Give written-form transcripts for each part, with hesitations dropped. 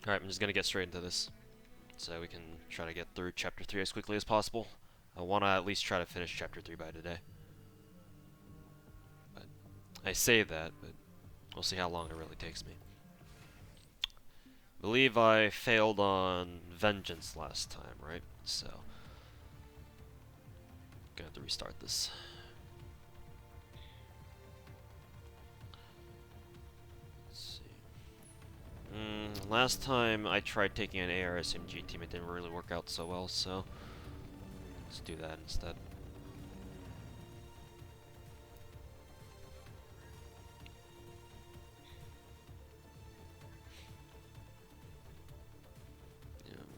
Alright, I'm just gonna get straight into this, so we can try to get through Chapter 3 as quickly as possible. I want to at least try to finish Chapter 3 by today. But I say that, but we'll see how long it really takes me. I believe I failed on Vengeance last time, right? So, gonna have to restart this. Last time I tried taking an ARSMG team, it didn't really work out so well, so let's do that instead.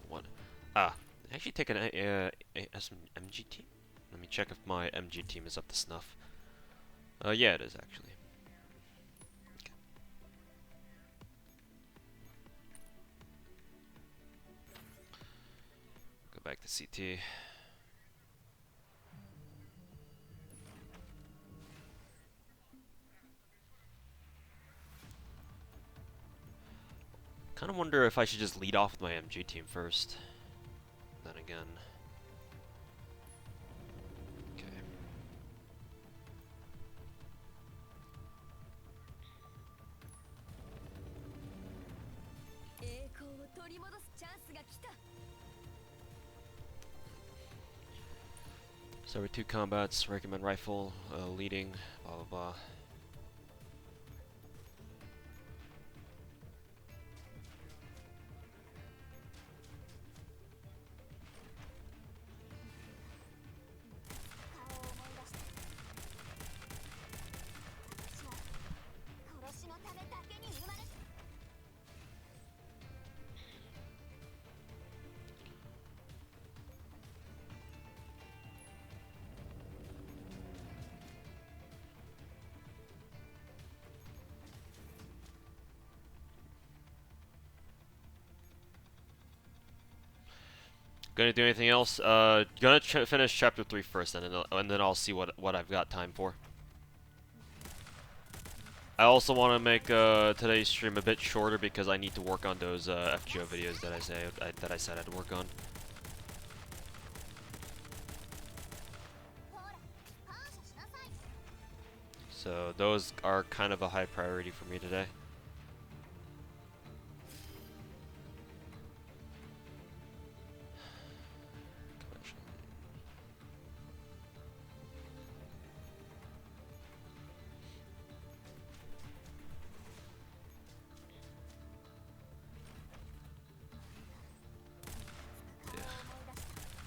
What? Actually take an MG team? Let me check if my MG team is up to snuff. Yeah, it is actually. Okay. Go back to CT. Kind of wonder if I should just lead off with my MG team first. Then again. Okay. So we're 2 combats, recommend rifle, leading, blah blah blah. Gonna do anything else? Gonna finish chapter 3 first, and then I'll see what I've got time for. I also want to make today's stream a bit shorter because I need to work on those FGO videos that I said I'd work on. So those are kind of a high priority for me today.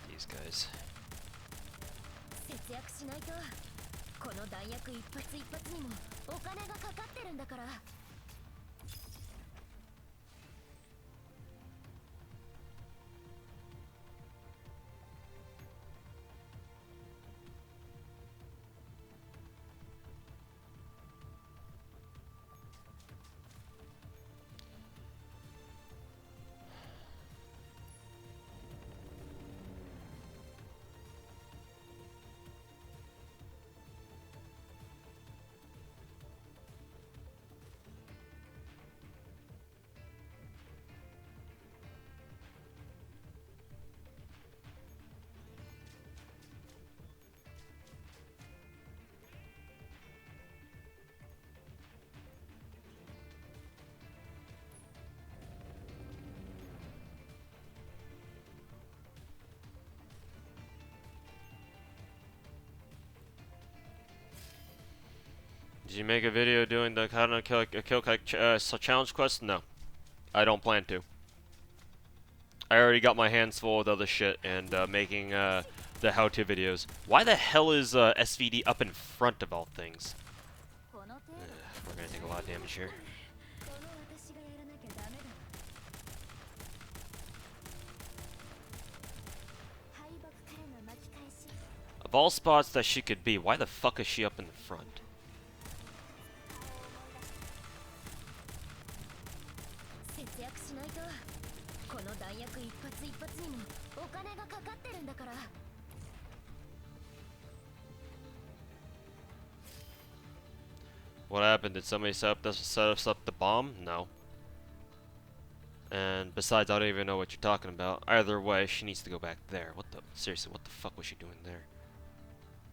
These guys. 節約しないとこの弾薬一発一発にもお金がかかってるんだから。 Did you make a video doing the Katana kill challenge quest? No, I don't plan to. I already got my hands full with other shit and making the how-to videos. Why the hell is SVD up in front of all things? We're gonna take a lot of damage here. Of all spots that she could be, why the fuck is she up in the front? What happened? Did somebody set us up the bomb? No. And besides, I don't even know what you're talking about. Either way, she needs to go back there. What the? Seriously, what the fuck was she doing there?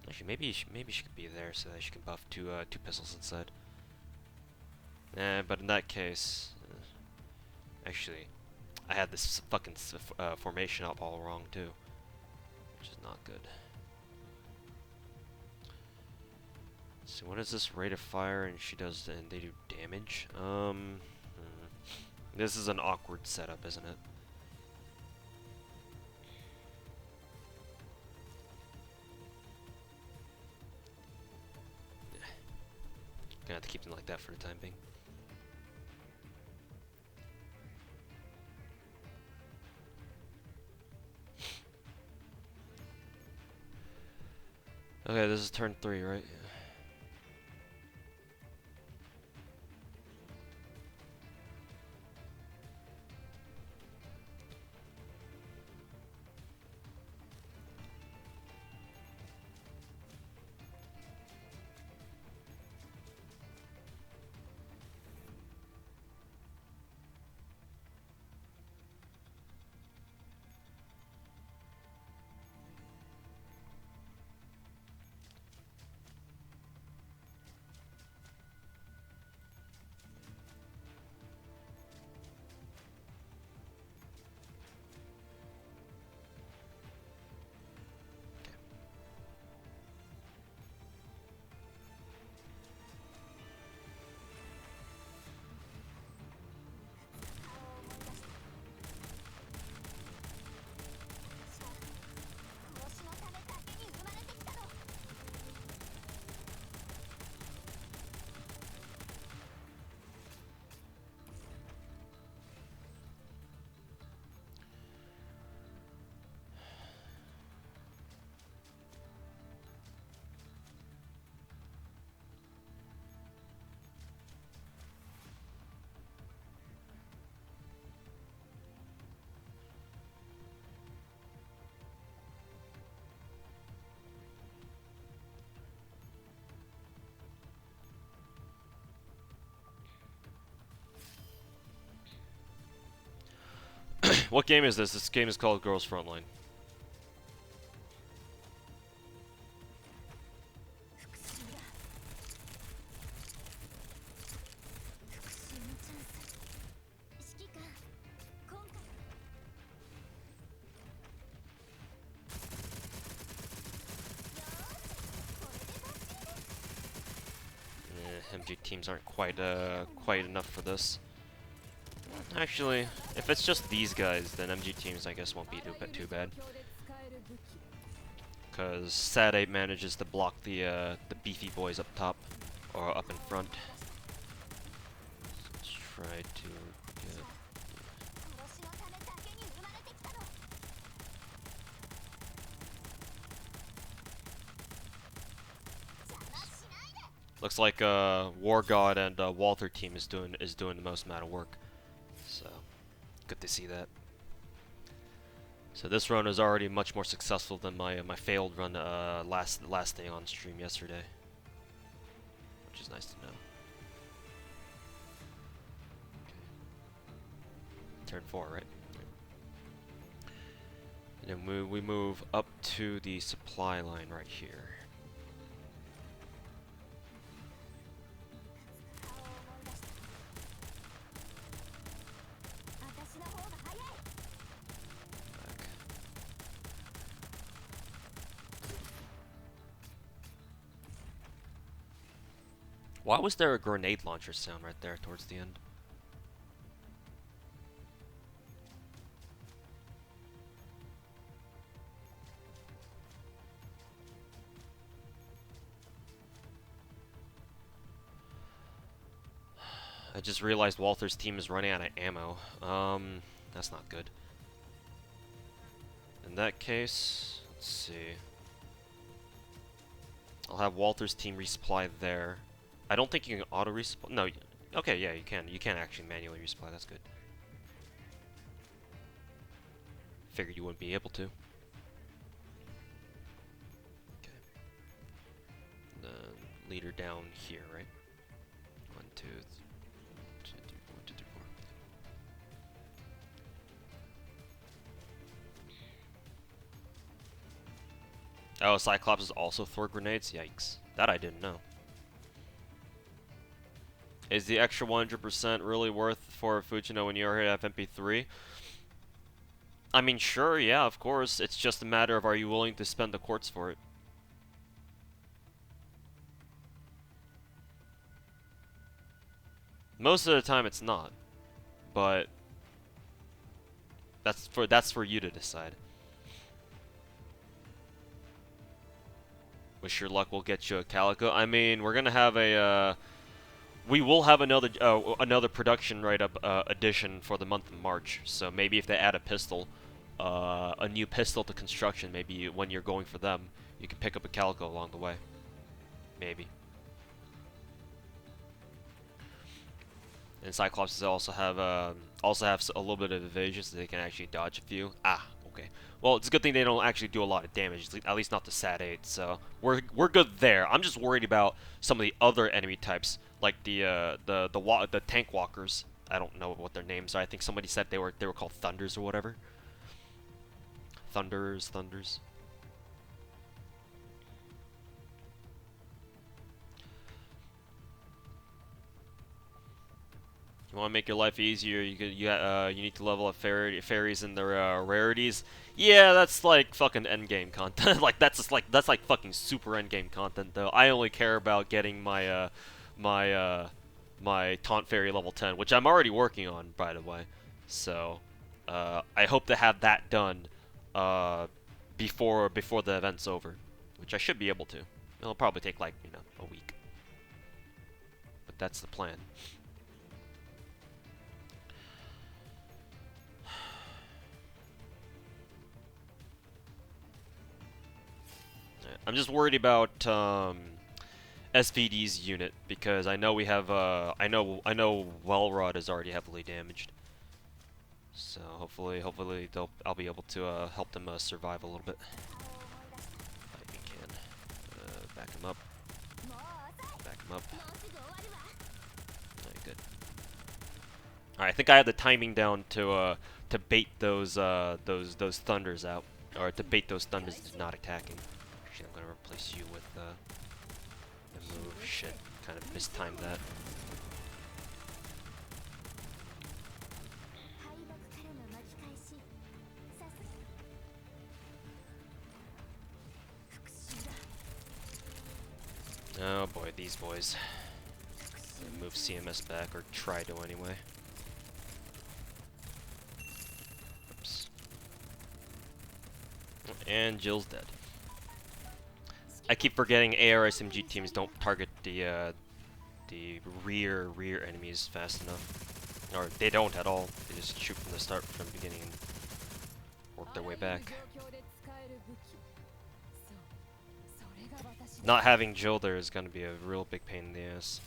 Actually, maybe she could be there so that she can buff two pistols inside. But in that case, actually, I had this fucking formation up all wrong too, which is not good. So what is this rate of fire? And she does, and they do damage. This is an awkward setup, isn't it? Gonna have to keep them like that for the time being. Okay, this is turn 3, right? What game is this? This game is called Girls Frontline. MG teams aren't quite enough for this. Actually, if it's just these guys, then MG teams I guess won't be too bad. Cause Sad 8 manages to block the beefy boys up top or up in front. Let's try to get. Looks like War God and Walther team is doing the most amount of work. So good to see that. So this run is already much more successful than my failed run last day on stream yesterday, which is nice to know. Okay. Turn 4, right? And then we move up to the supply line right here. Why was there a grenade launcher sound right there towards the end? I just realized Walther's team is running out of ammo. That's not good. In that case, let's see. I'll have Walther's team resupply there. I don't think you can auto resupply. No, okay, yeah, you can. You can actually manually resupply. That's good. Figured you wouldn't be able to. Okay. Then leader down here, right? 1, 2, 3, 1, 2, 3, 4. Oh, Cyclops also throw grenades? Yikes. That I didn't know. Is the extra 100% really worth for Fujino when you already have MP3? I mean, sure, yeah, of course. It's just a matter of are you willing to spend the quartz for it. Most of the time it's not. But that's for you to decide. Wish your luck will get you a Calico. I mean, we're gonna have a we will have another production write-up edition for the month of March. So maybe if they add a pistol, a new pistol to construction, maybe when you're going for them, you can pick up a Calico along the way. Maybe. And Cyclops also have a little bit of evasion, so they can actually dodge a few. Ah, okay. Well, it's a good thing they don't actually do a lot of damage, at least not the SAT-8. So we're good there. I'm just worried about some of the other enemy types, like the tank walkers. I don't know what their names are. I think somebody said they were called Thunders or whatever. Thunders. You want to make your life easier, you need to level up fairies and their rarities. Yeah, that's like fucking endgame content. Like that's like fucking super endgame content though. I only care about getting my taunt fairy level 10, which I'm already working on, by the way. So I hope to have that done before the event's over, which I should be able to. It'll probably take like a week, but that's the plan. I'm just worried about SVD's unit because I know we have I know Wellrod is already heavily damaged. So hopefully I'll be able to help them survive a little bit. If we can back him up. Alright, good. Alright, I think I have the timing down to bait those thunders out, or to bait those thunders into not attacking. Actually, I'm gonna replace you with the move. Shit, kind of mistimed that. Oh boy, these boys. Move CMS back, or try to anyway. Oops. And Jill's dead. I keep forgetting AR SMG teams don't target the rear enemies fast enough, or they don't at all. They just shoot from the start, from the beginning, and work their way back. Not having Jill there is going to be a real big pain in the ass.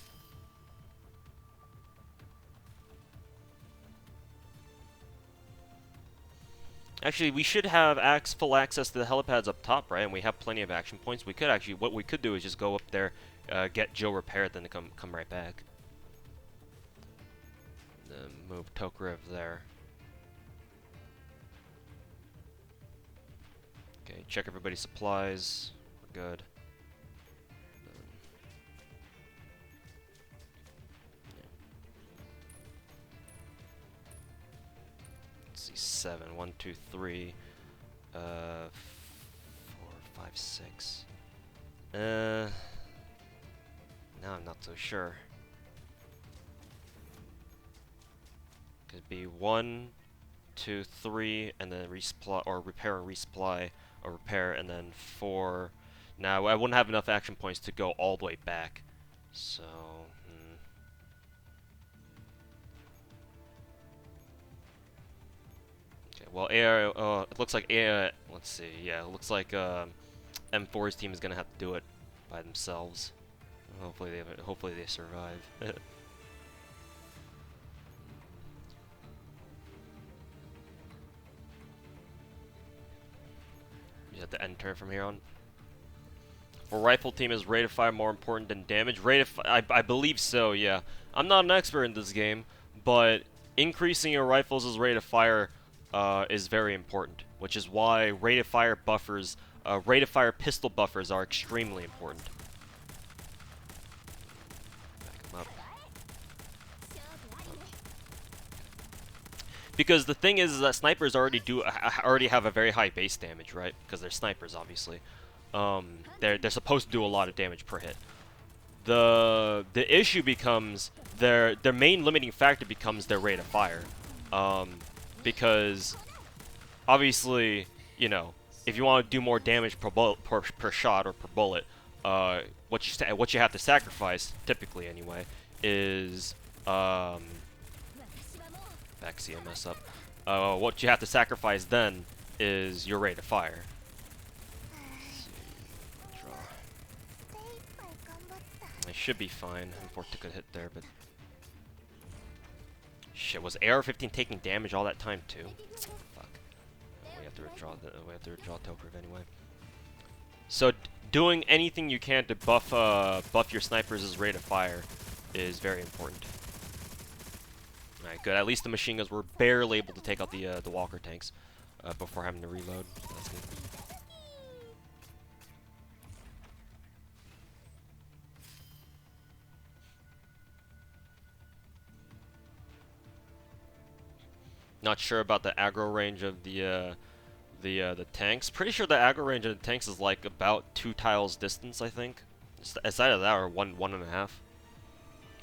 Actually, we should have full access to the helipads up top, right? And we have plenty of action points. We could actually, what we could do is just go up there, get Jill repaired, then come right back. Then move Tokarev there. Okay, check everybody's supplies. We're good. Let's see, 7, 1, 2, 3, 4, 5, 6. Now I'm not so sure. Could be 1, 2, 3, and then resupply, or repair and resupply, or repair, and then 4. Now I wouldn't have enough action points to go all the way back, so. Okay, well, it looks like let's see, yeah, it looks like M4's team is gonna have to do it by themselves. Hopefully they survive. You have to end turn from here on. For rifle team, is rate of fire more important than damage? I believe so, yeah. I'm not an expert in this game, but increasing your rifles' rate of fire is very important, which is why rate of fire buffers rate of fire pistol buffers are extremely important. Back 'em up. Because the thing is that snipers already have a very high base damage, right? Because they're snipers, obviously. They're supposed to do a lot of damage per hit. The issue becomes their main limiting factor becomes their rate of fire, because obviously, you know, if you want to do more damage per shot or per bullet, what you have to sacrifice, typically anyway, is back CMS up. What you have to sacrifice then is your rate of fire. I should be fine. Unfortunately, took a hit there, but shit, was AR-15 taking damage all that time too? Fuck. We have to withdraw Topriv anyway. So doing anything you can to buff your snipers' rate of fire is very important. All right, good. At least the machine guns were barely able to take out the walker tanks before having to reload. That's good. Not sure about the aggro range of the tanks. Pretty sure the aggro range of the tanks is like about 2 tiles distance, I think. It's either that or 1.5.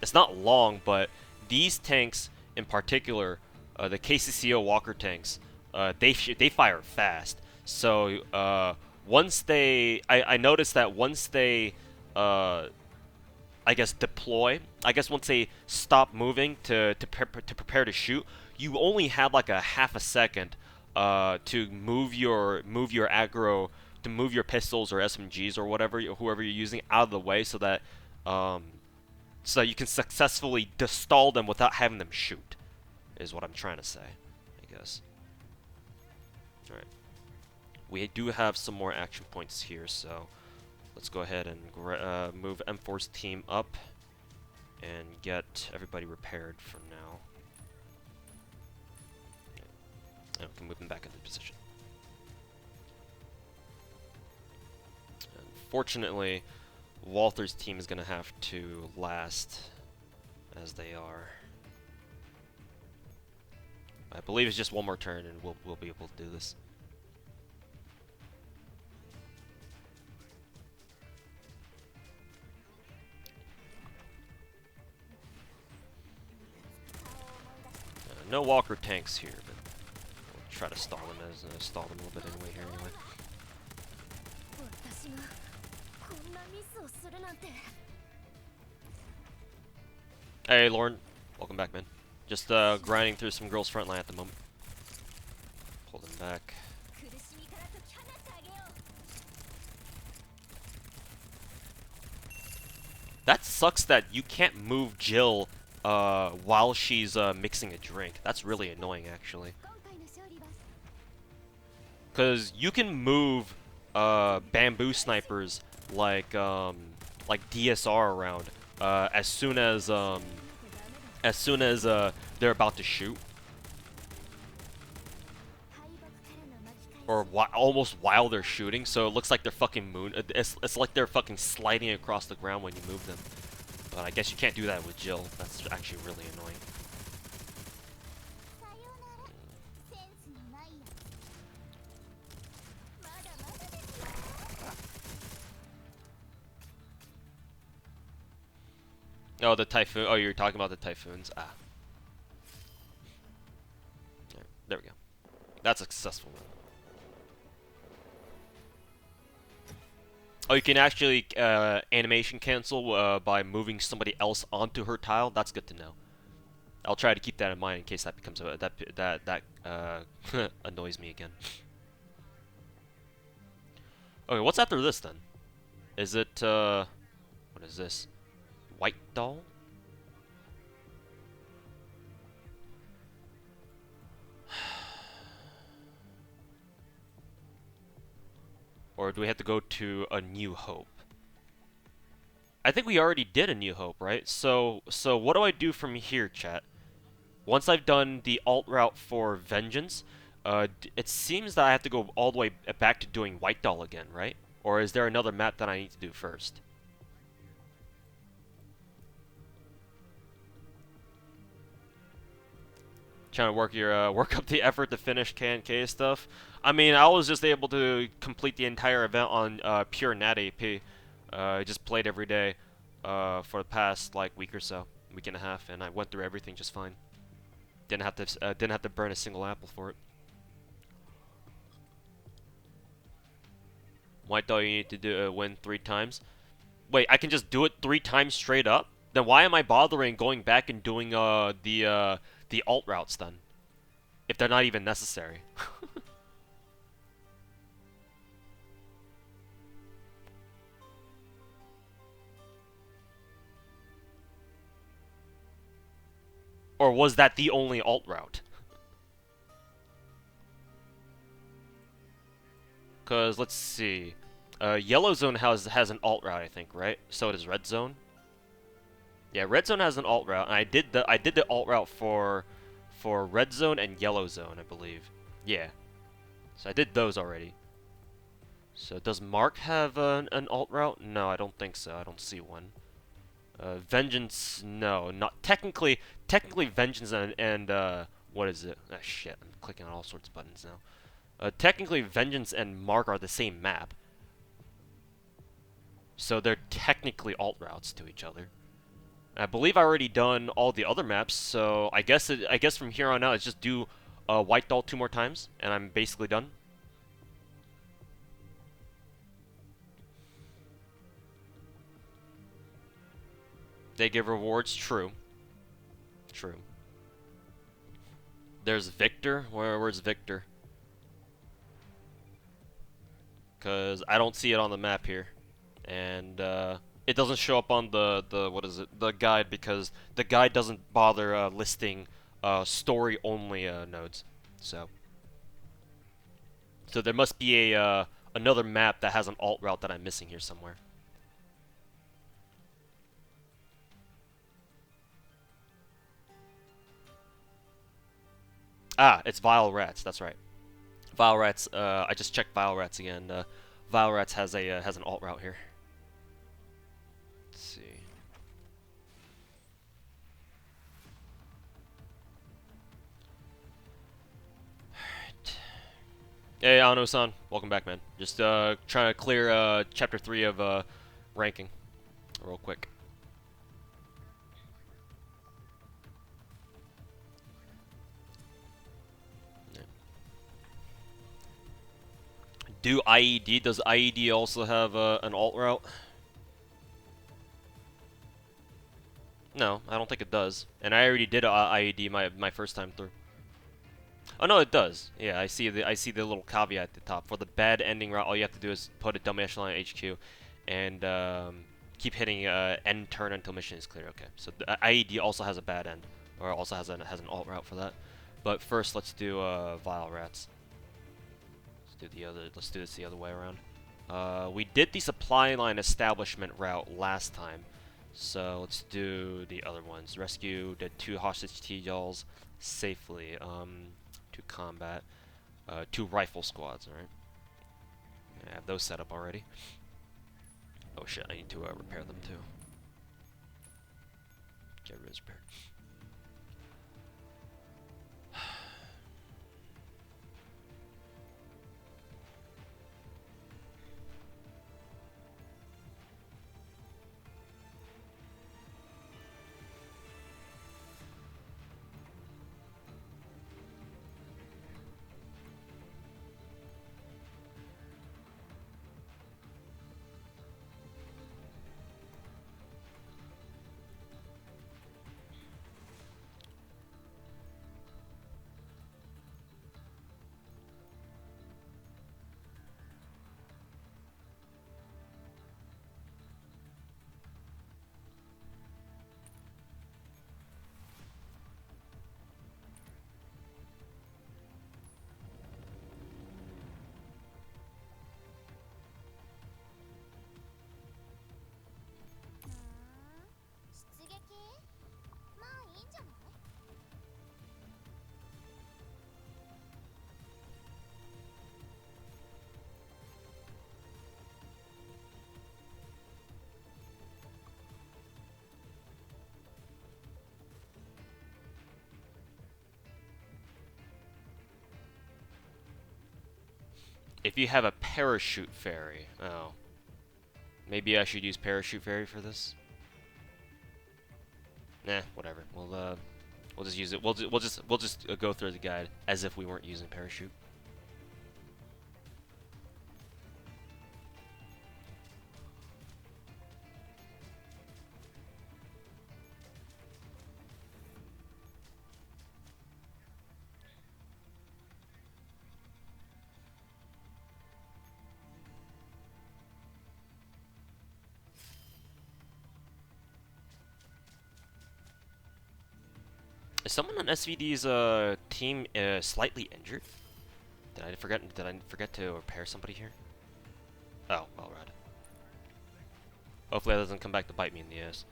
It's not long, but these tanks in particular, the KCCO walker tanks, they fire fast. So once they, I noticed that once they, I guess deploy, I guess once they stop moving to prepare to shoot, you only have like a half a second to move your aggro, to move your pistols or SMGs or whatever, whoever you're using, out of the way so that you can successfully stall them without having them shoot, is what I'm trying to say, I guess. Alright. We do have some more action points here, so let's go ahead and move M4's team up and get everybody repaired for now. And we can move them back into position. Unfortunately, Walther's team is going to have to last as they are. I believe it's just one more turn and we'll be able to do this. No walker tanks here, but we'll try to stall them a little bit anyway here anyway. Hey Lauren, welcome back, man. Just grinding through some girls' front line at the moment. Pull them back. That sucks that you can't move Jill while she's mixing a drink. That's really annoying, actually. Because you can move bamboo snipers like DSR around as soon as they're about to shoot, or almost while they're shooting. So it looks like they're fucking it's like they're fucking sliding across the ground when you move them. But I guess you can't do that with Jill. That's actually really annoying. Oh, the typhoon. Oh, you're talking about the typhoons. Ah. There we go. That's a successful one. Oh, you can actually animation cancel by moving somebody else onto her tile. That's good to know. I'll try to keep that in mind in case that becomes that annoys me again. Okay, what's after this then? Is it what is this? White doll? Or do we have to go to A New Hope? I think we already did A New Hope, right? So what do I do from here, chat? Once I've done the alt route for Vengeance, It seems that I have to go all the way back to doing White Doll again, right? Or is there another map that I need to do first? Trying to work up the effort to finish K&K stuff. I mean, I was just able to complete the entire event on pure Nat AP. I just played every day for the past like week or so, week and a half, and I went through everything just fine. Didn't have to burn a single apple for it. White Doll, you need to do win 3 times. Wait, I can just do it 3 times straight up? Then why am I bothering going back and doing the alt routes then? If they're not even necessary. Or was that the only alt route? Cause let's see. Yellow Zone has an alt route, I think, right? So does Red Zone. Yeah, Red Zone has an alt route, and I did the alt route for Red Zone and Yellow Zone, I believe. Yeah. So I did those already. So does Mark have an alt route? No, I don't think so. I don't see one. Vengeance, no, not technically. Technically, Vengeance and what is it? Ah, shit, I'm clicking on all sorts of buttons now. Technically, Vengeance and Mark are the same map, so they're technically alt routes to each other. I believe I already done all the other maps, so I guess from here on out, it's just do White Doll 2 more times, and I'm basically done. They give rewards, true. True. There's Victor. Where's Victor? Because I don't see it on the map here, and it doesn't show up on the what is it, the guide, because the guide doesn't bother listing story only nodes. So there must be a another map that has an alt route that I'm missing here somewhere. Ah, it's Vile Rats. That's right. Vile Rats. I just checked Vile Rats again. Vile Rats has an alt route here. Let's see. Alright. Hey, Ano-san. Welcome back, man. Just trying to clear chapter 3 of ranking real quick. Do IED? Does IED also have an alt route? No, I don't think it does. And I already did IED my first time through. Oh no, it does. Yeah, I see the little caveat at the top. For the bad ending route, all you have to do is put a dumb echelon HQ, and keep hitting end turn until mission is clear. Okay, so the IED also has a bad end, or also has an alt route for that. But first, let's do Vile Rats. Let's do this the other way around. We did the supply line establishment route last time, so let's do the other ones. Rescue the 2 hostage T-Dolls safely to combat. 2 rifle squads, alright? I have those set up already. Oh shit, I need to repair them too. Get rid of repair. If you have a parachute ferry. Oh. Maybe I should use parachute ferry for this? Nah, whatever. We'll just use it. We'll just go through the guide as if we weren't using parachute. Is someone on SVD's team slightly injured? Did I forget to repair somebody here? Oh, well, right. Hopefully that doesn't come back to bite me in the ass.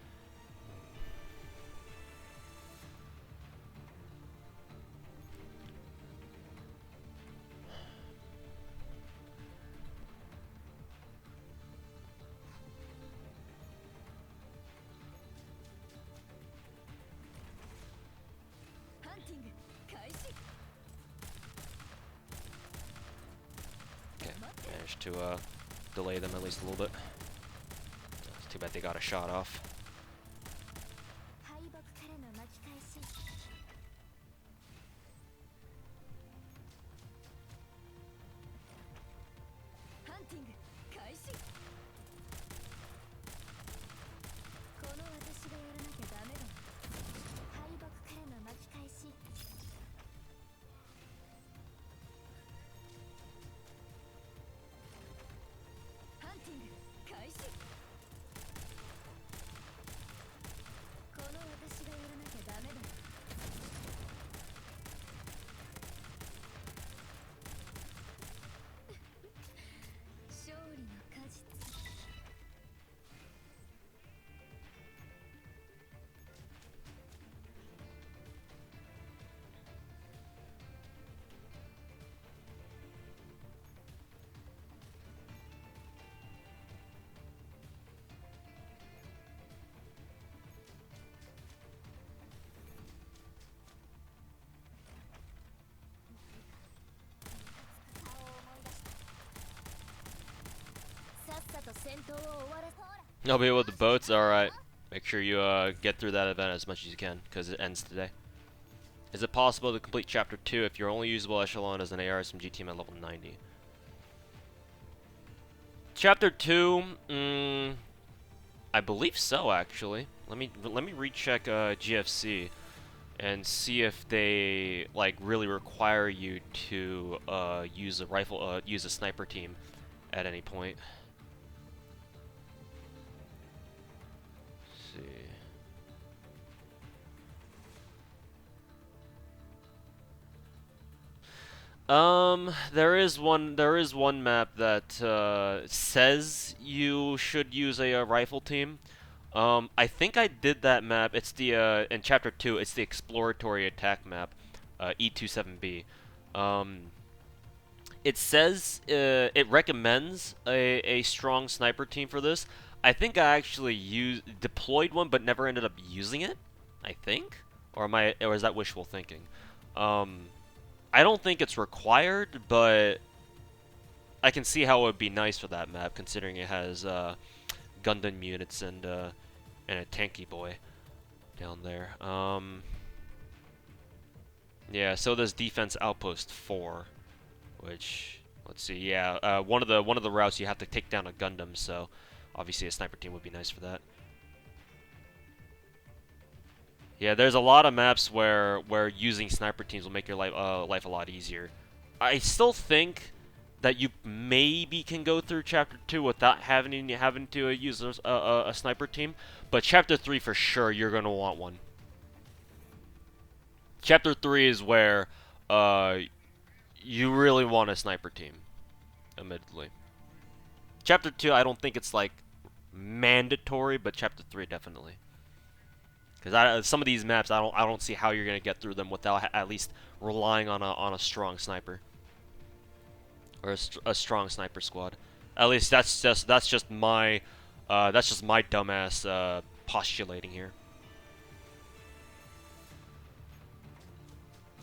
Okay, managed to delay them at least a little bit. It's too bad they got a shot off. I'll be with the boats. All right. Make sure you get through that event as much as you can, because it ends today. Is it possible to complete Chapter 2 if your only usable echelon is an AR-SMG team at level 90? Chapter 2, I believe so, actually. Let me recheck GFC and see if they like really require you to use a rifle, use a sniper team at any point. Let's see. There is one map that says you should use a rifle team. I think I did that map. It's the in Chapter 2. It's the exploratory attack map, E27B. It says it recommends a strong sniper team for this. I think I actually deployed one, but never ended up using it. I think, or is that wishful thinking? I don't think it's required, but I can see how it would be nice for that map, considering it has Gundam units and a tanky boy down there. Yeah, so there's Defense Outpost 4, which, let's see, yeah, one of the routes you have to take down a Gundam, so obviously a sniper team would be nice for that. Yeah, there's a lot of maps where using sniper teams will make your life a lot easier. I still think that you maybe can go through Chapter 2 without having to use a sniper team, but Chapter 3 for sure you're gonna want one. Chapter 3 is where you really want a sniper team, admittedly. Chapter 2, I don't think it's like mandatory, but Chapter 3 definitely. Because some of these maps, I don't see how you're gonna get through them without at least relying on a strong sniper or a strong sniper squad. At least that's just my dumbass postulating here.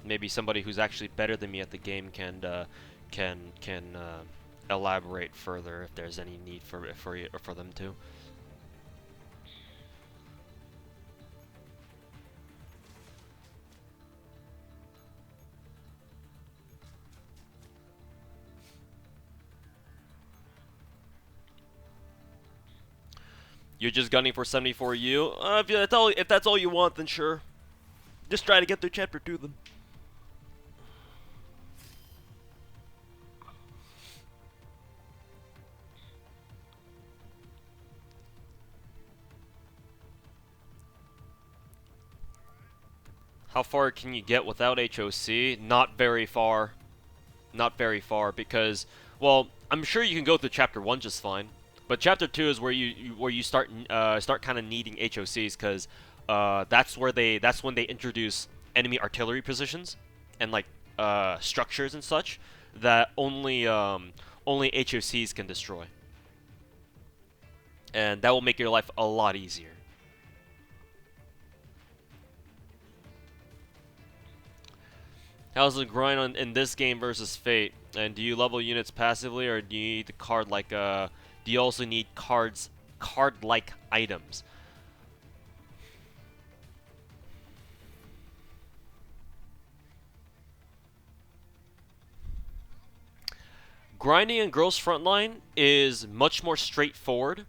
Maybe somebody who's actually better than me at the game can elaborate further if there's any need for them to. You're just gunning for 74U? If that's all you want, then sure. Just try to get through Chapter 2 then. How far can you get without HOC? Not very far. Not very far because, well, I'm sure you can go through Chapter 1 just fine. But Chapter 2 is where you start kind of needing HOCs because that's when they introduce enemy artillery positions and like structures and such that only HOCs can destroy. And that will make your life a lot easier. How's the grind in this game versus Fate? And do you level units passively, or do you need the card like do you also need card-like items? Grinding in Gross Frontline is much more straightforward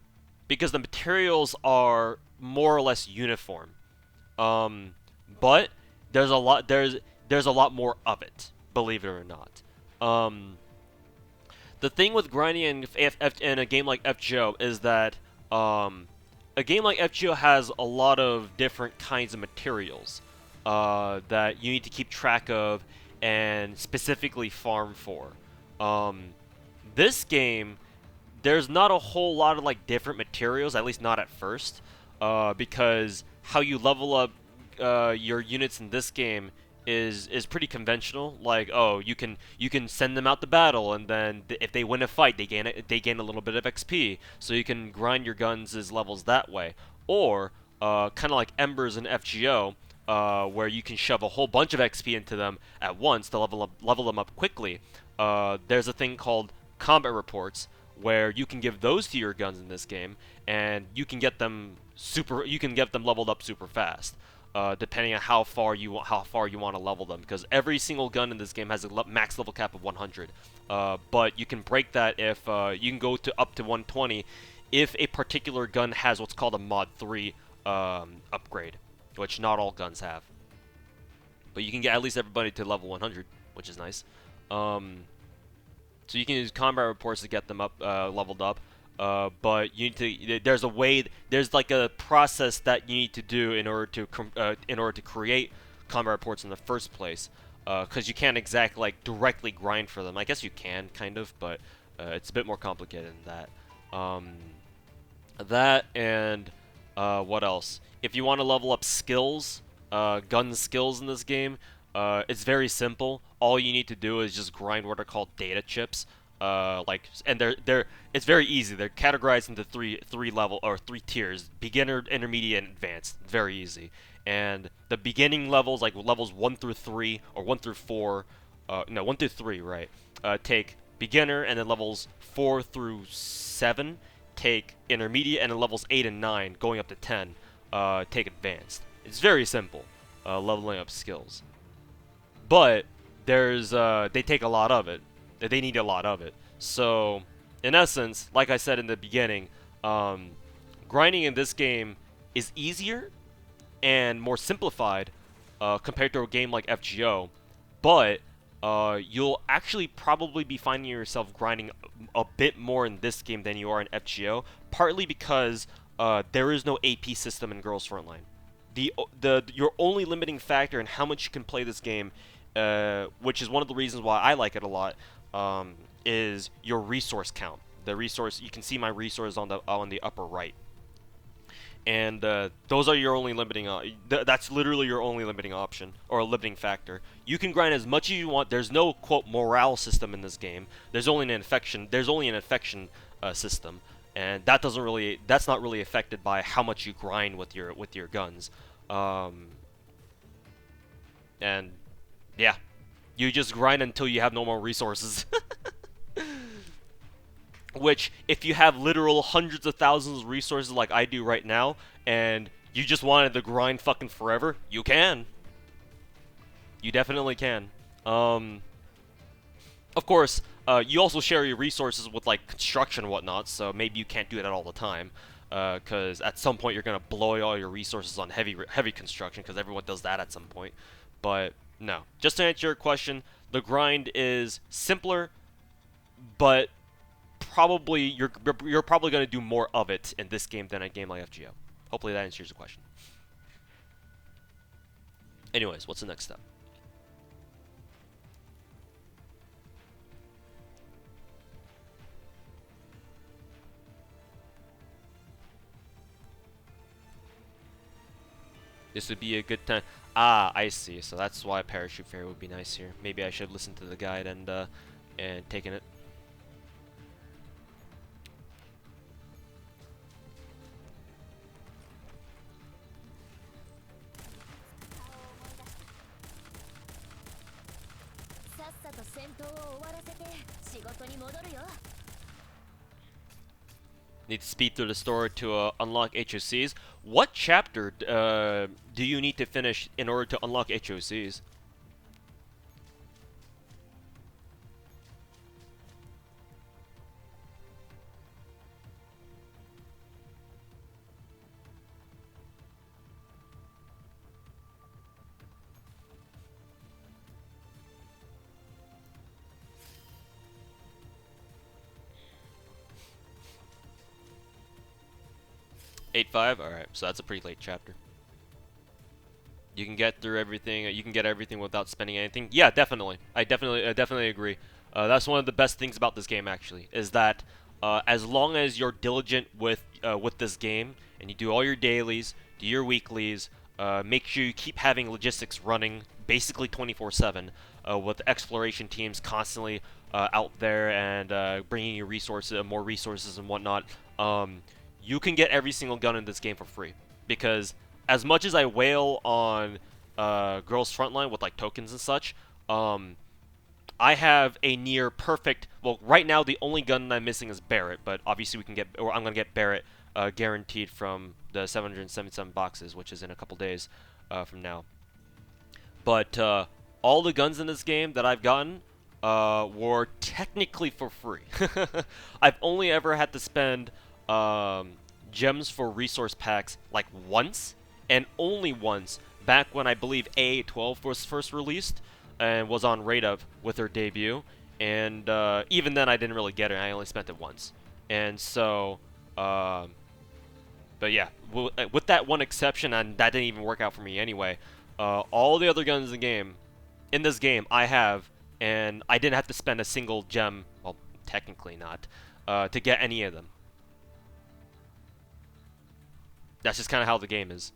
because the materials are more or less uniform. But there's a lot more of it, believe it or not. The thing with grinding in a game like FGO is that a game like FGO has a lot of different kinds of materials that you need to keep track of and specifically farm for. This game, there's not a whole lot of like different materials, at least not at first, because how you level up your units in this game is pretty conventional. Like, oh, you can send them out to battle, and then if they win a fight, they gain a little bit of XP, so you can grind your guns as levels that way. Or kind of like Embers in FGO, where you can shove a whole bunch of XP into them at once to level them up quickly. There's a thing called combat reports where you can give those to your guns in this game, and you can get them leveled up super fast. Depending on how far you want to level them, because every single gun in this game has a max level cap of 100. But you can break that if you can go to up to 120 if a particular gun has what's called a mod 3 upgrade, which not all guns have. But you can get at least everybody to level 100, which is nice. So you can use combat reports to get them up leveled up. But you need to. There's like a process that you need to do in order to create combat reports in the first place. Because you can't exactly like directly grind for them. I guess you can kind of, but it's a bit more complicated than that. That and what else? If you want to level up skills, gun skills in this game, it's very simple. All you need to do is just grind what are called data chips. It's very easy. They're categorized into three tiers: beginner, intermediate, and advanced. Very easy. And the beginning levels, like levels 1 through 3 or 1 through 4, no, 1 through 3, right? Take beginner, and then levels 4 through 7 take intermediate, and then levels 8 and 9 going up to 10 take advanced. It's very simple, leveling up skills. But they take a lot of it. They need a lot of it. So, in essence, like I said in the beginning, grinding in this game is easier and more simplified compared to a game like FGO, but you'll actually probably be finding yourself grinding a bit more in this game than you are in FGO, partly because there is no AP system in Girls Frontline. Your only limiting factor in how much you can play this game, which is one of the reasons why I like it a lot, is your resource count. The resource, you can see my resources on the upper right, and those are your only limiting. That's literally your only limiting option or a limiting factor. You can grind as much as you want. There's no quote morale system in this game. There's only an infection. System, and that's not really affected by how much you grind with your guns. And yeah, you just grind until you have no more resources. which if you have literal hundreds of thousands of resources like I do right now, and you just wanted to grind fucking forever, you can. You definitely can. Of course, you also share your resources with like construction and whatnot, so maybe you can't do that all the time. Because at some point you're gonna blow all your resources on heavy construction, because everyone does that at some point. But no, just to answer your question, the grind is simpler, but probably you're probably gonna do more of it in this game than a game like FGO. Hopefully that answers your question. Anyways, what's the next step? This would be a good time. Ah, I see. So that's why parachute ferry would be nice here. Maybe I should have listened to the guide and taken it. Need to speed through the story to unlock HOCs. What chapter do you need to finish in order to unlock HOCs? Eight five. All right, so that's a pretty late chapter. You can get through everything. You can get everything without spending anything. Yeah, definitely. I definitely agree. That's one of the best things about this game, actually, is that as long as you're diligent with this game and you do all your dailies, do your weeklies, make sure you keep having logistics running basically 24/7, with exploration teams constantly out there and bringing you resources, more resources and whatnot. You can get every single gun in this game for free, because as much as I wail on Girls Frontline with like tokens and such, I have a near perfect. Well, right now the only gun I'm missing is Barrett, but obviously we can get, or I'm gonna get Barrett guaranteed from the 777 boxes, which is in a couple days from now. But all the guns in this game that I've gotten were technically for free. I've only ever had to spend gems for resource packs like once, and only once, back when I believe A12 was first released and was on Raid with her debut, and even then I didn't really get it. I only spent it once, and so but yeah, with that one exception, and that didn't even work out for me anyway. All the other guns in this game I have, and I didn't have to spend a single gem, well, technically not, to get any of them. That's just kind of how the game is.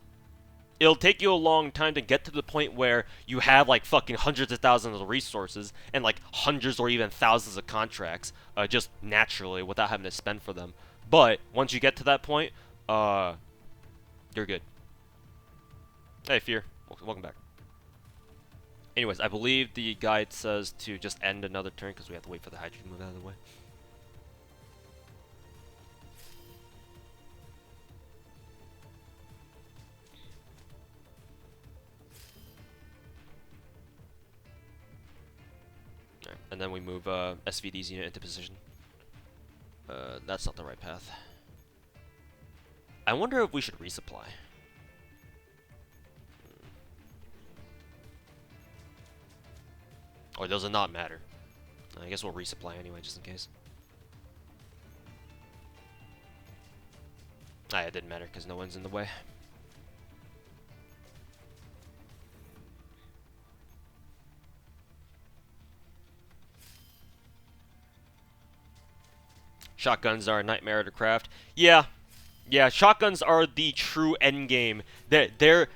It'll take you a long time to get to the point where you have like fucking hundreds of thousands of resources and like hundreds or even thousands of contracts, just naturally without having to spend for them. But once you get to that point, you're good. Hey, Fear, welcome back. Anyways, I believe the guide says to just end another turn because we have to wait for the hydrogen to move out of the way. And then we move SVD's unit into position. That's not the right path. I wonder if we should resupply. Or does it not matter? I guess we'll resupply anyway, just in case. Ah, it didn't matter because no one's in the way. Shotguns are a nightmare to craft. Yeah, shotguns are the true end game. They're the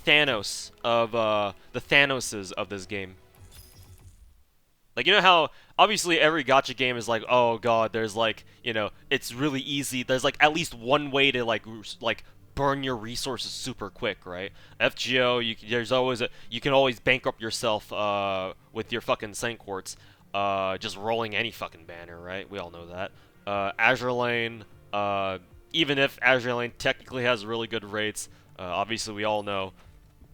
Thanos of the Thanoses of this game. Like, you know how obviously every gacha game is like, oh god, there's like, you know, it's really easy. There's like at least one way to like burn your resources super quick, right? FGO, you can always bankrupt yourself with your fucking Saint Quartz. just rolling any fucking banner, right? We all know that. Azure Lane, even if Azure Lane technically has really good rates, obviously we all know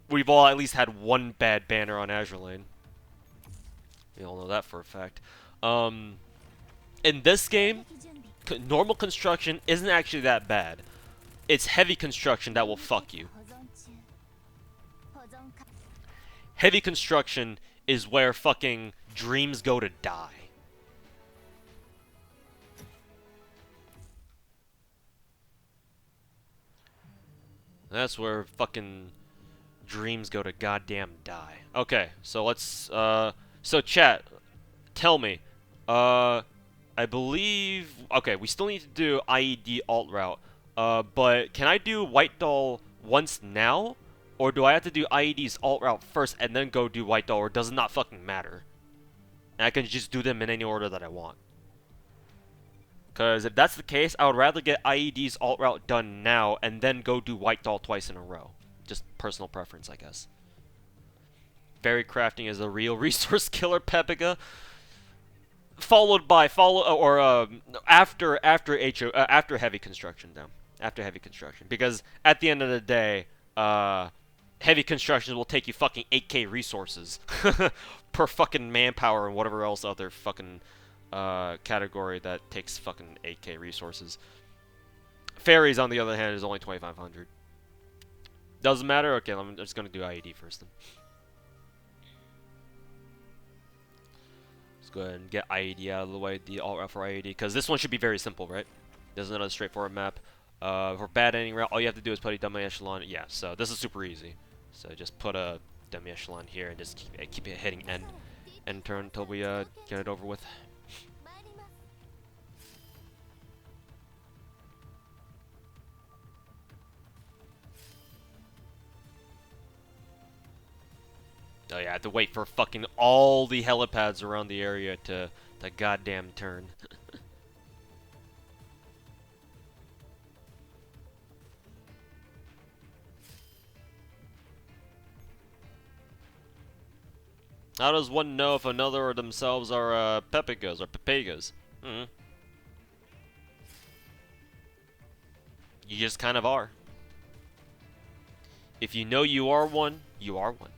we've all at least had one bad banner on Azure Lane. We all know that for a fact. In this game, normal construction isn't actually that bad. It's heavy construction that will fuck you. Heavy construction is where fucking dreams go to die. That's where fucking dreams go to goddamn die. Okay, so let's, so chat, tell me, I believe, okay, we still need to do IED alt route, but can I do White Doll once now? Or do I have to do IED's alt route first and then go do White Doll, or does it not fucking matter? And I can just do them in any order that I want. Because if that's the case, I would rather get IED's alt route done now and then go do White Doll twice in a row. Just personal preference, I guess. Fairy crafting is a real resource killer, Pepica. Followed by after heavy construction though. After heavy construction, because at the end of the day, heavy construction will take you fucking 8k resources per fucking manpower and whatever else other fucking category that takes fucking 8k resources. Fairies, on the other hand, is only 2,500. Doesn't matter? Okay, I'm just gonna do IED first then. Let's go ahead and get IED out of the way, the alt route for IED, because this one should be very simple, right? This is another straightforward map. For bad ending route, all you have to do is put a dummy echelon. Yeah, so this is super easy. So just put a dummy echelon here and just keep it hitting end turn until we get it over with. Oh yeah, I have to wait for fucking all the helipads around the area to goddamn turn. How does one know if another or themselves are Pepigas or Pepegas? You just kind of are. If you know you are one, you are one.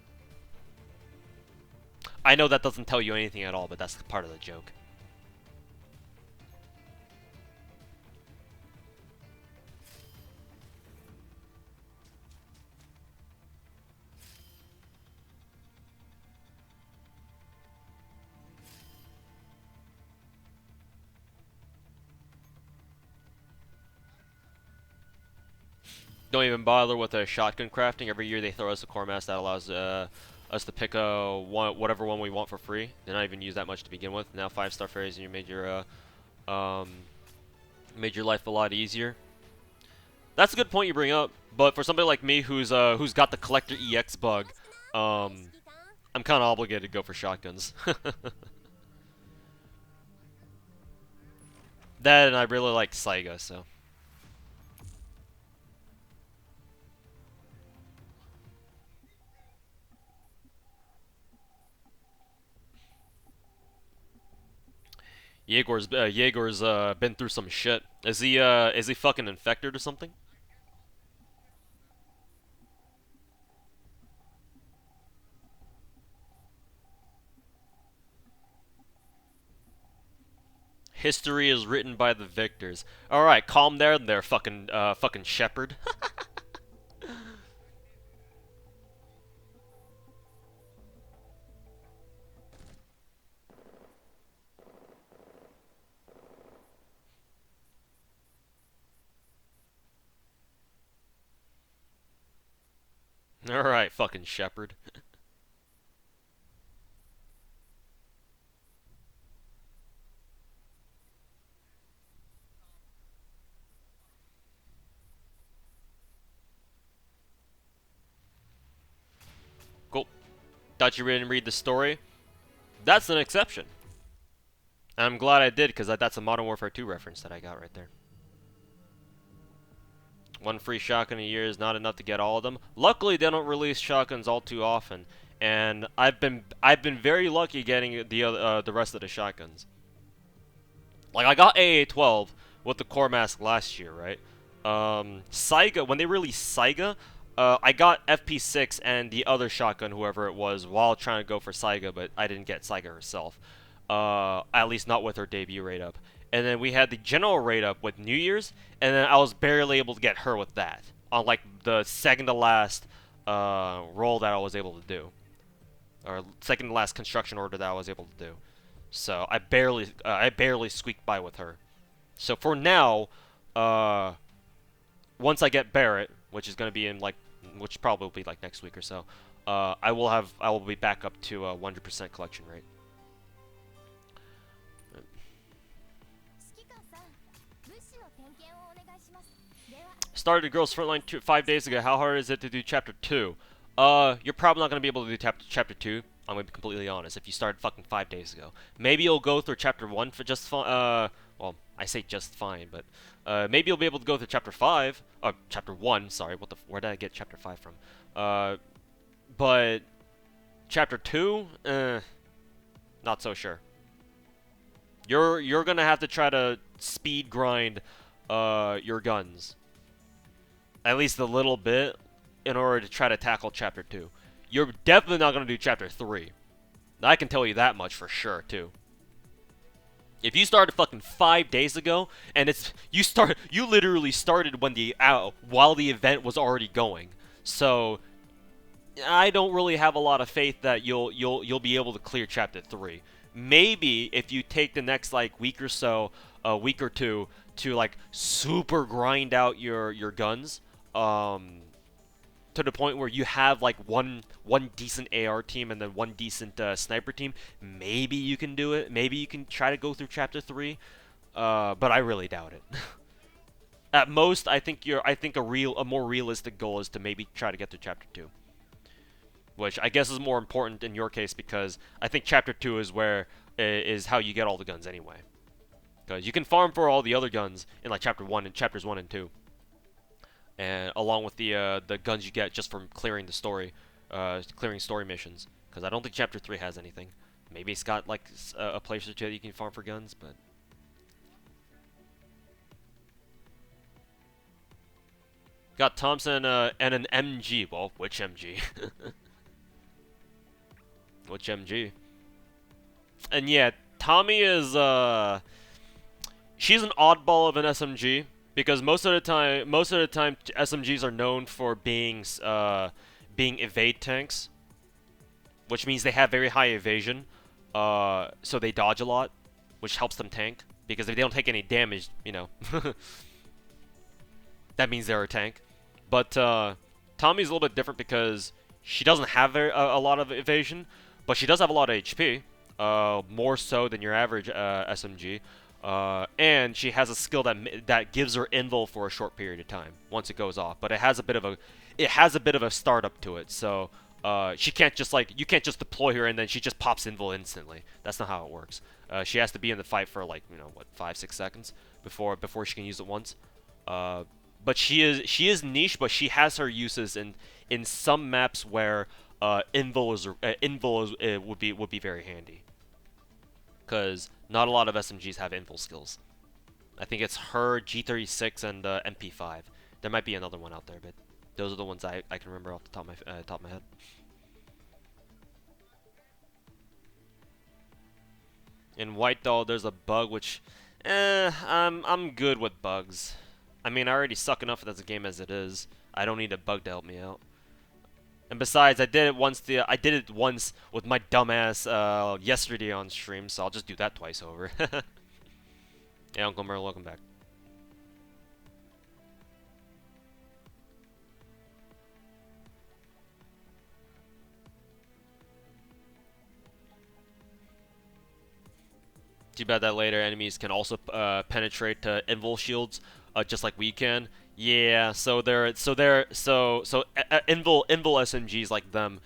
I know that doesn't tell you anything at all, but that's part of the joke. Don't even bother with a shotgun crafting. Every year they throw us a core mask that allows us to pick whatever one we want for free. They not even use that much to begin with. Now 5-star fairies, and you made your life a lot easier. That's a good point you bring up. But for somebody like me who's got the collector EX bug, I'm kind of obligated to go for shotguns. That, and I really like Saiga, so. Jaegor's been through some shit. Is he fucking infected or something? History is written by the victors. All right, calm there, fucking shepherd. All right, fucking shepherd. Cool. Thought you didn't read the story? That's an exception. And I'm glad I did, because that's a Modern Warfare 2 reference that I got right there. One free shotgun a year is not enough to get all of them. Luckily, they don't release shotguns all too often. and I've been very lucky getting the rest of the shotguns. Like I got AA-12 with the core mask last year, right? Saiga, when they released Saiga, I got FP6 and the other shotgun, whoever it was, while trying to go for Saiga, but I didn't get Saiga herself. At least not with her debut rate up. And then we had the general rate up with New Year's, and then I was barely able to get her with that on like the second to last roll that I was able to do, or second to last construction order that I was able to do. So I barely squeaked by with her. So for now, uh, once I get Barrett, which is gonna be in like, which probably will be like next week or so, I will be back up to 100% collection rate. Started a girls frontline 5 days ago. How hard is it to do chapter 2? You're probably not gonna be able to do chapter 2. I'm gonna be completely honest. If you started fucking 5 days ago, maybe you'll go through chapter 1 for just fun. Well, I say just fine, but maybe you'll be able to go through chapter 5. Chapter 1. Sorry, where did I get chapter 5 from? But chapter 2, not so sure. You're gonna have to try to speed grind your guns, at least a little bit, in order to try to tackle chapter 2. You're definitely not gonna do chapter 3. I can tell you that much for sure too. If you started fucking 5 days ago, and you literally started when while the event was already going. So I don't really have a lot of faith that you'll be able to clear chapter 3. Maybe if you take the next like week or so, a week or two to like super grind out your guns, to the point where you have like one decent AR team and then one decent sniper team, maybe you can do it. Maybe you can try to go through chapter 3, but I really doubt it. At most, I think a more realistic goal is to maybe try to get to chapter 2, which I guess is more important in your case because I think chapter 2 is how you get all the guns anyway. Because you can farm for all the other guns in like chapter 1 and chapters 1 and 2. And along with the guns you get just from clearing the story, clearing story missions. Because I don't think chapter 3 has anything. Maybe it's got like a place or two that you can farm for guns, but got Thompson and an MG. Well, which MG? Which MG? And yeah, Tommy is she's an oddball of an SMG because most of the time SMGs are known for being evade tanks, which means they have very high evasion, so they dodge a lot, which helps them tank because if they don't take any damage, you know, that means they're a tank. But Tommy's a little bit different because she doesn't have a lot of evasion, but she does have a lot of HP, more so than your average SMG. And she has a skill that gives her invul for a short period of time once it goes off, but it has a bit of a startup to it. So she can't just you can't just deploy her and then she just pops invul instantly. That's not how it works. She has to be in the fight for like 5-6 seconds before she can use it once. But she is niche, but she has her uses in some maps where invul would be very handy. Because not a lot of SMGs have invul skills. I think it's her, G36, and MP5. There might be another one out there, but those are the ones I can remember off the top of my head. In White Doll, there's a bug which, I'm good with bugs. I mean, I already suck enough as a game as it is. I don't need a bug to help me out. And besides, I did it once with my dumbass yesterday on stream, so I'll just do that twice over. Hey, Uncle Merle, welcome back. Too bad that later enemies can also penetrate invul shields, just like we can. Yeah, so invul SMGs like them,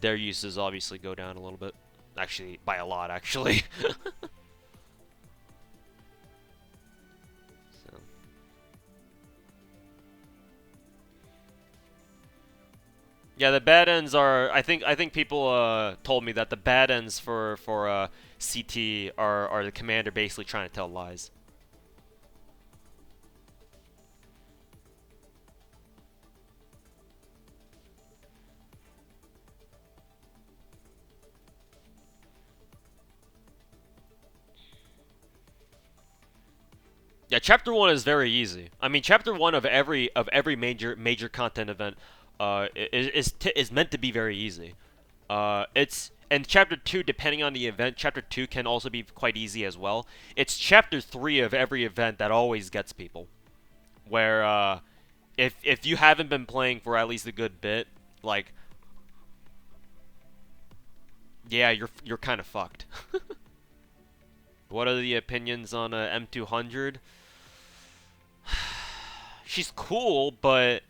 their uses obviously go down a little bit. Actually, by a lot, actually. So. Yeah, the bad ends are. I think people told me that the bad ends for CT are the commander basically trying to tell lies. Yeah, chapter one is very easy. I mean, chapter one of every major content event is meant to be very easy. It's and chapter two, depending on the event, chapter two can also be quite easy as well. It's chapter three of every event that always gets people. Where if you haven't been playing for at least a good bit, like yeah, you're kind of fucked. What are the opinions on M200? She's cool, but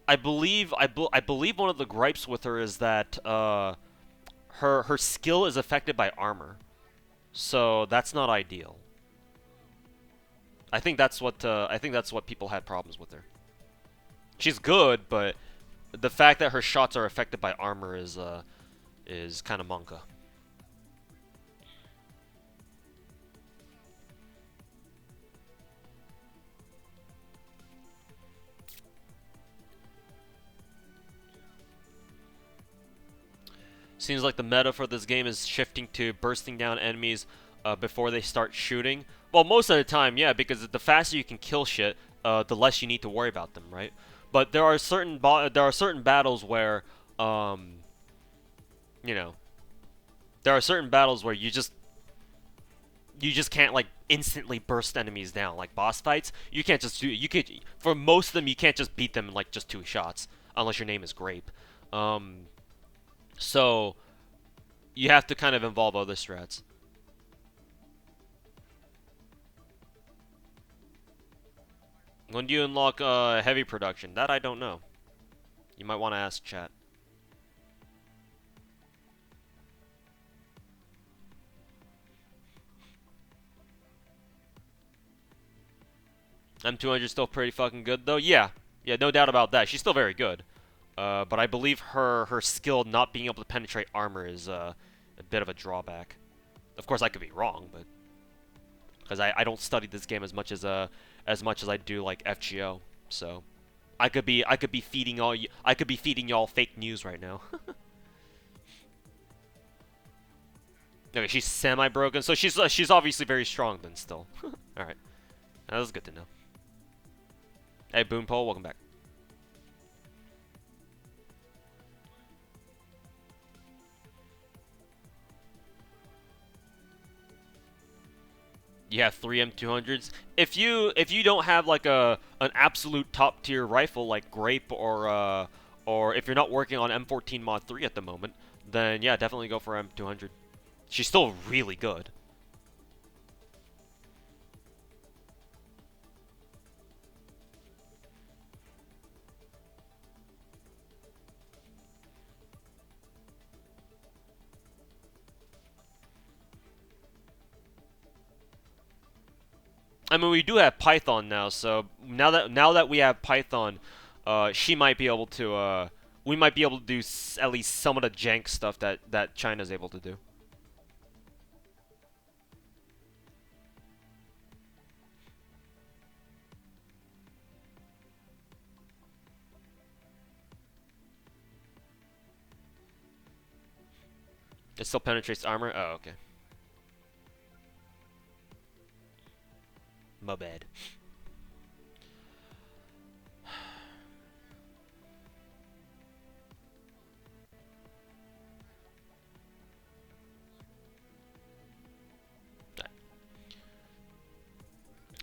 I believe one of the gripes with her is that her skill is affected by armor, so that's not ideal. I think that's what people had problems with her. She's good, but the fact that her shots are affected by armor is kind of monka. Seems like the meta for this game is shifting to bursting down enemies before they start shooting. Well, most of the time, yeah, because the faster you can kill shit, the less you need to worry about them, right? But there are certain battles where, um, you know, there are certain battles where you just can't like instantly burst enemies down. Like boss fights, you can't just do you could for most of them you can't just beat them in like just 2 shots unless your name is Grape. Um, so you have to kind of involve other strats. When do you unlock heavy production? That I don't know. You might want to ask chat. M200 still pretty fucking good though. Yeah, yeah, no doubt about that. She's still very good. But I believe her skill not being able to penetrate armor is a bit of a drawback. Of course, I could be wrong, but because I don't study this game as much as I do like FGO, so I could be feeding y'all fake news right now. Okay, she's semi-broken, so she's obviously very strong then still. All right, that was good to know. Hey, Boonpole, welcome back. You have 3 M200s. If you don't have like an absolute top tier rifle like Grape or if you're not working on M14 Mod 3 at the moment, then yeah, definitely go for M200. She's still really good. I mean, we do have Python now, so now that we have Python, she might be able to we might be able to do at least some of the jank stuff that China's able to do. It still penetrates armor. Oh, okay. My bad.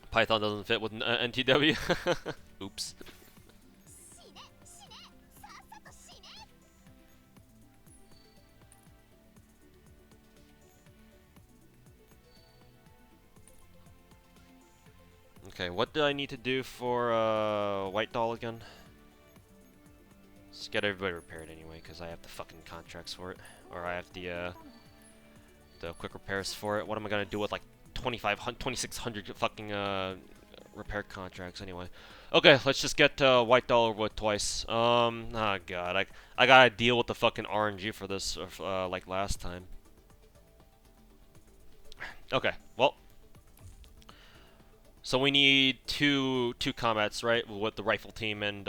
Python doesn't fit with NTW. Oops. Okay, what do I need to do for White Doll again? Just get everybody repaired anyway, because I have the fucking contracts for it. Or I have the quick repairs for it. What am I gonna do with like 2,500, 2,600 fucking repair contracts anyway. Okay, let's just get white dollar with twice. Oh god, I gotta deal with the fucking RNG for this, like last time. Okay, well, so we need two combats, right? With the rifle team and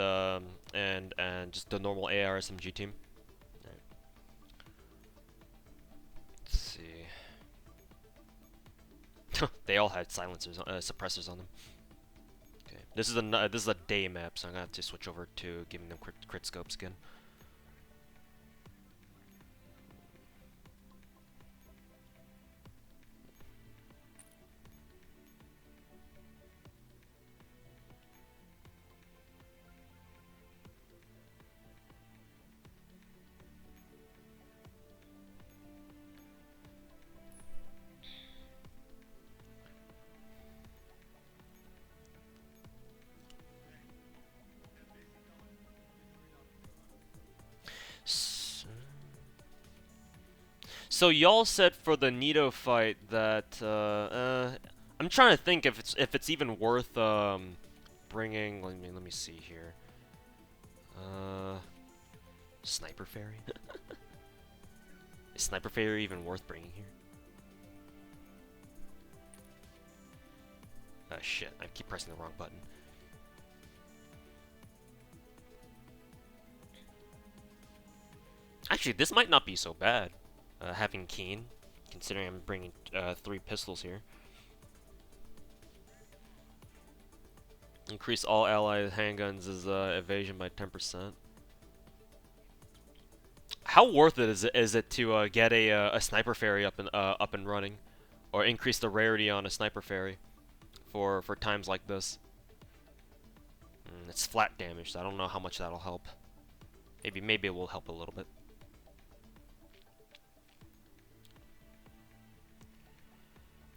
just the normal AR SMG team. Right. Let's see. They all had silencers, suppressors on them. Okay, this is a day map, so I'm gonna have to switch over to giving them crit scopes again. So y'all said for the Nito fight that I'm trying to think if it's even worth bringing. Let me see here. Sniper Fairy. Is Sniper Fairy even worth bringing here? Shit! I keep pressing the wrong button. Actually, this might not be so bad. Having Keen, considering I'm bringing 3 pistols here. Increase all allied handguns' evasion by 10%. How worth it is it to get a sniper fairy up and running, or increase the rarity on a sniper fairy for times like this? It's flat damage, so I don't know how much that'll help. Maybe it will help a little bit.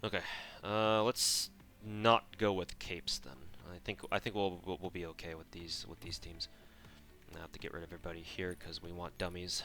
Okay, let's not go with capes then. I think we'll be okay with these teams. I have to get rid of everybody here because we want dummies.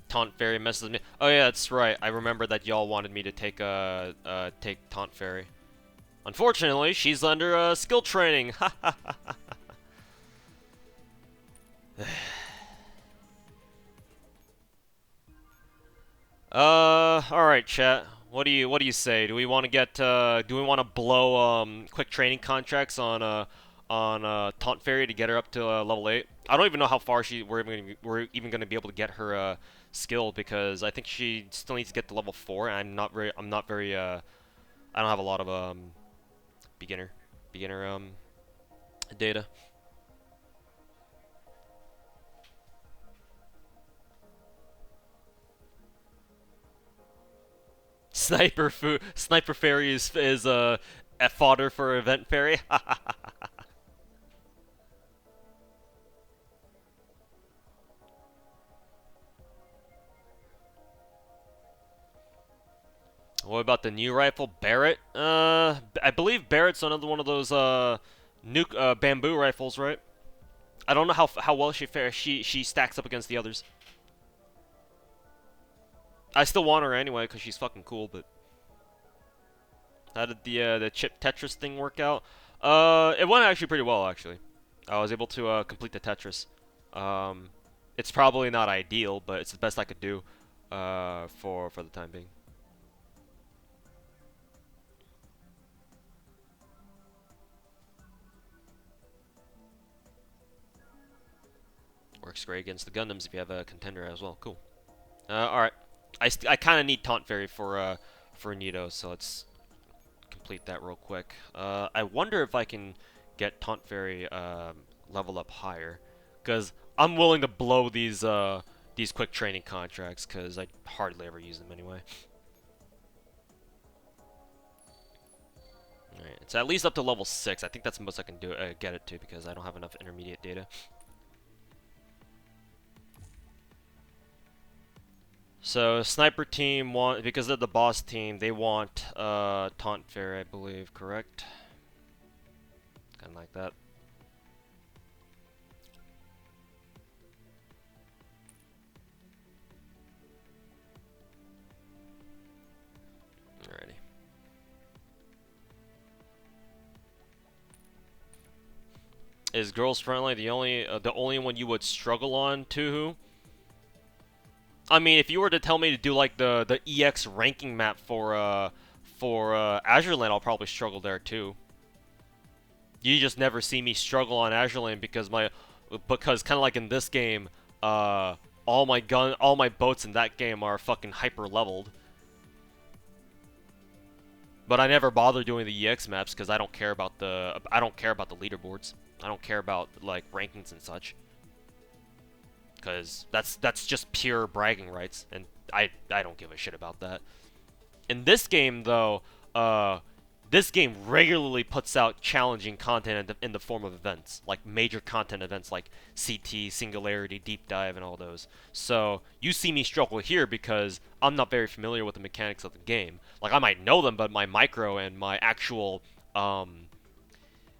Taunt Fairy messes me. Oh yeah, that's right. I remember that y'all wanted me to take take Taunt Fairy. Unfortunately, she's under skill training. All right, chat. What do you say? Do we want to get do we want to blow quick training contracts on Taunt Fairy to get her up to level 8? I don't even know how far we're even going to be able to get her skill, because I think she still needs to get to level 4, and I'm not very I don't have a lot of beginner data. Sniper Fairy is a fodder for Event Fairy. What about the new rifle, Barrett? I believe Barrett's another one of those bamboo rifles, right? I don't know how well she stacks up against the others. I still want her anyway because she's fucking cool. But how did the chip Tetris thing work out? It went actually pretty well. Actually, I was able to complete the Tetris. It's probably not ideal, but it's the best I could do for the time being. Works great against the Gundams if you have a contender as well. Cool. Alright. I kind of need Taunt Fairy for Nito, so let's complete that real quick. I wonder if I can get Taunt Fairy leveled up higher, because I'm willing to blow these these quick training contracts because I hardly ever use them anyway. Alright, it's at least up to level 6. I think that's the most I can do get it to because I don't have enough intermediate data. So sniper team want, because they're the boss team, they want taunt fairy, I believe, correct? Kind of like that. Alrighty. Is girls friendly the only one you would struggle on, Tuhu? I mean, if you were to tell me to do like the EX ranking map for Azure Lane, I'll probably struggle there too. You just never see me struggle on Azure Lane because kind of like in this game, all my boats in that game are fucking hyper leveled. But I never bother doing the EX maps because I don't care about the leaderboards. I don't care about like rankings and such. Because that's just pure bragging rights, and I don't give a shit about that. In this game, though, this game regularly puts out challenging content in the form of events, like major content events like CT, Singularity, Deep Dive, and all those. So you see me struggle here because I'm not very familiar with the mechanics of the game. Like, I might know them, but my micro and my actual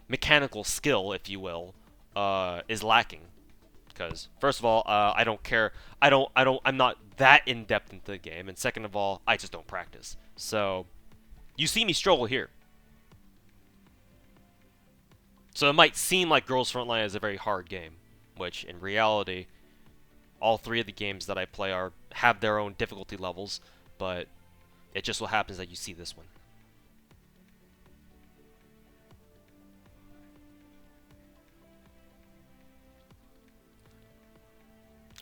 mechanical skill, if you will, is lacking. Because first of all, I don't care. I'm not that in depth into the game, and second of all, I just don't practice. So you see me struggle here. So it might seem like Girls Frontline is a very hard game, which in reality, all 3 of the games that I play have their own difficulty levels, but it just so happens that you see this one.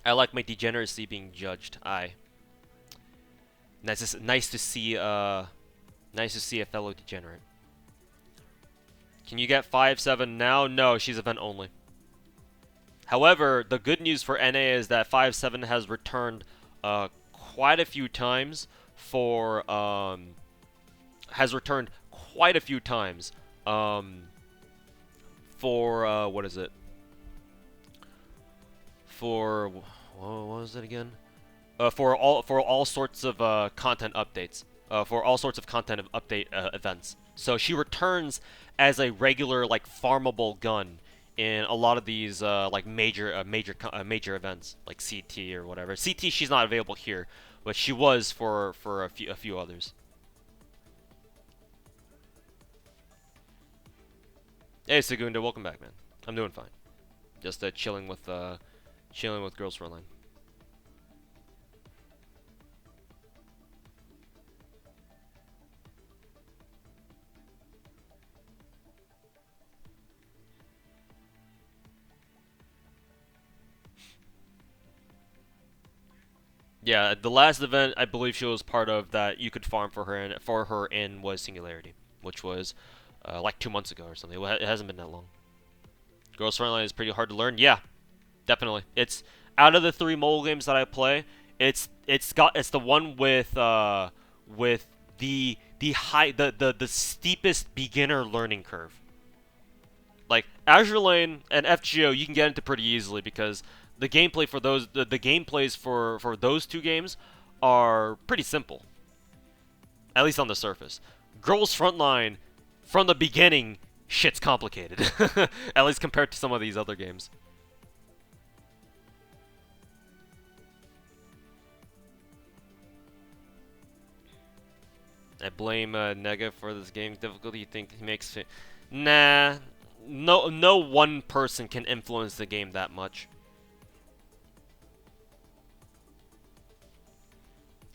I like my degeneracy being judged. Aye. Nice to see a fellow degenerate. Can you get 5-7 now? No, she's event only. However, the good news for NA is that 5-7 has returned quite a few times for what is it? For what was it again? For all sorts of content updates. For all sorts of content update events. So she returns as a regular like farmable gun in a lot of these like major events like CT or whatever. CT she's not available here, but she was for a few others. Hey Segunda, welcome back, man. I'm doing fine. Just chilling with Girls Frontline. Yeah, the last event I believe she was part of that you could farm for her in was Singularity, which was like 2 months ago or something. It hasn't been that long. Girls Frontline is pretty hard to learn. Yeah, definitely. It's out of the 3 mobile games that I play, it's the one with the steepest beginner learning curve. Like Azure Lane and FGO, you can get into pretty easily because the gameplay for those the gameplays for those 2 games are pretty simple. At least on the surface. Girls Frontline, from the beginning, shit's complicated. At least compared to some of these other games. I blame Nega for this game's difficulty. You think he makes it? Nah, no one person can influence the game that much.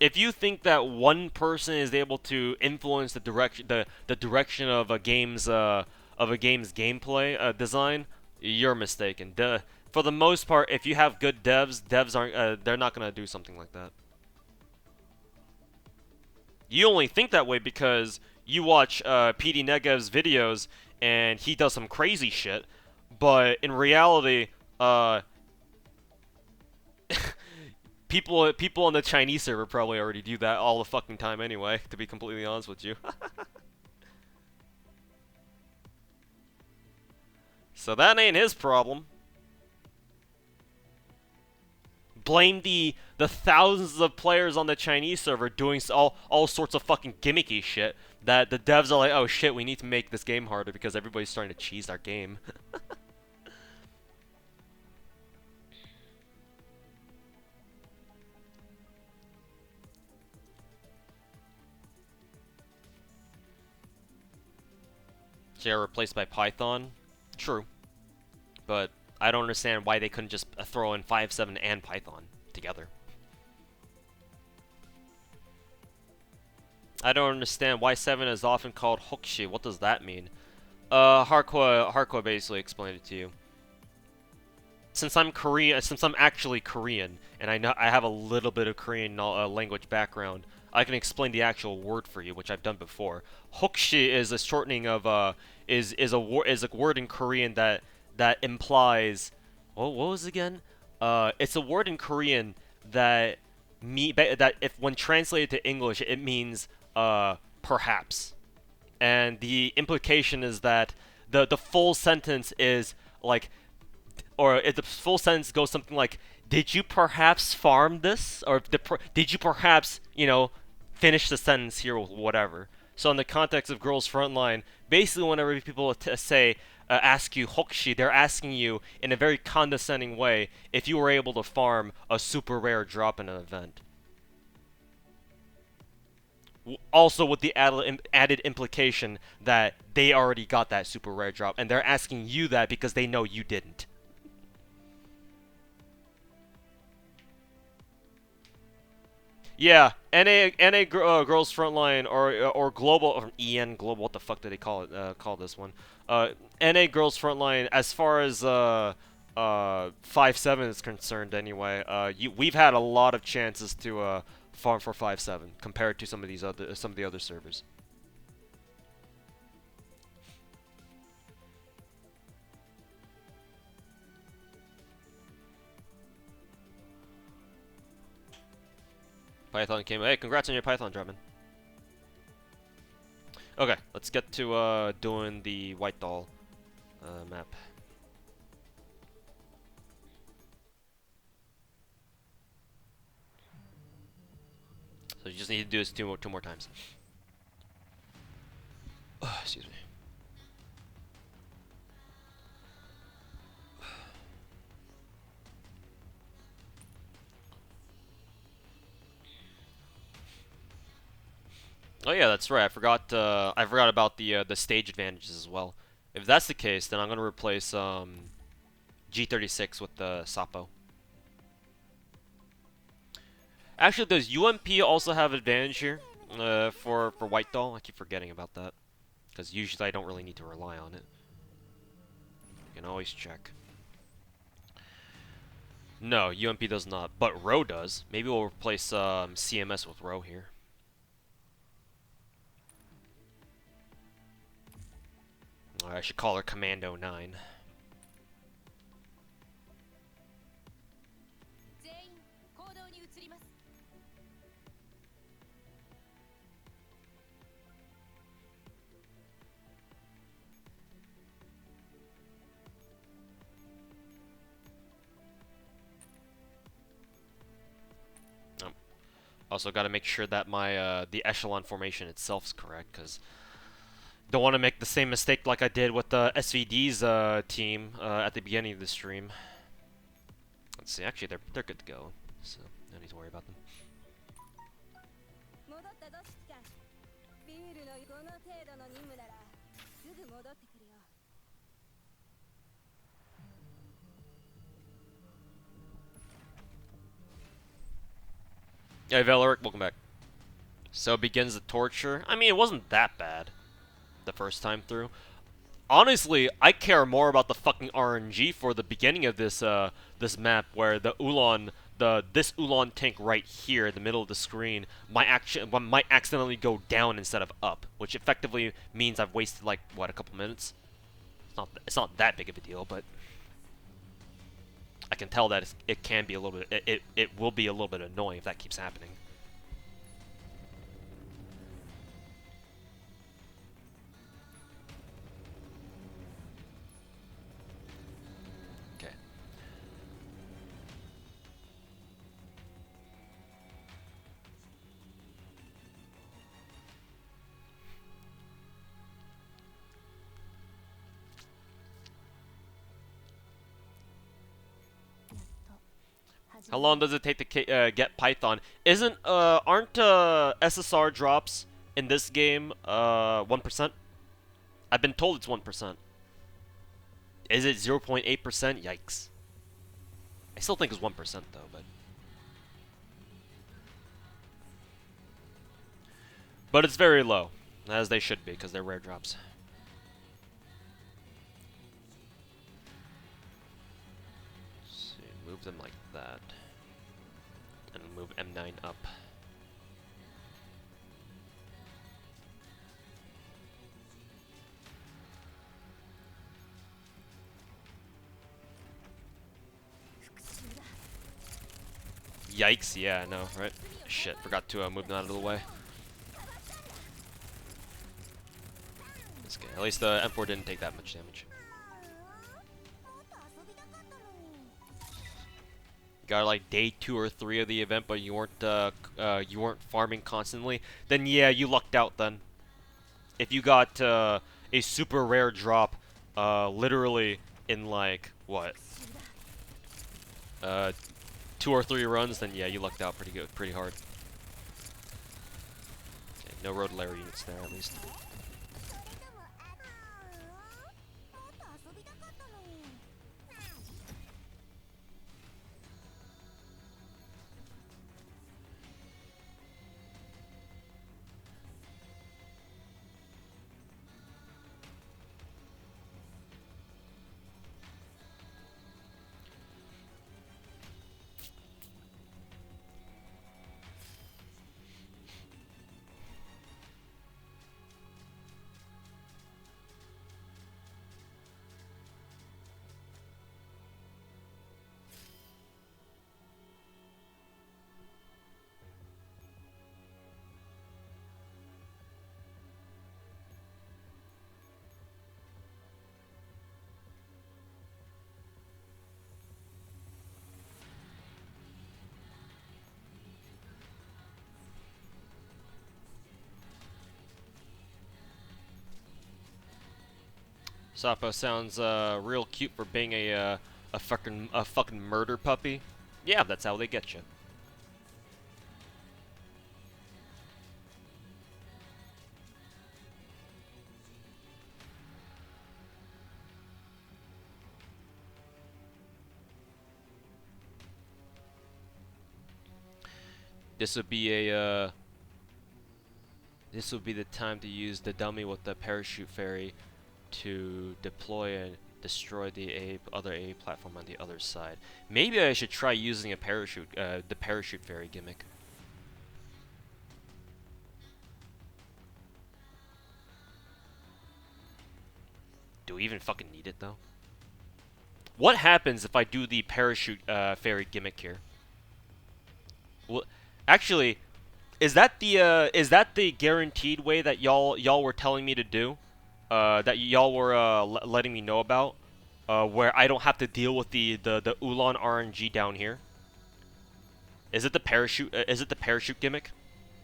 If you think that one person is able to influence the direction of a game's gameplay design, you're mistaken. For the most part, if you have good devs aren't they're not gonna do something like that. You only think that way because you watch PD Negev's videos and he does some crazy shit, but in reality, people on the Chinese server probably already do that all the fucking time anyway, to be completely honest with you. So that ain't his problem. Blame the thousands of players on the Chinese server doing all sorts of fucking gimmicky shit that the devs are like, oh shit, we need to make this game harder because everybody's starting to cheese our game. Yeah, replaced by Python. True. But I don't understand why they couldn't just throw in 5.7 and Python together. I don't understand why 7 is often called Hokshi. What does that mean? Harkwa basically explained it to you. Since I'm Korean, since I'm actually Korean, and I have a little bit of Korean language background, I can explain the actual word for you, which I've done before. Hokshi is a shortening of is a word in Korean that implies what was it again? It's a word in Korean that that if when translated to English it means perhaps, and the implication is that the full sentence is like, or if the full sentence goes something like, "Did you perhaps farm this?" Or "Did you perhaps, finish the sentence here with whatever?" So in the context of Girls Frontline, basically whenever people say ask you Hokshi, they're asking you in a very condescending way if you were able to farm a super rare drop in an event. Also with the added implication that they already got that super rare drop, and they're asking you that because they know you didn't. Yeah, NA Girls Frontline or Global or EN Global. What the fuck do they call it? Call this one? NA Girls Frontline. As far as 5.7 is concerned, anyway. We've had a lot of chances to farm for 5.7 compared to some of the other servers. Python came. Hey, congrats on your Python drop, man. Okay, let's get to doing the White Doll map. So you just need to do this two more times. Excuse me. Oh yeah, that's right. I forgot about the stage advantages as well. If that's the case, then I'm gonna replace G36 with the Sapo. Actually, does UMP also have advantage here for White Doll? I keep forgetting about that because usually I don't really need to rely on it. You can always check. No, UMP does not, but Ro does. Maybe we'll replace CMS with Ro here. I should call her Commando 9. Also, got to make sure that my the echelon formation itself is correct, because don't want to make the same mistake like I did with the SVD's team at the beginning of the stream. Let's see. Actually, they're good to go, so no need to worry about them. Hey, Valeric, welcome back. So begins the torture. I mean, it wasn't that bad the first time through. Honestly, I care more about the fucking RNG for the beginning of this this map, where the this Ulan tank right here in the middle of the screen might accidentally go down instead of up, which effectively means I've wasted like what, a couple minutes. It's not that big of a deal, but I can tell that it can be a little bit. It will be a little bit annoying if that keeps happening. Okay. How long does it take to get Python? Aren't SSR drops in this game 1%? I've been told it's 1%. Is it 0.8%? Yikes. I still think it's 1% though, but it's very low, as they should be, because they're rare drops. Let's see, move them like that, and move M9 up. Yikes, yeah, I know, right? Shit, forgot to move them out of the way. At least the M4 didn't take that much damage. Got like day 2 or 3 of the event, but you weren't farming constantly. Then yeah, you lucked out. Then, if you got a super rare drop, literally in like what, 2 or 3 runs, then yeah, you lucked out pretty hard. Okay, no road layer units there at least. Sapo sounds real cute for being a fucking murder puppy. Yeah, that's how they get you. This would be this would be the time to use the dummy with the parachute ferry to deploy and destroy the other A platform on the other side. Maybe I should try using a parachute, the parachute ferry gimmick. Do we even fucking need it though? What happens if I do the parachute ferry gimmick here? Well, actually, is that the guaranteed way that y'all were telling me to do? That y'all were letting me know about? Where I don't have to deal with the Ulan RNG down here? Is it the parachute? Is it the parachute gimmick,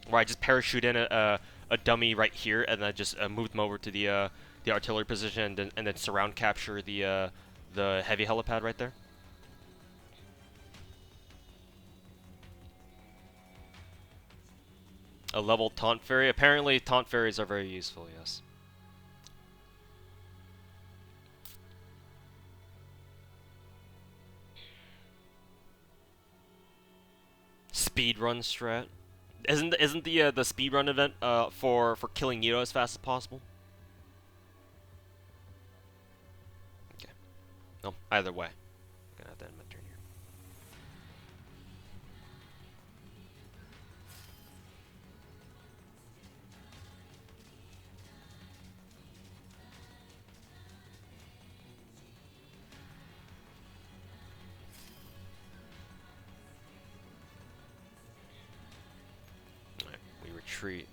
where I just parachute in a dummy right here and then just move them over to the artillery position and then surround capture the heavy helipad right there? A level taunt fairy. Apparently, taunt fairies are very useful. Yes. Speedrun strat. Isn't the speedrun event for killing Nito as fast as possible? Okay. No, either way. I'm gonna have to end my turn here. retreat?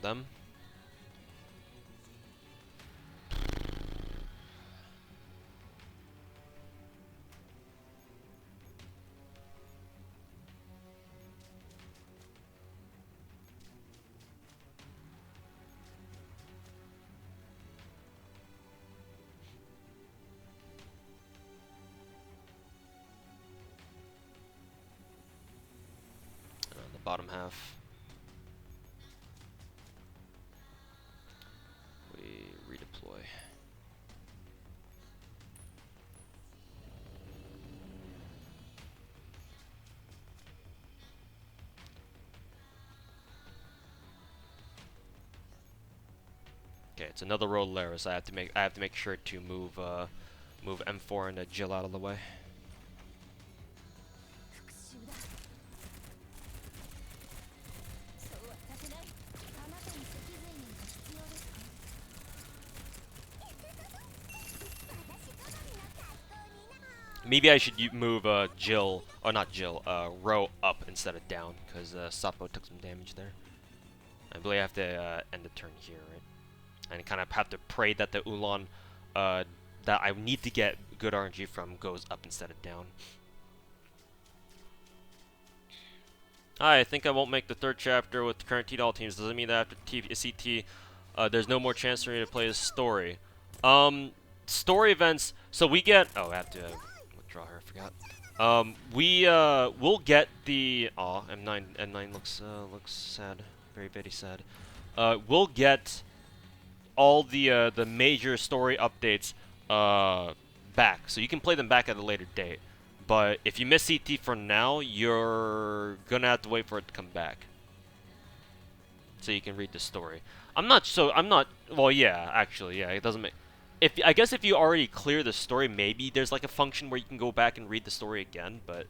Them? The bottom half. We redeploy. Okay, it's another road Laris. I have to make sure to move move M4 and Jill out of the way. Maybe I should move Jill, or not Jill, Ro up instead of down, because Sapo took some damage there. I believe I have to end the turn here, right? And kind of have to pray that the Ulan that I need to get good RNG from goes up instead of down. I think I won't make the third chapter with the current T-Doll teams. Doesn't mean that after CT, there's no more chance for me to play the story. Story events. So we get. Oh, I have to withdraw her. I forgot. We'll get the. Aw, M9 looks sad. Very very sad. We'll get all the major story updates back, so you can play them back at a later date. But if you miss CT for now, you're gonna have to wait for it to come back, so you can read the story. I'm not. Well, yeah, actually, yeah. It doesn't make. I guess if you already clear the story, maybe there's like a function where you can go back and read the story again. But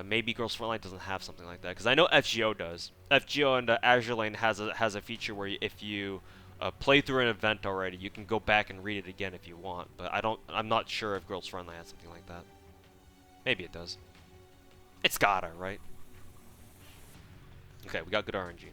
maybe Girls Frontline doesn't have something like that, because I know FGO does. FGO and Azure Lane has a feature where if you play through an event already, you can go back and read it again if you want. But I'm not sure if Girls Frontline has something like that. Maybe it does. It's gotta, right? Okay, we got good RNG.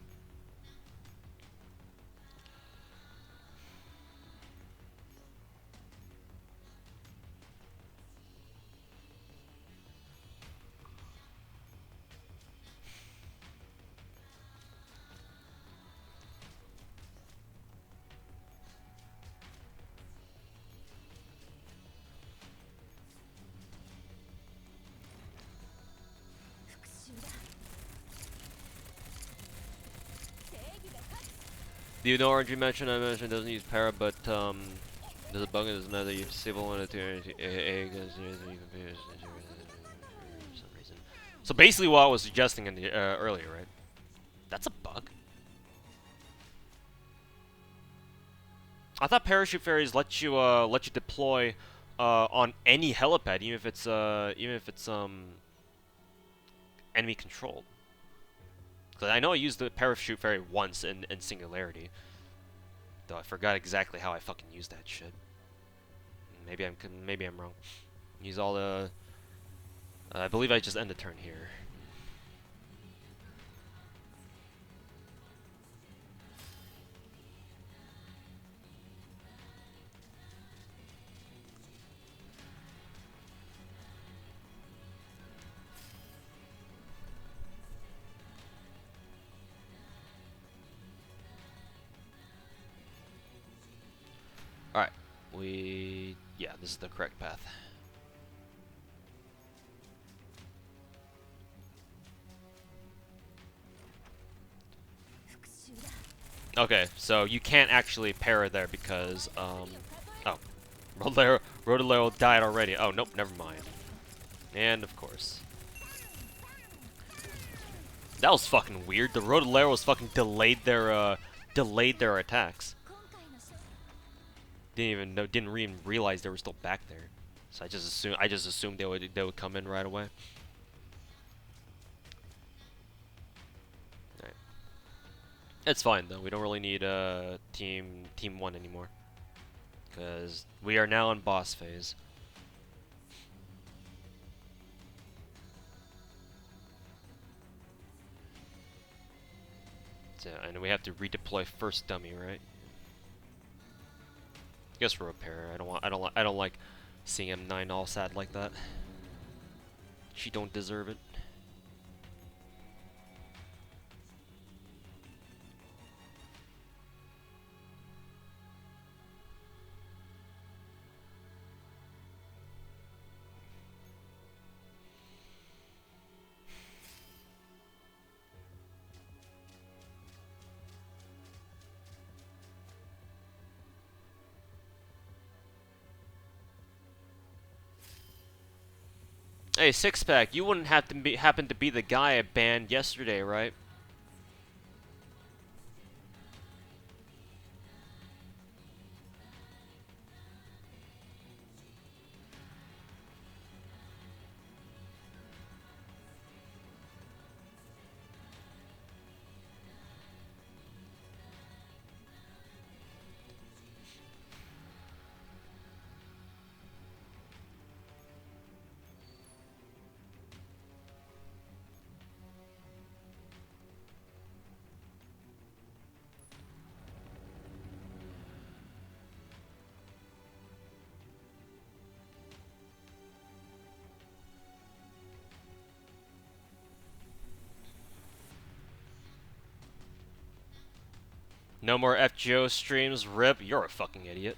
Do you know RNG mentioned? I mentioned doesn't use para, but there's a bug in this method. You disable one of the for some reason. So basically, what I was suggesting in the earlier, right? That's a bug. I thought parachute ferries let you deploy on any helipad, even if it's enemy controlled. Because I know I used the parachute ferry once in Singularity, though I forgot exactly how I fucking used that shit. Maybe I'm wrong. Use all the. I believe I just end the turn here. Alright, yeah, this is the correct path. Okay, so you can't actually para there because, oh, Rodolero died already. Oh, nope, never mind. And, of course. That was fucking weird. The Rodoleros fucking delayed their attacks. Didn't even realize they were still back there. So I just assumed they would come in right away. Alright. It's fine though. We don't really need team 1 anymore, because we are now in boss phase. So, and we have to redeploy first dummy, right? Guess we'll repair. I don't like seeing M9 all sad like that. She don't deserve it. Hey, Six Pack, you wouldn't have to happen to be the guy I banned yesterday, right? No more FGO streams, rip. You're a fucking idiot.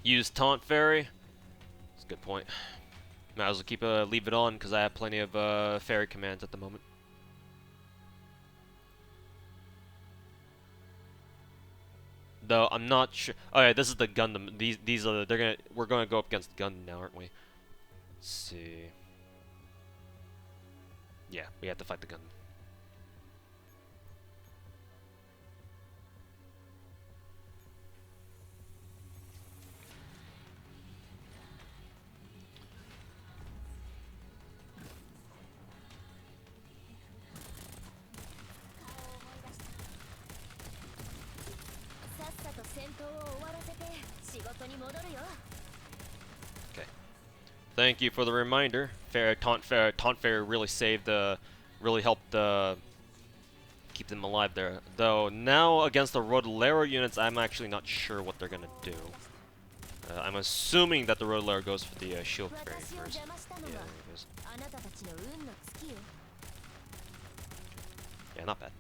Use Taunt Fairy. That's a good point. Might as well leave it on because I have plenty of fairy commands at the moment. Though I'm not sure. Oh yeah, this is the Gundam. These are we're gonna go up against Gundam now, aren't we? Let's see. Yeah, we have to fight the Gundam. Okay. Thank you for the reminder. Taunt Fairy really saved really helped keep them alive there. Though now against the Rodolero units, I'm actually not sure what they're gonna do. I'm assuming that the Rodolero goes for the Shield Fairy first. Yeah, there it goes. Yeah, not bad.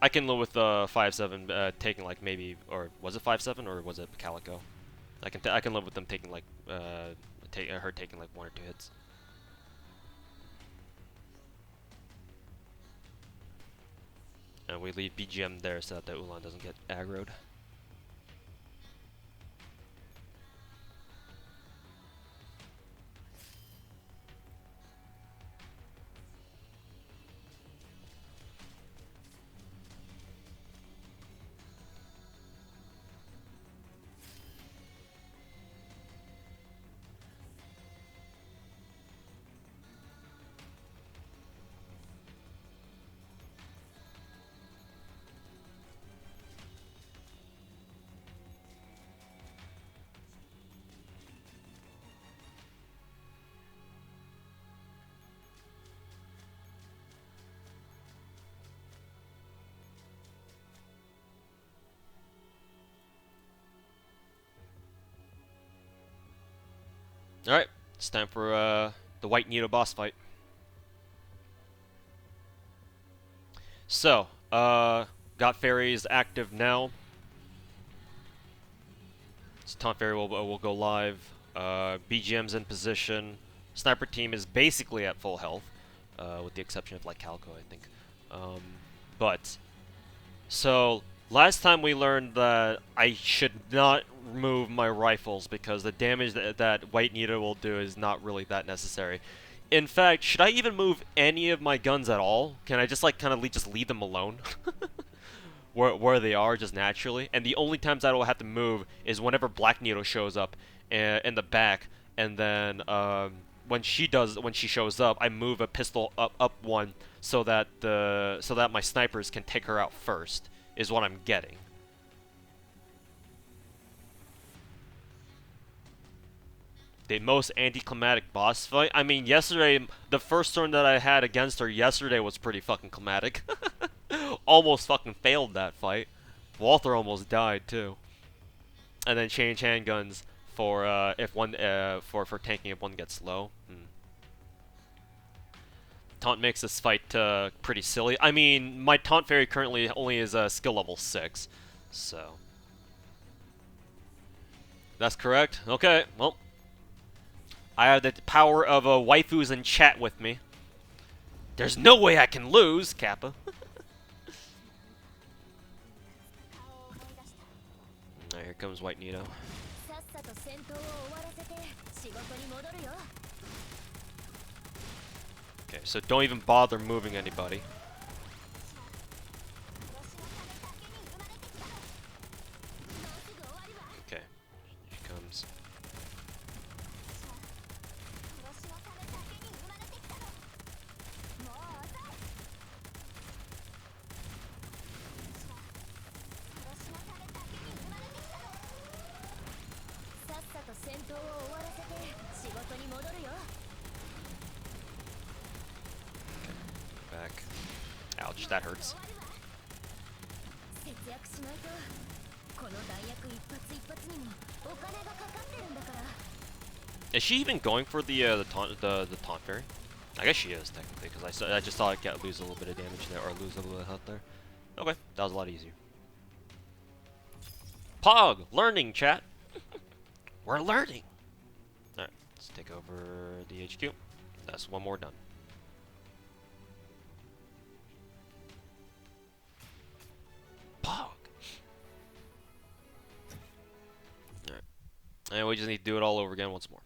I can live with 5-7 taking like maybe, or was it 5-7 or was it Calico? I can live with them taking like her taking like 1 or 2 hits. And we leave BGM there so that the Ulan doesn't get aggroed. Alright, it's time for the White Nito boss fight. So, got fairies active now. So Taunt Fairy will go live. BGM's in position. Sniper team is basically at full health, with the exception of like Calico, I think. But so last time we learned that I should not remove my rifles because the damage that White Nito will do is not really that necessary. In fact, should I even move any of my guns at all? Can I just like kind of just leave them alone? where they are just naturally, and the only times I will have to move is whenever Black Nito shows up in the back, and then when she shows up, I move a pistol up one so that my snipers can take her out first. Is what I'm getting. The most anticlimactic boss fight. I mean, yesterday, the first turn that I had against her yesterday was pretty fucking climatic. Almost fucking failed that fight. Walther almost died too. And then change handguns for if one for tanking if one gets low. Taunt makes this fight pretty silly. I mean, my Taunt Fairy currently only is skill level 6, so that's correct. Okay, well, I have the power of waifus in chat with me. There's no way I can lose, Kappa. Alright, here comes White Nito. Okay, so don't even bother moving anybody. Okay, here comes. Back. Ouch, that hurts. Is she even going for the taunt fairy? I guess she is technically, because I just thought I'd lose a little bit of damage there, or lose a little bit of health there. Okay, that was a lot easier. Pog, learning chat. We're learning. All right, let's take over the HQ. That's one more done. Pog. Alright. And we just need to do it all over again once more.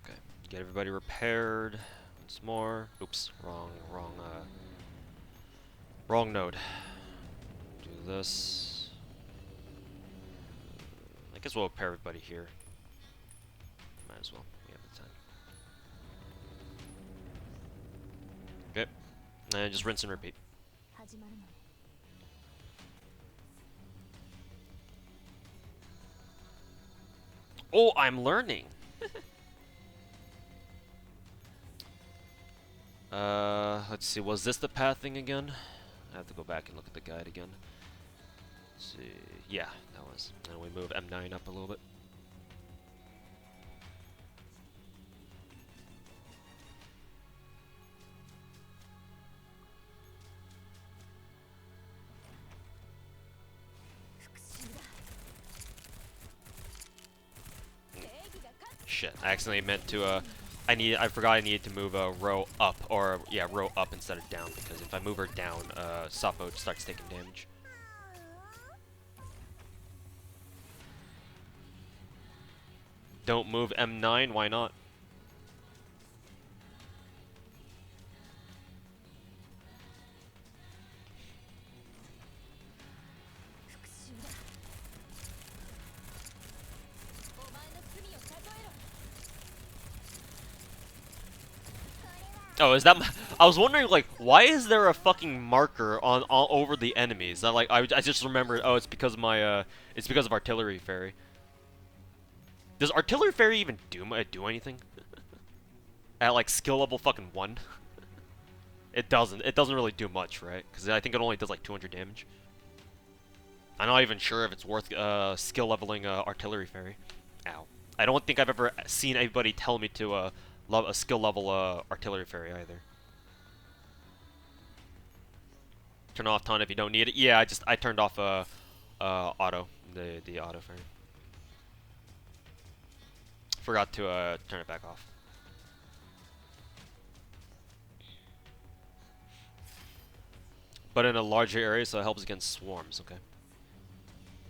Okay. Get everybody repaired once more. Oops, wrong node. Do this. I guess we'll repair everybody here. Might as well. We have the time. Okay. And just rinse and repeat. Oh, I'm learning. Let's see. Was this the path thing again? I have to go back and look at the guide again. Let's see. Yeah, that was. And we move M9 up a little bit. Shit, I accidentally meant to, I forgot I needed to move a row up, or, yeah, row up instead of down, because if I move her down, Sapo starts taking damage. Don't move M9, why not? Oh, is that? I was wondering, like, why is there a fucking marker on all over the enemies? I just remembered. Oh, it's because of my it's because of artillery fairy. Does artillery fairy even do anything? At like skill level fucking 1? It doesn't. It doesn't really do much, right? Because I think it only does like 200 damage. I'm not even sure if it's worth skill leveling artillery fairy. Ow. I don't think I've ever seen anybody tell me to love a skill level artillery fairy either. Turn off ton if you don't need it. Yeah, I turned off auto, the auto fairy. Forgot to turn it back off. But in a larger area, so it helps against swarms. Okay.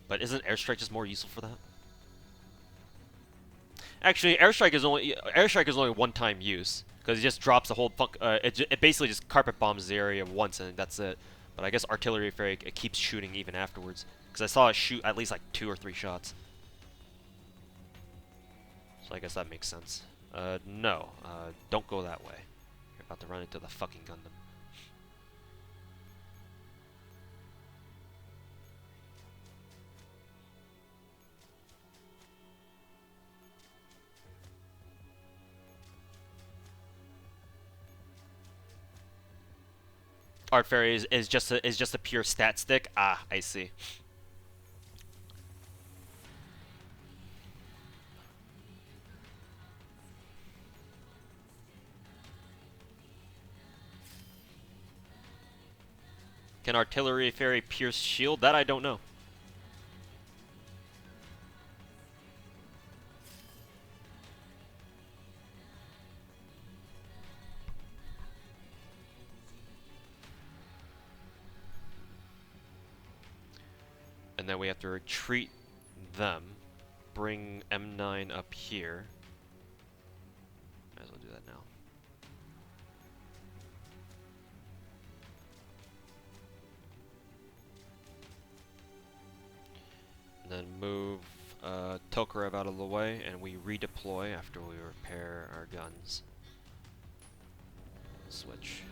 But isn't airstrike just more useful for that? Actually, airstrike is only one-time use because it just drops the whole it basically just carpet bombs the area once and that's it. But I guess artillery fairy it keeps shooting even afterwards because I saw it shoot at least like 2 or 3 shots. So I guess that makes sense. No, don't go that way. You're about to run into the fucking Gundam. Art fairy is just a pure stat stick. Ah, I see. Can artillery fairy pierce shield? That I don't know. And then we have to retreat them. Bring M9 up here. Might as well do that now. And then move Tokarev out of the way, and we redeploy after we repair our guns. Switch.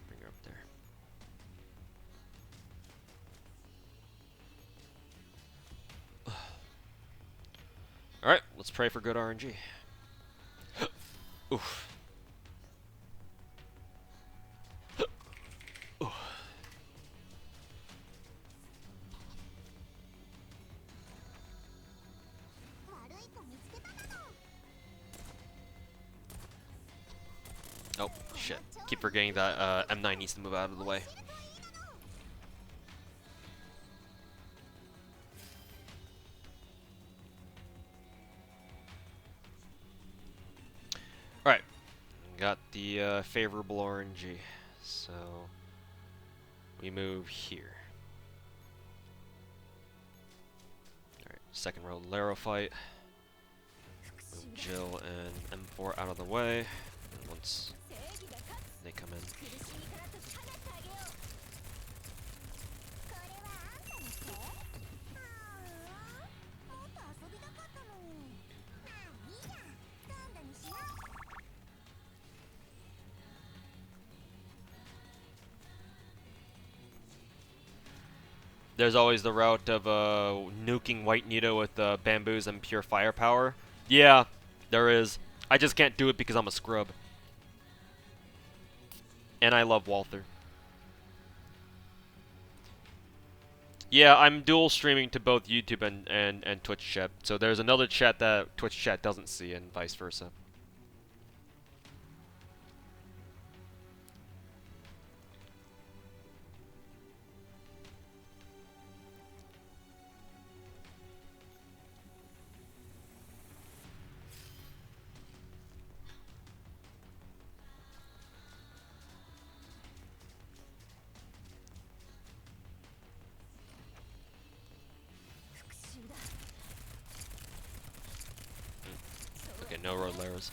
Bring her up there. Alright, let's pray for good RNG. Oof. Oh, shit. Keep forgetting that M9 needs to move out of the way. Alright. Got the favorable RNG. So, we move here. Alright, second row Laro fight. Move Jill and M4 out of the way. And once they come in. There's always the route of nuking White Nito with bamboos and pure firepower. Yeah, there is. I just can't do it because I'm a scrub. And I love Walther. Yeah, I'm dual streaming to both YouTube and Twitch chat. So there's another chat that Twitch chat doesn't see and vice versa. Okay, no road layers.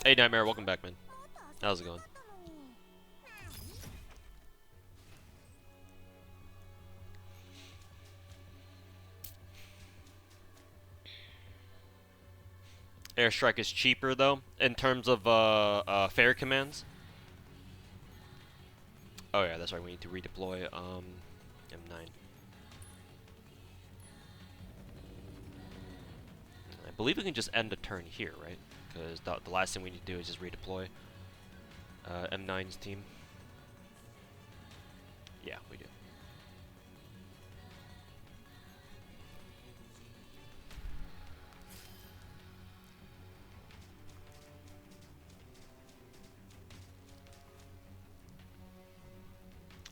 Hey Nightmare, welcome back, man. How's it going? Airstrike is cheaper though, in terms of fair commands. Oh yeah, that's right. We need to redeploy M9. I believe we can just end the turn here, right? Because the last thing we need to do is just redeploy M9's team. Yeah, we do.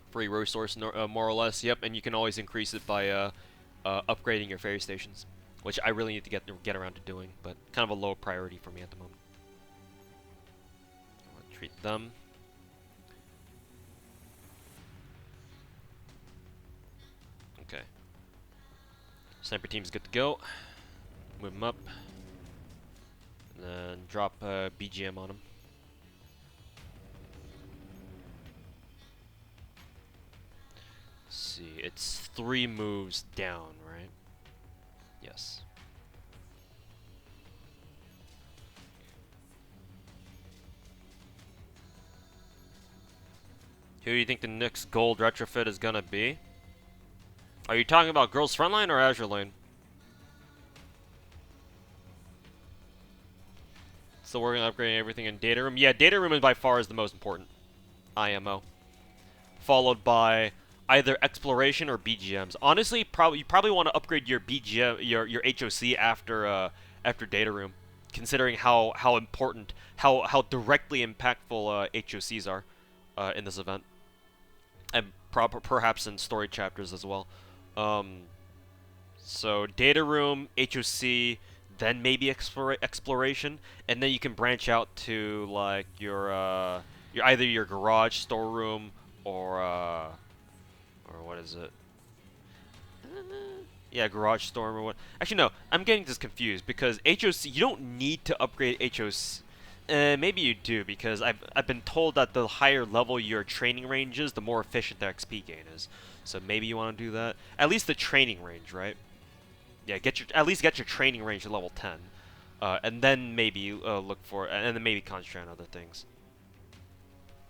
Free resource, more or less. Yep, and you can always increase it by upgrading your ferry stations, which I really need to get around to doing, but kind of a low priority for me at the moment. I'll treat them. Okay. Sniper team's good to go. Move them up. And then drop BGM on them. See, it's 3 moves down, right? Yes. Who do you think the next gold retrofit is gonna be? Are you talking about Girls Frontline or Azure Lane? So we're gonna upgrade everything in Data Room? Yeah, Data Room by far is the most important. IMO. Followed by either Exploration or BGMs. Honestly, you probably want to upgrade your BGM, your HOC after Data Room, considering how important, how directly impactful HOCs are in this event, and perhaps in story chapters as well. So Data Room, HOC, then maybe Exploration, and then you can branch out to like your either your garage, storeroom, or what is it? Yeah, garage storm or what? Actually, no. I'm getting this confused because HOC. You don't need to upgrade HOC. Maybe you do because I've been told that the higher level your training range is, the more efficient the XP gain is. So maybe you want to do that. At least the training range, right? Yeah, at least get your training range to level 10, and then maybe look for, and then maybe concentrate on other things.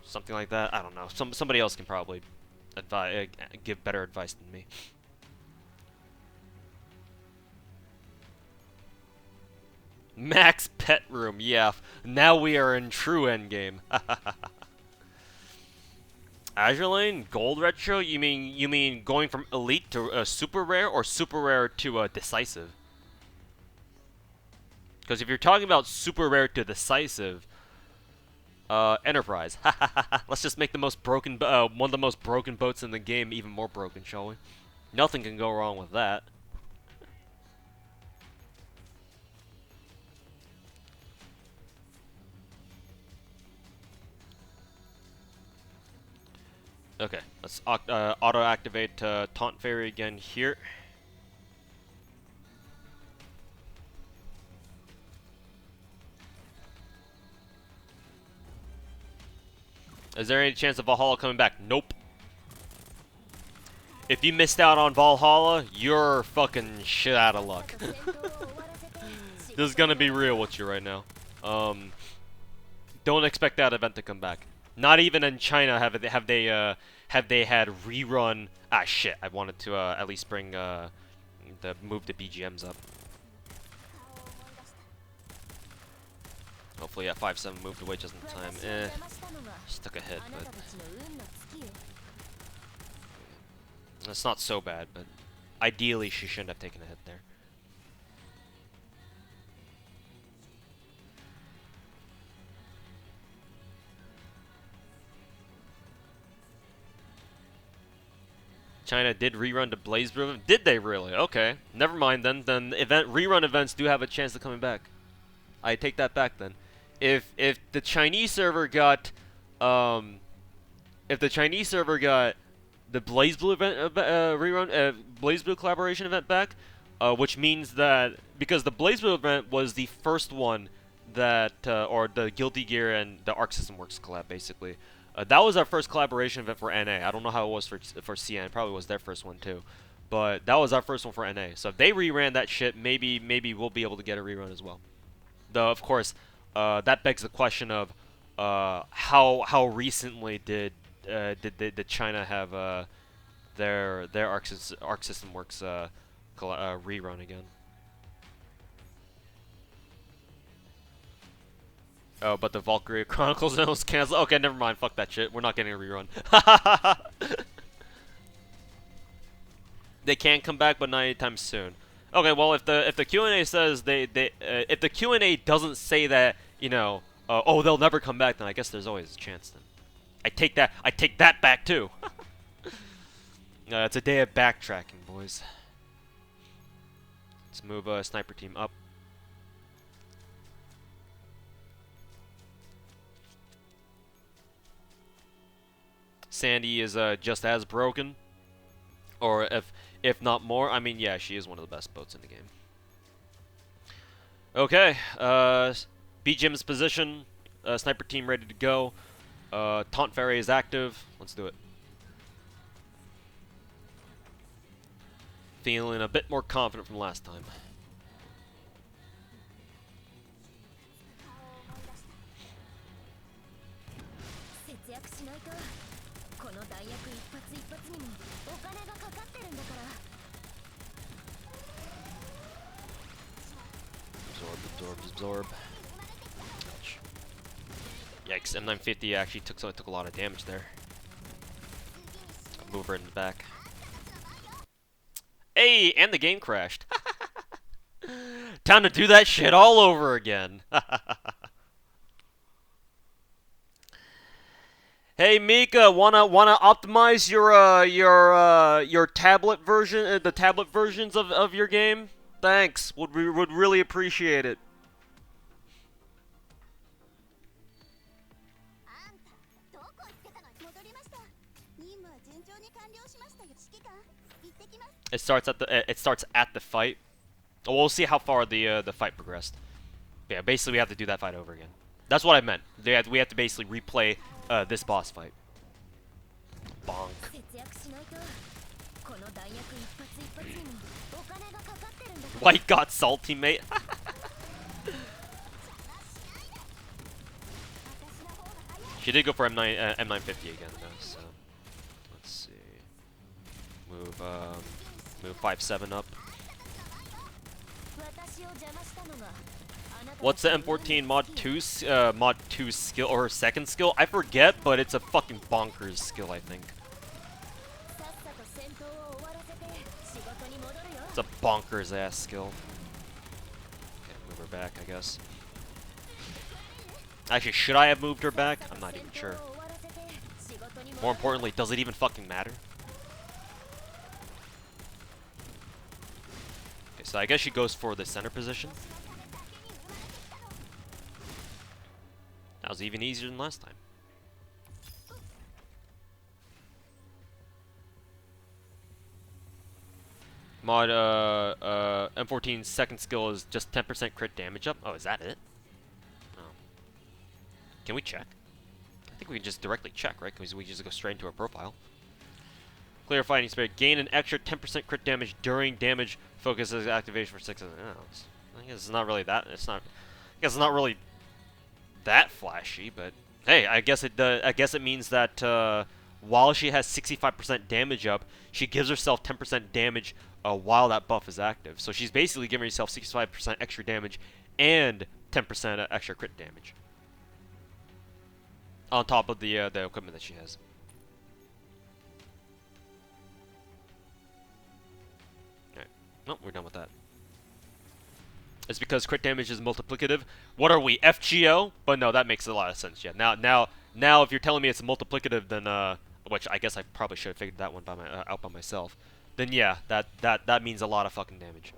Something like that. I don't know. Somebody else can probably give better advice than me. Max pet room. Yeah. Now we are in true endgame. Azure Lane gold retro. You mean going from elite to super rare or super rare to decisive? Because if you're talking about super rare to decisive, Enterprise. Let's just make the most broken, one of the most broken boats in the game even more broken, shall we? Nothing can go wrong with that. Okay, let's auto-activate Taunt Fairy again here. Is there any chance of Valhalla coming back? Nope. If you missed out on Valhalla, you're fucking shit out of luck. This is gonna be real with you right now. Don't expect that event to come back. Not even in China have they had rerun. Ah shit! I wanted to at least bring move the BGMs up. Hopefully at 5-7 moved away just in time. Just took a hit, but it's not so bad. But ideally, she shouldn't have taken a hit there. China did rerun the Blaze Brew. Did they really? Okay. Never mind then. Then rerun events do have a chance of coming back. I take that back then. If the Chinese server got if the Chinese server got the Blaze Blue event rerun Blaze Blue collaboration event back, which means that because the Blaze Blue event was the first one that or the Guilty Gear and the Arc System Works collab basically. That was our first collaboration event for NA. I don't know how it was for CN. It probably was their first one too. But that was our first one for NA. So if they reran that shit, maybe we'll be able to get a rerun as well. Though of course, that begs the question of how recently did China have their Arc System Works rerun again? Oh, but the Valkyria Chronicles was canceled. Okay, never mind. Fuck that shit. We're not getting a rerun. They can't come back, but not anytime soon. Okay, well if the Q&A says if the Q&A doesn't say that, you know, oh they'll never come back, then I guess there's always a chance. Then I take that back too. It's a day of backtracking, boys. Let's move sniper team up. Sandy is just as broken, or if not more. I mean, yeah, she is one of the best boats in the game. Okay, BGM's position, sniper team ready to go. Taunt Fairy is active. Let's do it. Feeling a bit more confident from last time. Absorb. Ouch. Yikes, M950 actually took a lot of damage there. Move her in the back. Hey, and the game crashed. Time to do that shit all over again. Hey Mika, wanna optimize your tablet version, the tablet versions of your game? Thanks. Would really appreciate it. It starts at the fight. We'll see how far the fight progressed. Yeah, basically we have to do that fight over again. That's what I meant. We have to basically replay this boss fight. Bonk. White got salty, mate. She did go for M950 again though, so let's see. Move 5-7 up. What's the M14 mod 2 skill or second skill? I forget, but it's a fucking bonkers skill, I think. It's a bonkers ass skill. Okay, move her back, I guess. Actually, should I have moved her back? I'm not even sure. More importantly, does it even fucking matter? Okay, so I guess she goes for the center position. That was even easier than last time. Mod M14's second skill is just 10% crit damage up. Oh, is that it? Oh. Can we check? I think we can just directly check, right? Because we just go straight into our profile. Clear Fighting Spirit. Gain an extra 10% crit damage during damage focuses activation for 6 seconds. Oh, I guess it's not really that. It's not. I guess it's not really that flashy, but hey, I guess it means that while she has 65% damage up, she gives herself 10% damage while that buff is active. So she's basically giving herself 65% extra damage and 10% extra crit damage on top of the equipment that she has. Alright, nope, we're done with that. It's because crit damage is multiplicative. What are we, FGO? But no, that makes a lot of sense. Yeah, now, if you're telling me it's multiplicative, then which I guess I probably should have figured that one out by myself. Then yeah, that means a lot of fucking damage.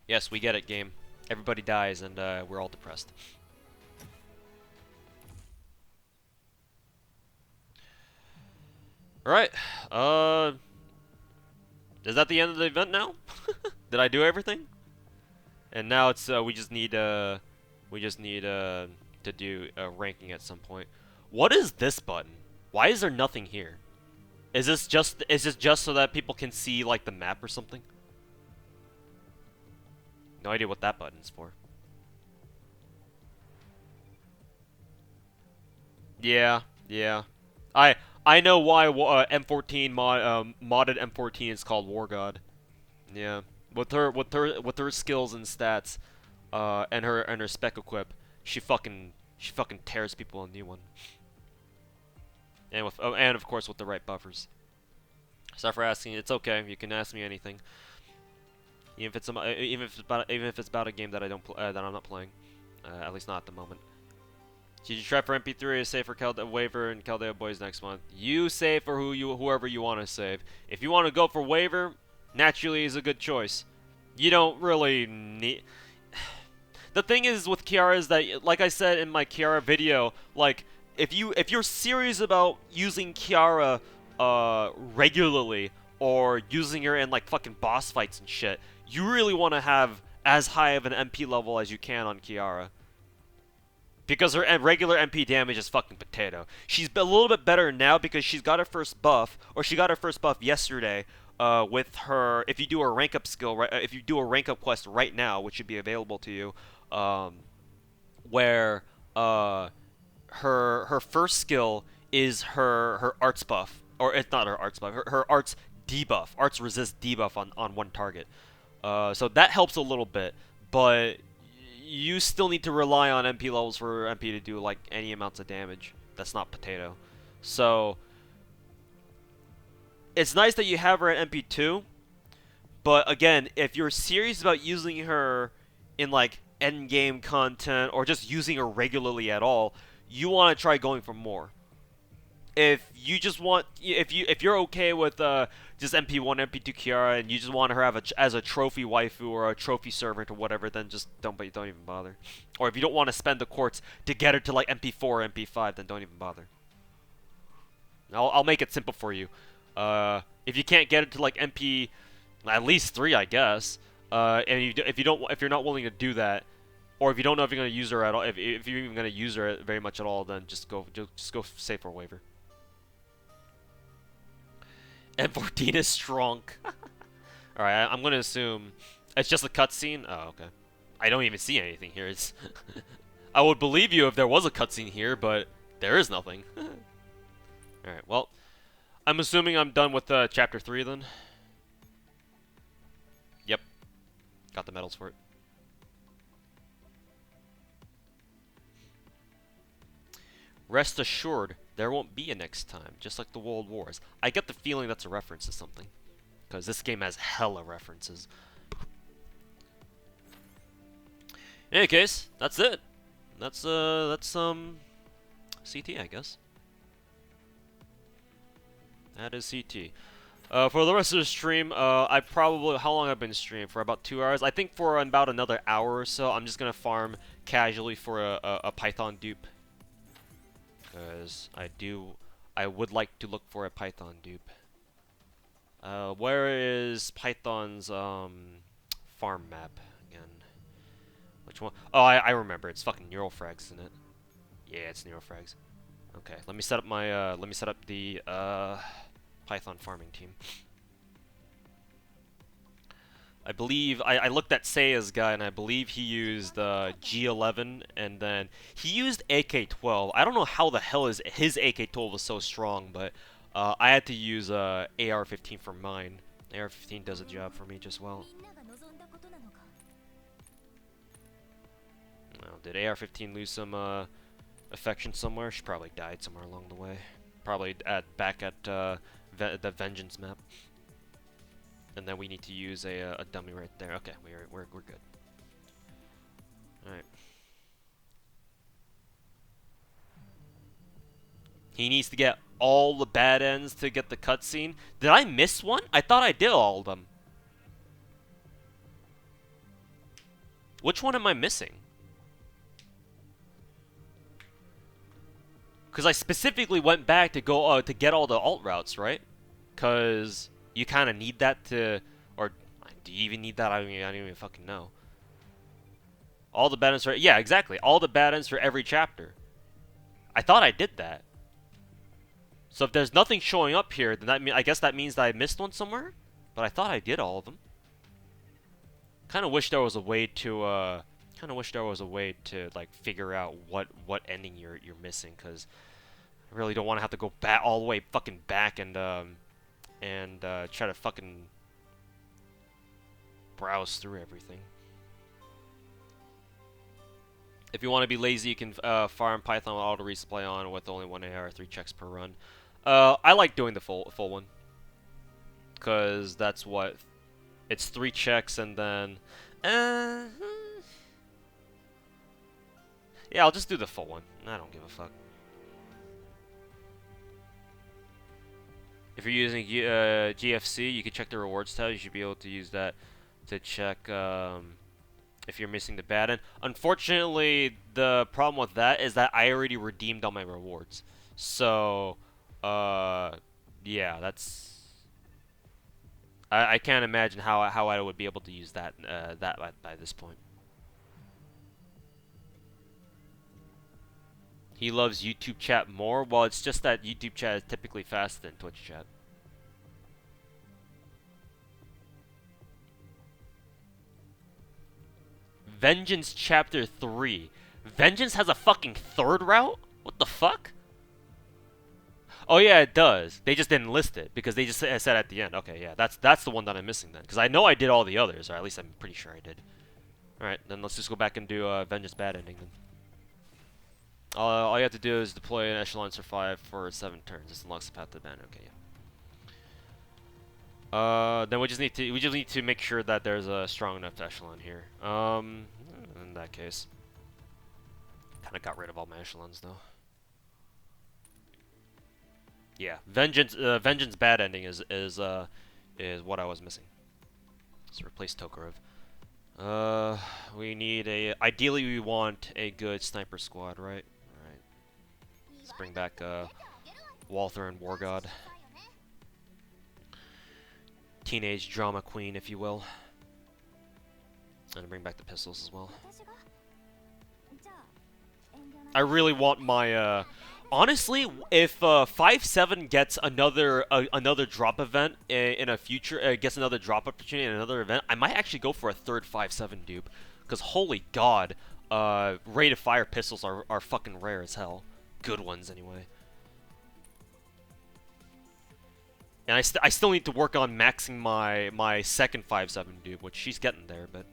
Yes, we get it, game. Everybody dies, and we're all depressed. Alright, is that the end of the event now? Did I do everything? And now it's, we just need to do a ranking at some point. What is this button? Why is there nothing here? Is this just so that people can see, like, the map or something? No idea what that button's for. Yeah. I know why M14 modded M14 is called War God. Yeah, with her skills and stats, and her spec equip, she fucking tears people a new one. And and of course with the right buffers. Sorry for asking. It's okay. You can ask me anything. Even if it's about a game that that I'm not playing, at least not at the moment. Did you try for MP3 or save for Waiver and Caldea Boys next month? You save for whoever you want to save. If you want to go for Waiver, naturally is a good choice. You don't really need... The thing is with Kiara is that, like I said in my Kiara video, like, if you're serious about using Kiara regularly, or using her in like fucking boss fights and shit, you really want to have as high of an MP level as you can on Kiara. Because her regular MP damage is fucking potato. She's a little bit better now because she's got her first buff, or she got her first buff yesterday, with her, if you do a rank up skill, right, if you do a rank up quest right now, which should be available to you, where, her first skill is her arts buff, or it's not her arts buff, her arts debuff, arts resist debuff on one target. So that helps a little bit, but you still need to rely on MP levels for MP to do like any amounts of damage. That's not potato. So it's nice that you have her at MP2, but again, if you're serious about using her in like end game content or just using her regularly at all, you want to try going for more. If you just want, if you're okay with just MP1, MP2 Kiara, and you just want her as a trophy waifu or a trophy servant or whatever, then just don't even bother. Or if you don't want to spend the quartz to get her to like MP4 or MP5, then don't even bother. I'll make it simple for you. If you can't get it to like MP at least 3, I guess, and if you're not willing to do that, or if you don't know if you're gonna use her at all, if you're even gonna use her very much at all, then just go save for waiver. M14 is strong. Alright, I'm gonna assume it's just a cutscene. Oh, okay. I don't even see anything here. It's I would believe you if there was a cutscene here, but there is nothing. Alright, well, I'm assuming I'm done with Chapter 3 then. Yep. Got the medals for it. Rest assured, there won't be a next time, just like the World Wars. I get the feeling that's a reference to something, because this game has hella references. In any case, that's it. That's CT, I guess. That is CT. For the rest of the stream, I probably, how long I've been streaming? For about 2 hours. I think for about another hour or so, I'm just gonna farm casually for a Python dupe. Because I would like to look for a Python dupe. Where is Python's farm map again? Which one? Oh, I remember. It's fucking Neurofrags, isn't it? Yeah, it's Neurofrags. Okay, let me set up my let me set up the Python farming team. I believe I looked at Seiya's guy and I believe he used G11 and then he used AK-12. I don't know how the hell his AK-12 was so strong, but I had to use AR-15 for mine. AR-15 does a job for me just well. Well, did AR-15 lose some affection somewhere? She probably died somewhere along the way. Probably back at the Vengeance map. And then we need to use a dummy right there. Okay, we're good. All right. He needs to get all the bad ends to get the cutscene. Did I miss one? I thought I did all of them. Which one am I missing? Because I specifically went back to go to get all the alt routes, right? Because you kind of need that to, or do you even need that? I don't even fucking know. All the bad ends for, yeah, exactly. All the bad ends for every chapter. I thought I did that. So if there's nothing showing up here, then I guess that means that I missed one somewhere. But I thought I did all of them. Kind of wish there was a way to like figure out what ending you're missing, because I really don't want to have to go back all the way fucking back and try to fucking browse through everything. If you want to be lazy, you can farm Python with auto resupply on with only 1 AR, 3 checks per run. I like doing the full one, because that's what it's 3 checks and then yeah, I'll just do the full one. I don't give a fuck. If you're using GFC, you can check the rewards tab. You should be able to use that to check if you're missing the bad end. Unfortunately, the problem with that is that I already redeemed all my rewards. So, yeah, that's... I can't imagine how I would be able to use that by this point. He loves YouTube chat more. Well, it's just that YouTube chat is typically faster than Twitch chat. Vengeance Chapter 3. Vengeance has a fucking third route? What the fuck? Oh yeah, it does. They just didn't list it because they just said at the end. Okay, yeah, that's the one that I'm missing then. Because I know I did all the others, or at least I'm pretty sure I did. Alright, then let's just go back and do Vengeance Bad Ending then. All you have to do is deploy an Echelon Survive for 7 turns. This unlocks the path to the ban. Okay, yeah. Then we just need to make sure that there's a strong enough Echelon here. In that case, kind of got rid of all my Echelons though. Yeah, Vengeance Bad Ending is what I was missing. Let's replace Tokarov. We need ideally we want a good sniper squad, right? Alright. Let's bring back Walther and War God. Teenage drama queen, if you will. And bring back the pistols as well. I really want my honestly, if 5-7 gets another drop event in a future, gets another drop opportunity in another event, I might actually go for a third 5-7 dupe. Because holy god, rate of fire pistols are fucking rare as hell. Good ones anyway. And I still need to work on maxing my second 5-7 dupe, which she's getting there, but.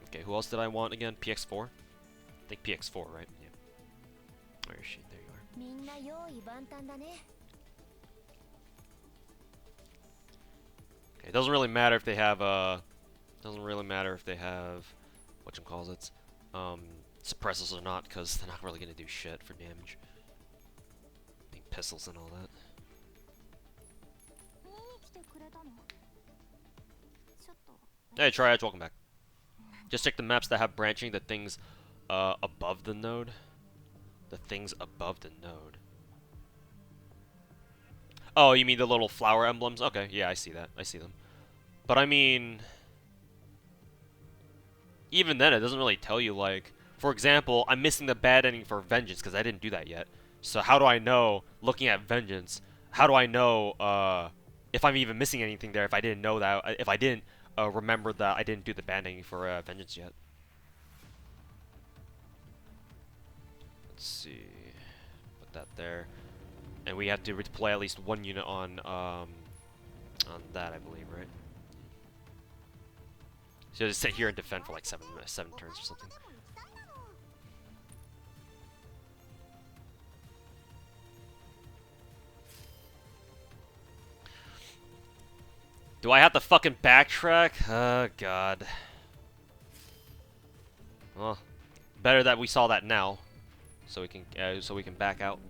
Okay, who else did I want again? PX4? I think PX4, right? Yeah. Where is she? There you are. Okay, it doesn't really matter if they have whatchamacallit, suppressors or not, because they're not really gonna do shit for damage. Pistols and all that. Hey, Triage, welcome back. Just check the maps that have branching. The things Above the node? The things above the node. Oh, you mean the little flower emblems? Okay, yeah, I see that. I see them. But I mean, even then, it doesn't really tell you, like, for example, I'm missing the bad ending for Vengeance because I didn't do that yet. So how do I know, looking at Vengeance, how do I know if I'm even missing anything there if I didn't know that, if I didn't remember that I didn't do the bad ending for Vengeance yet? Let's see. Put that there. And we have to deploy at least one unit on that, I believe, right? So just sit here and defend for like seven turns or something. Do I have to fucking backtrack? Oh god. Well, better that we saw that now, so we can back out.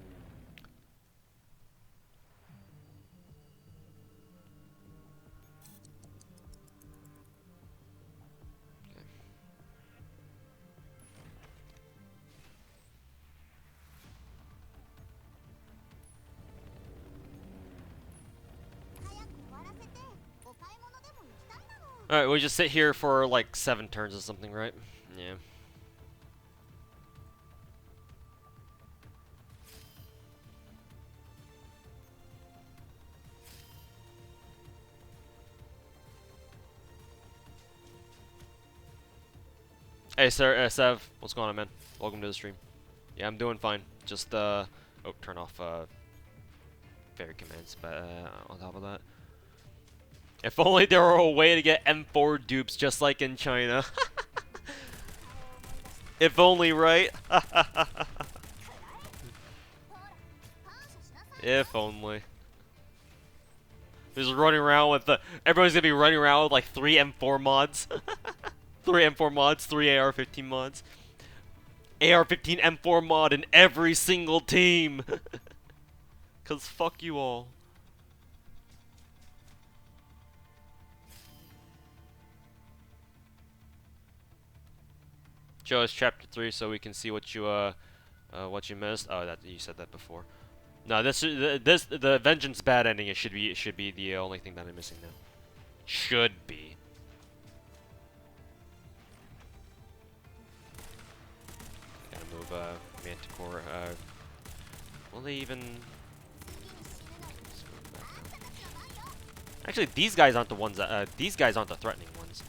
Alright, we just sit here for like 7 turns or something, right? Yeah. Hey, sir, Sev, what's going on, man? Welcome to the stream. Yeah, I'm doing fine. Just, oh, turn off, fairy commands, but, on top of that. If only there were a way to get M4 dupes just like in China. If only, right? If only. Just running around with the... Everyone's gonna be running around with like 3 M4 mods. 3 M4 mods, 3 AR-15 mods. AR-15 M4 mod in every single team. Cause fuck you all. Show us chapter 3 so we can see what you missed. Oh, that you said that before. No, the Vengeance bad ending. It should be the only thing that I'm missing now. Should be. Gotta move Manticore. Will they even? Actually, these guys aren't the ones that. These guys aren't the threatening ones.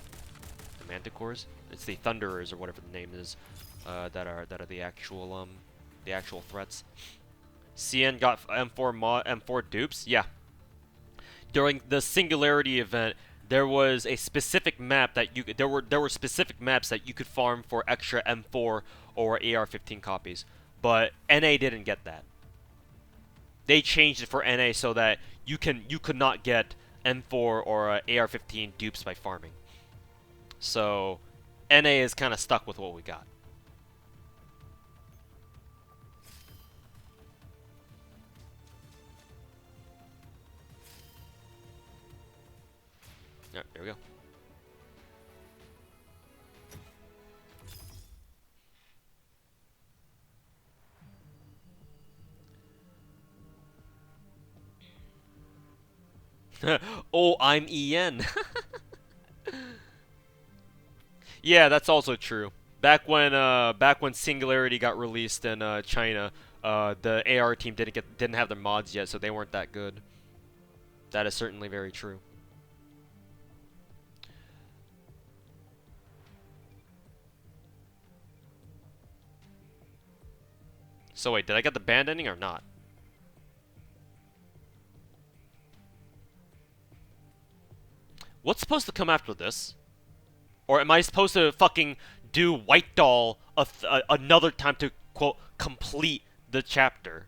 The Manticores. It's the Thunderers or whatever the name is. That are the actual threats. CN got M4 dupes. Yeah. During the Singularity event, there was a specific map that there were specific maps that you could farm for extra M4 or AR-15 copies, but NA didn't get that. They changed it for NA so that you could not get M4 or AR-15 dupes by farming. So NA is kind of stuck with what we got. Alright, there we go. Oh, I'm EN. Yeah, that's also true. Back when Singularity got released in China, the AR team didn't have their mods yet, so they weren't that good. That is certainly very true. So wait, did I get the band ending or not? What's supposed to come after this? Or am I supposed to fucking do White Doll another time to, quote, complete the chapter?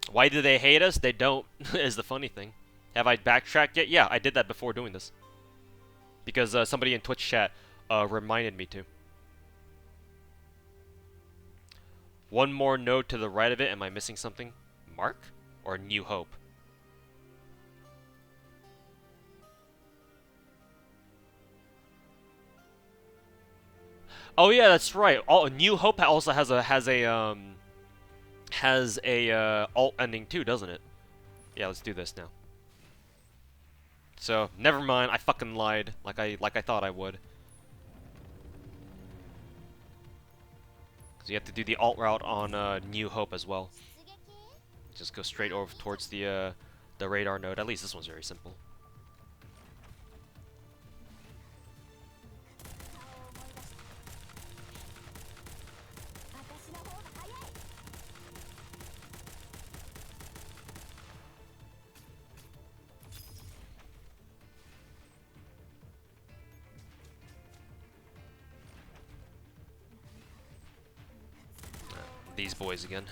Why do they hate us? They don't, is the funny thing. Have I backtracked yet? Yeah, I did that before doing this. Because somebody in Twitch chat reminded me to. One more node to the right of it. Am I missing something? Mark? Or New Hope? Oh yeah, that's right. All New Hope also has a alt ending too, doesn't it? Yeah, let's do this now. So never mind. I fucking lied. Like I thought I would. Because you have to do the alt route on New Hope as well. Just go straight over towards the radar node. At least this one's very simple. These boys again.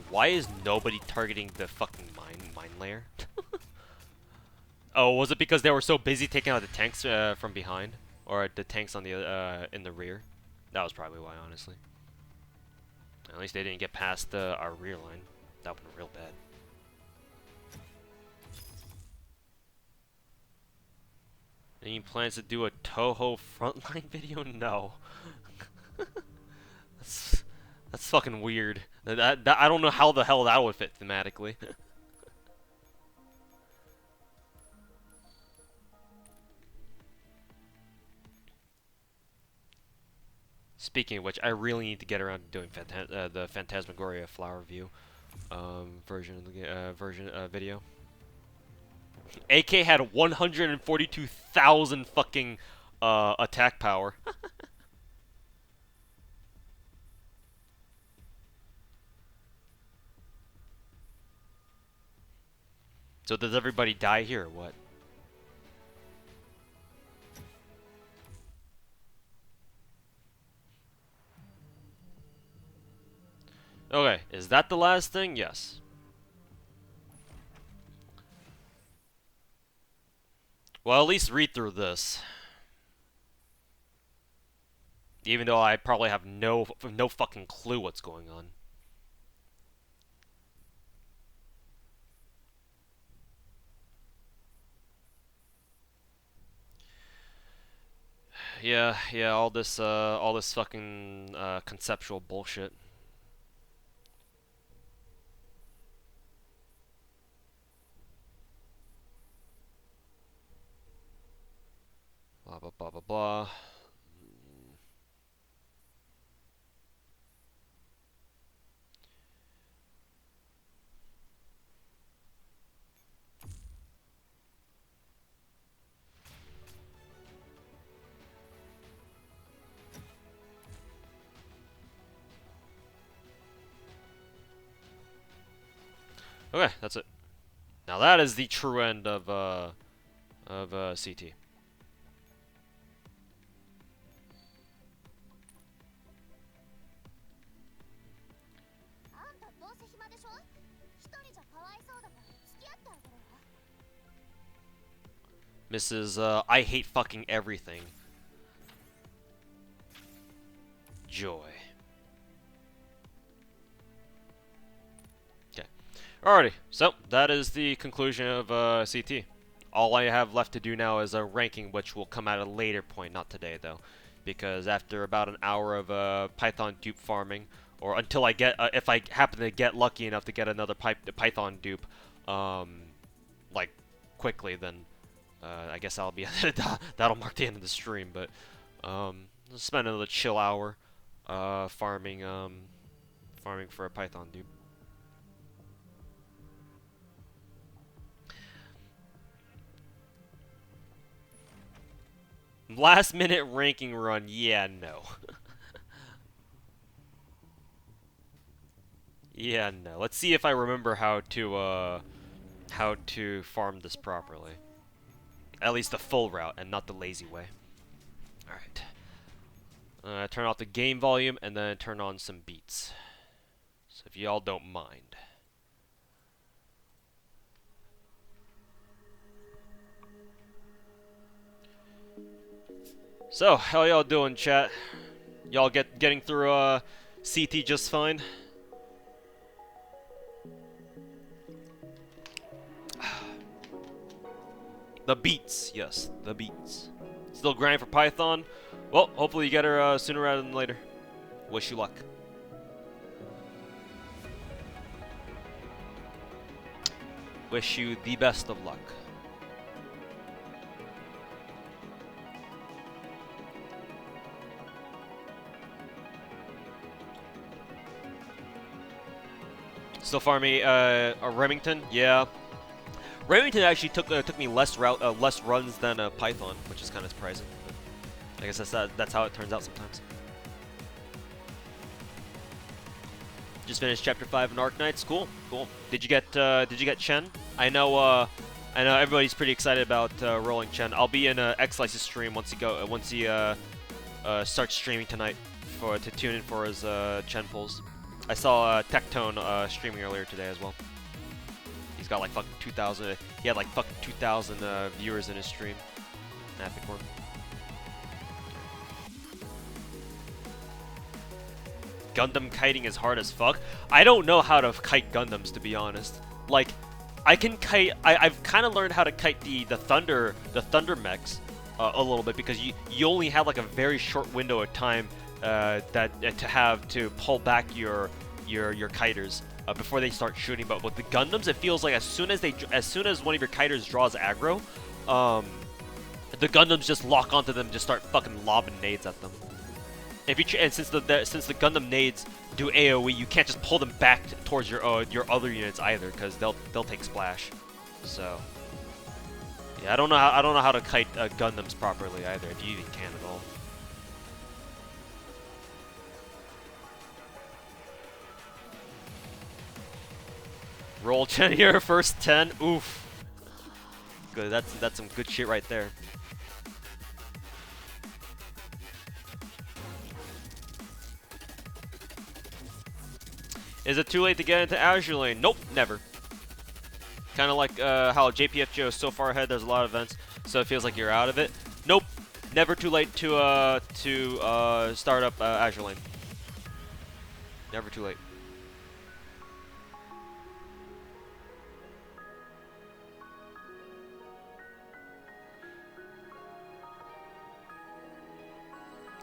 Why is nobody targeting the fucking mine layer? Oh, was it because they were so busy taking out the tanks from behind, or the tanks on the in the rear? That was probably why, honestly. At least they didn't get past our rear line. That would have been real bad. Any plans to do a Toho frontline video? No. that's that's fucking weird. That I don't know how the hell that would fit thematically. Speaking of which, I really need to get around to doing the Phantasmagoria flower view version of the video. AK had 142,000 fucking attack power. So does everybody die here or what? Okay, is that the last thing? Yes. Well, at least read through this. Even though I probably have no fucking clue what's going on. Yeah, all this fucking conceptual bullshit. Blah blah blah blah blah. Okay, that's it. Now that is the true end of CT. Mrs. I hate fucking everything. Joy. Okay. Alrighty, so that is the conclusion of CT. All I have left to do now is a ranking, which will come at a later point, not today though, because after about an hour of Python dupe farming, or until I get, if I happen to get lucky enough to get another Python dupe, like quickly, then I guess that'll be that'll mark the end of the stream. But let's spend another chill hour farming farming for a Python dupe. Last minute ranking run, yeah, no. Yeah, no. Let's see if I remember how to farm this properly. At least the full route and not the lazy way. Alright. Turn off the game volume and then turn on some beats. So if y'all don't mind. So, how y'all doing, chat? Y'all getting through CT just fine? The beats, yes, the beats. Still grinding for Python? Well, hopefully you get her sooner rather than later. Wish you luck. Wish you the best of luck. Still farming a Remington? Yeah. Remington actually took me less runs than Python, which is kind of surprising. But I guess that's how it turns out sometimes. Just finished chapter 5 in Arknights. Cool, cool. Did you get Chen? I know everybody's pretty excited about rolling Chen. I'll be in X-Slice's stream once he starts streaming tonight to tune in for his Chen pulls. I saw Tectone streaming earlier today as well. He's got like fucking 2,000. He had like fucking 2,000 viewers in his stream. Epic one. Gundam kiting is hard as fuck. I don't know how to kite Gundams, to be honest. Like, I can kite. I've kind of learned how to kite the thunder mechs a little bit, because you only have like a very short window of time to pull back your kiters before they start shooting. But with the Gundams, it feels like as soon as one of your kiters draws aggro, the Gundams just lock onto them, just start fucking lobbing nades at them. And since the Gundam nades do AOE, you can't just pull them back towards your other units either, because they'll take splash. So yeah, I don't know how to kite Gundams properly either, if you even can at all. Roll 10 here, first 10. Oof. Good. That's some good shit right there. Is it too late to get into Azure Lane? Nope, never. Kind of like how JPFGO is so far ahead, there's a lot of events, so it feels like you're out of it. Nope, never too late to start up Azure Lane. Never too late.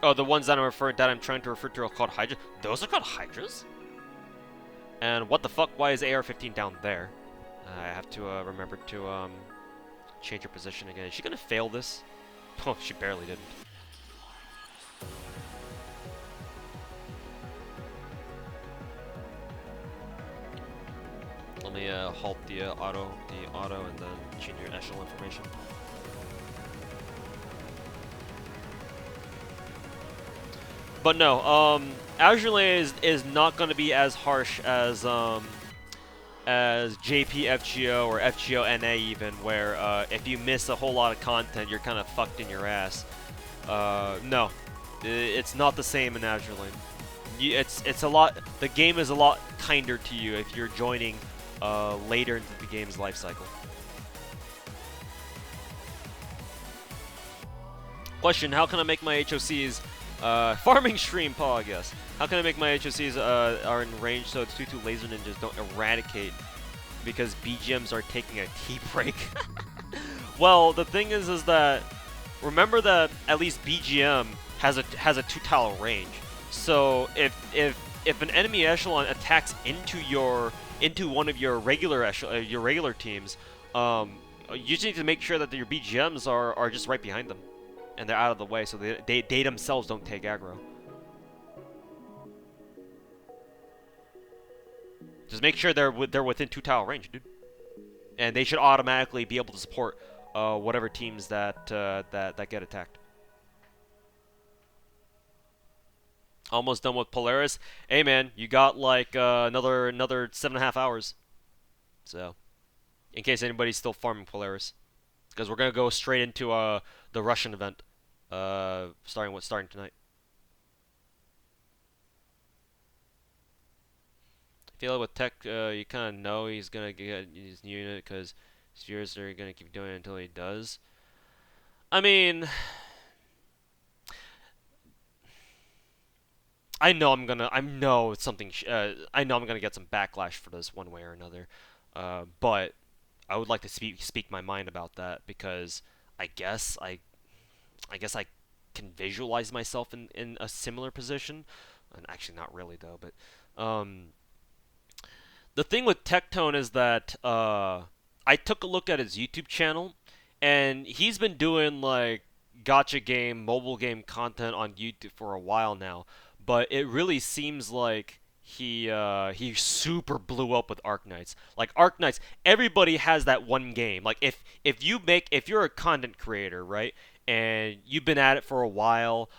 Oh, the ones that I'm trying to refer to are called Hydra. Those are called Hydras? And what the fuck? Why is AR-15 down there? I have to remember to change her position again. Is she gonna fail this? Oh, she barely didn't. Let me halt the auto, and then change your echelon information. But no, Azure Lane is not going to be as harsh as JPFGO or FGO NA even, where if you miss a whole lot of content, you're kind of fucked in your ass. No, it's not the same in Azure Lane. It's a lot. The game is a lot kinder to you if you're joining later into the game's life cycle. Question: how can I make my HOCs farming stream, Paul, I guess. How can I make my HOCs are in range so the 2-2 laser ninjas don't eradicate because BGMs are taking a tea break? Well, the thing is that remember that at least BGM has a 2-tile range. So if an enemy echelon attacks into one of your regular teams, you just need to make sure that your BGMs are just right behind them, and they're out of the way, so they themselves don't take aggro. Just make sure they're within 2-tile range, dude, and they should automatically be able to support whatever teams that get attacked. Almost done with Polaris. Hey man, you got like another 7.5 hours. So, in case anybody's still farming Polaris, because we're gonna go straight into the Russian event, starting tonight. I feel like with Tech, you kind of know he's gonna get his new unit because Spheres are gonna keep doing it until he does. I mean, I know I know something. I know I'm gonna get some backlash for this one way or another. But I would like to speak my mind about that because I guess I guess I can visualize myself in a similar position. And actually, not really though. But the thing with Tectone is that I took a look at his YouTube channel, and he's been doing like gotcha game, mobile game content on YouTube for a while now. But it really seems like he super blew up with Arknights. Like Arknights, everybody has that one game. Like if you're a content creator, right, and you've been at it for a while,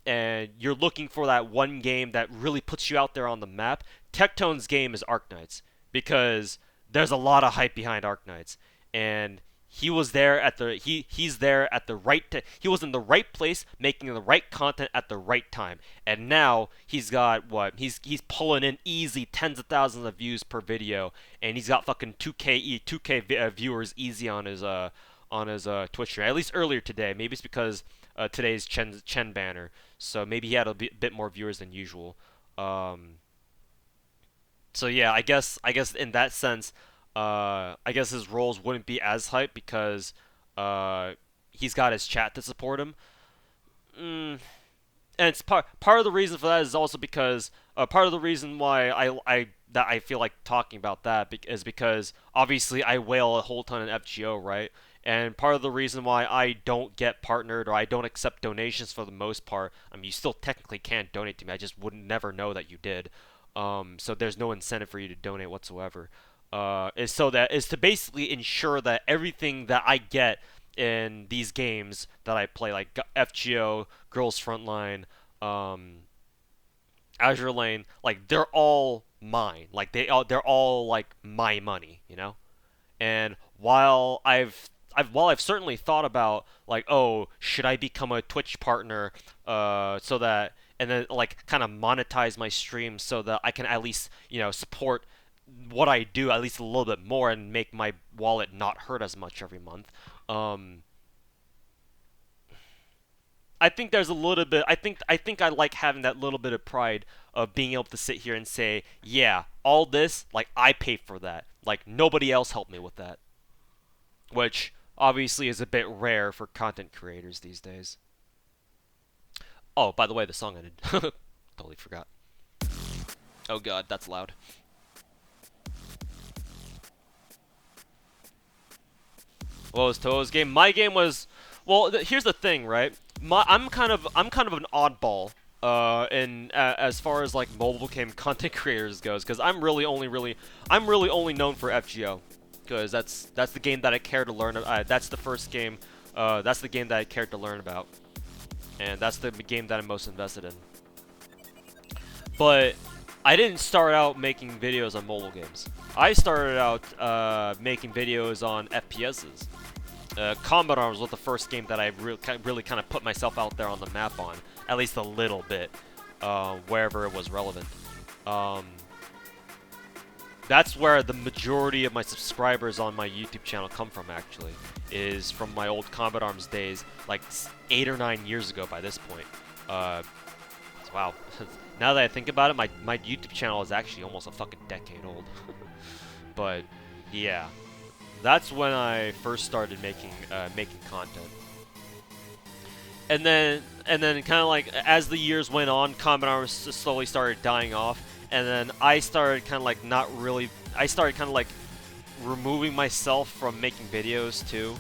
and you're looking for that one game that really puts you out there on the map, Tectone's game is Arknights because there's a lot of hype behind Arknights, and he's there at the he was in the right place making the right content at the right time, and now he's got what he's pulling in easy tens of thousands of views per video, and he's got fucking 2k viewers easy on his Twitch stream, at least earlier today. Maybe it's because today's Chen banner, so maybe he had a bit more viewers than usual. So yeah, I guess in that sense, I guess his roles wouldn't be as hype because he's got his chat to support him. And it's part of the reason for that is also because part of the reason why I feel like talking about that is because obviously I whale a whole ton in FGO, right? And part of the reason why I don't get partnered or I don't accept donations for the most part, I mean, you still technically can't donate to me. I just would never know that you did. So there's no incentive for you to donate whatsoever. Is to basically ensure that everything that I get in these games that I play, like FGO, Girls Frontline, Azure Lane, like they're all mine. Like they're all like my money, you know. And while I've certainly thought about like, oh, should I become a Twitch partner, so that and then like kind of monetize my stream so that I can at least support what I do at least a little bit more and make my wallet not hurt as much every month. Um, I think there's a little bit. I think I like having that little bit of pride of being able to sit here and say, yeah, all this like I pay for that. Like nobody else helped me with that, which obviously is a bit rare for content creators these days. Oh, by the way, the song ended. Totally forgot. Oh god, that's loud. What was Toa's game? My game was well. Here's the thing, right? I'm kind of an oddball. In as far as like mobile game content creators goes, because I'm really only known for FGO, because that's the game that I care to learn. That's the first game. That's the game that I cared to learn about, and that's the game that I'm most invested in. But I didn't start out making videos on mobile games. I started out making videos on FPSs. Combat Arms was the first game that I really kind of put myself out there on the map on, at least a little bit, wherever it was relevant. Um, that's where the majority of my subscribers on my YouTube channel come from, actually, is from my old Combat Arms days, like 8 or 9 years ago by this point. Wow. Now that I think about it, my YouTube channel is actually almost a fucking decade old. But, yeah. That's when I first started making content. And then kind of like as the years went on, Combat Arms slowly started dying off, and then I started kind of like I started kind of like removing myself from making videos too,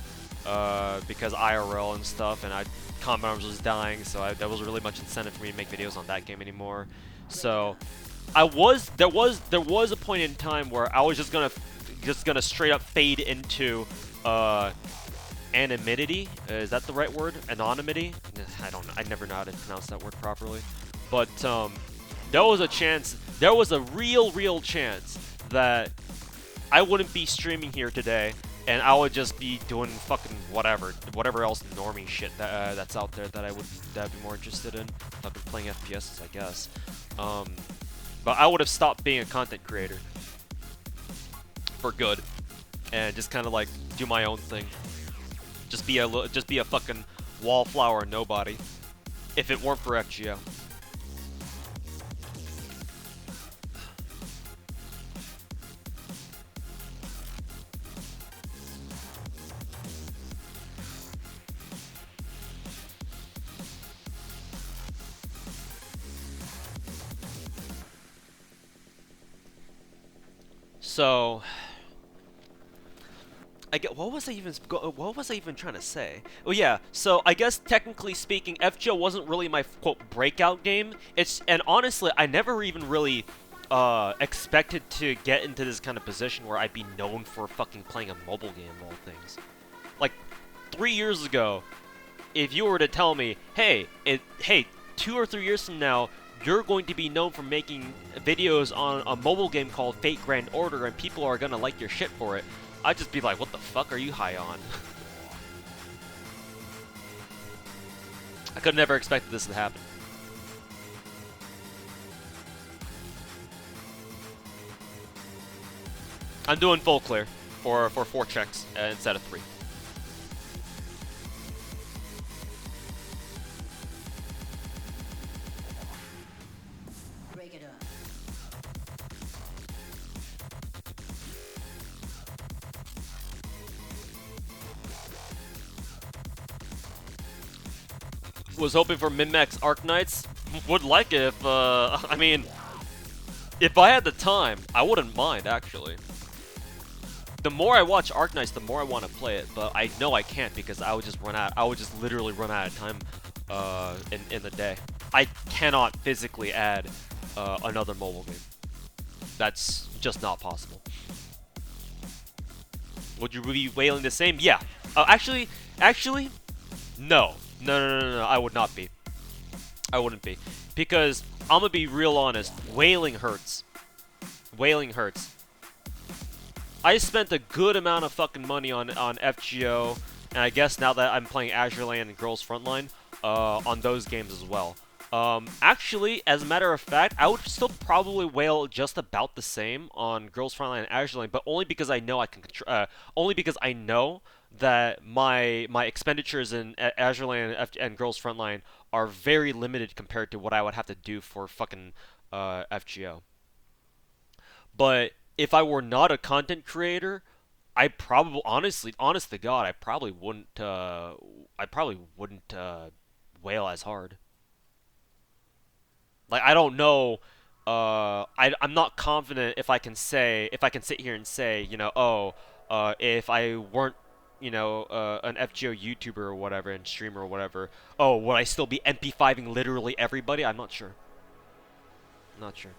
because IRL and stuff, and Combat Arms was dying, so there wasn't really much incentive for me to make videos on that game anymore. So there was a point in time where I was just gonna straight up fade into anonymity. Is that the right word? Anonymity? I don't know. I never know how to pronounce that word properly. But there was a chance. There was a real chance that I wouldn't be streaming here today, and I would just be doing fucking whatever else normie shit that's out there that I'd be more interested in. I've been playing FPSs, I guess. But I would have stopped being a content creator for good, and just kind of like do my own thing. Just be a fucking wallflower nobody. If it weren't for FGO. So I get what was I even trying to say? Oh yeah, so I guess technically speaking, FGO wasn't really my quote breakout game. And honestly, I never even really expected to get into this kind of position where I'd be known for fucking playing a mobile game of all things. Like 3 years ago, if you were to tell me, hey, 2 or 3 years from now, you're going to be known for making videos on a mobile game called Fate Grand Order, and people are gonna like your shit for it, I'd just be like, what the fuck are you high on? I could have never expected this to happen. I'm doing full clear for 4 checks instead of 3. Break it up. Was hoping for min-max Arknights. Would like it if, I mean, if I had the time, I wouldn't mind, actually. The more I watch Arknights, the more I want to play it, but I know I can't because I would just literally run out of time, in the day. I cannot physically add, another mobile game. That's just not possible. Would you be whaling the same? Yeah. Actually, no. No, I would not be. I wouldn't be. Because, I'm gonna be real honest, whaling hurts. Whaling hurts. I spent a good amount of fucking money on FGO, and I guess now that I'm playing Azure Lane and Girls Frontline, on those games as well. Actually, as a matter of fact, I would still probably whale just about the same on Girls Frontline and Azure Lane, but only because I know I can only because I know that my expenditures in Azure Lane and Girls Frontline are very limited compared to what I would have to do for fucking FGO. But if I were not a content creator, I probably honest to God, I probably wouldn't whale as hard. Like I don't know. I'm not confident if I can sit here and say, if I weren't, an FGO YouTuber or whatever and streamer or whatever, oh, would I still be MP5ing literally everybody? I'm not sure. Not sure.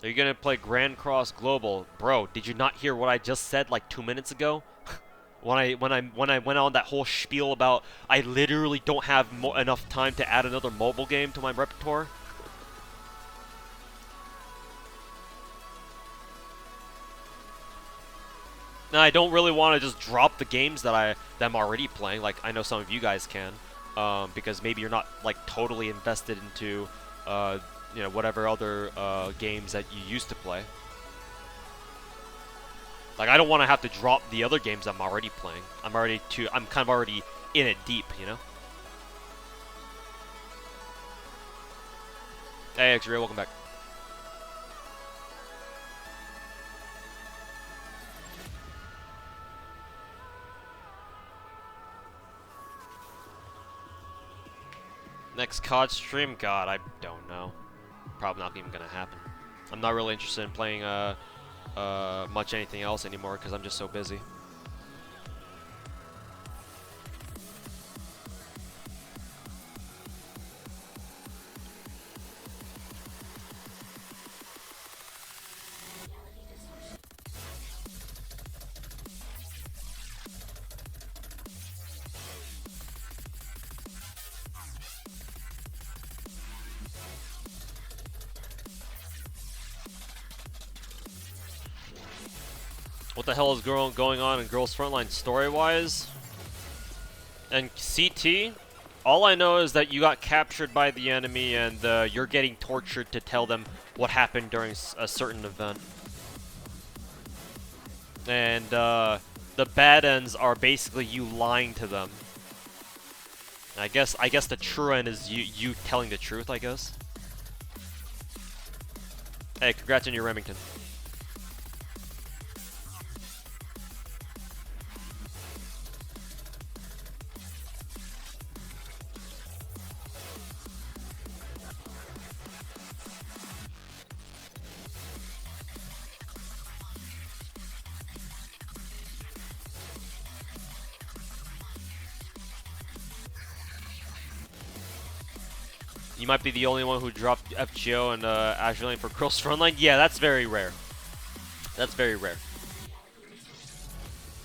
Are you gonna play Grand Cross Global, bro? Did you not hear what I just said like 2 minutes ago? when I went on that whole spiel about I literally don't have enough time to add another mobile game to my repertoire. Now I don't really want to just drop the games that I'm already playing. Like I know some of you guys can, because maybe you're not like totally invested into whatever other games that you used to play. Like, I don't want to have to drop the other games I'm already playing. I'm kind of already in it deep, you know? Hey, X-Ray, welcome back. Next COD stream? God, I don't know. Probably not even gonna happen. I'm not really interested in playing, much anything else anymore because I'm just so busy. What the hell is going on in Girls Frontline story-wise? And CT? All I know is that you got captured by the enemy and you're getting tortured to tell them what happened during a certain event. And the bad ends are basically you lying to them. And I guess the true end is you telling the truth, I guess. Hey, congrats on your Remington. You might be the only one who dropped FGO and Azure Lane for Girls Frontline. Yeah, that's very rare. That's very rare.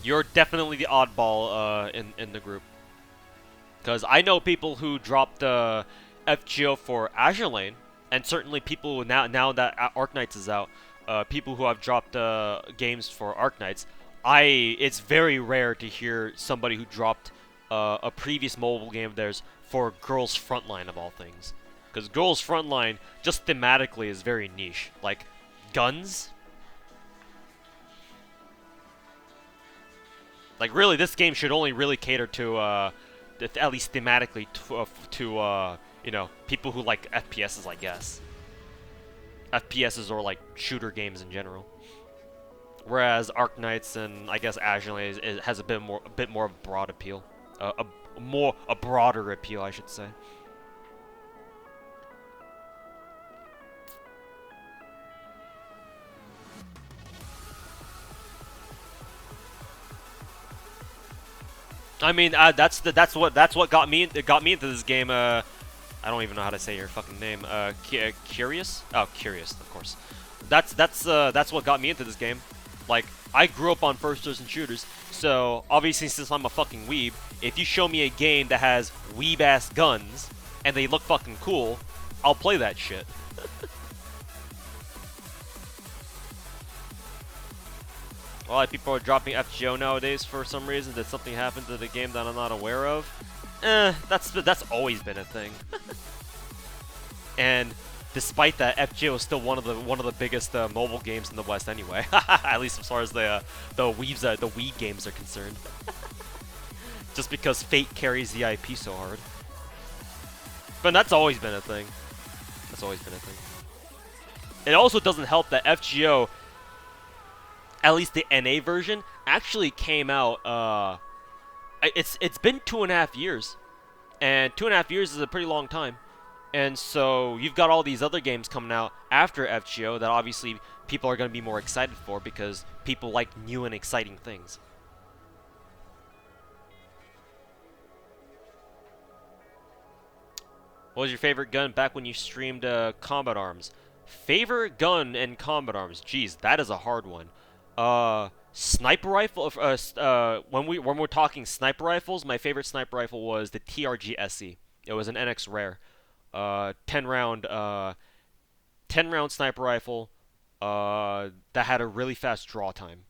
You're definitely the oddball in the group. Because I know people who dropped FGO for Azure Lane, and certainly people who now that Arknights is out, people who have dropped games for Arknights. It's very rare to hear somebody who dropped a previous mobile game of theirs for Girls Frontline of all things. Because Girls Frontline, just thematically, is very niche. Like, guns? Like, really, this game should only really cater to, at least thematically, to you know, people who like FPSs, I guess. FPSs or, like, shooter games in general. Whereas Arknights and, I guess, Azure Lane has a bit more of a broad appeal. A broader appeal, I should say. I mean, that's what got me into this game. I don't even know how to say your fucking name. Curious? Oh, Curious, of course. That's what got me into this game. Like, I grew up on first-person shooters, so obviously since I'm a fucking weeb, if you show me a game that has weeb-ass guns and they look fucking cool, I'll play that shit. A lot of people are dropping FGO nowadays for some reason. Did something happen to the game that I'm not aware of? That's always been a thing. And despite that, FGO is still one of the biggest mobile games in the West anyway. At least as far as the Wii games are concerned. Just because Fate carries the IP so hard. But that's always been a thing. That's always been a thing. It also doesn't help that FGO, at least the NA version, actually came out, it's been 2.5 years. And 2.5 years is a pretty long time. And so you've got all these other games coming out after FGO that obviously people are going to be more excited for because people like new and exciting things. What was your favorite gun back when you streamed Combat Arms? Favorite gun in Combat Arms? Jeez, that is a hard one. Sniper rifle. When we're talking sniper rifles, my favorite sniper rifle was the TRG SE. It was an NX rare. 10 round sniper rifle. That had a really fast draw time,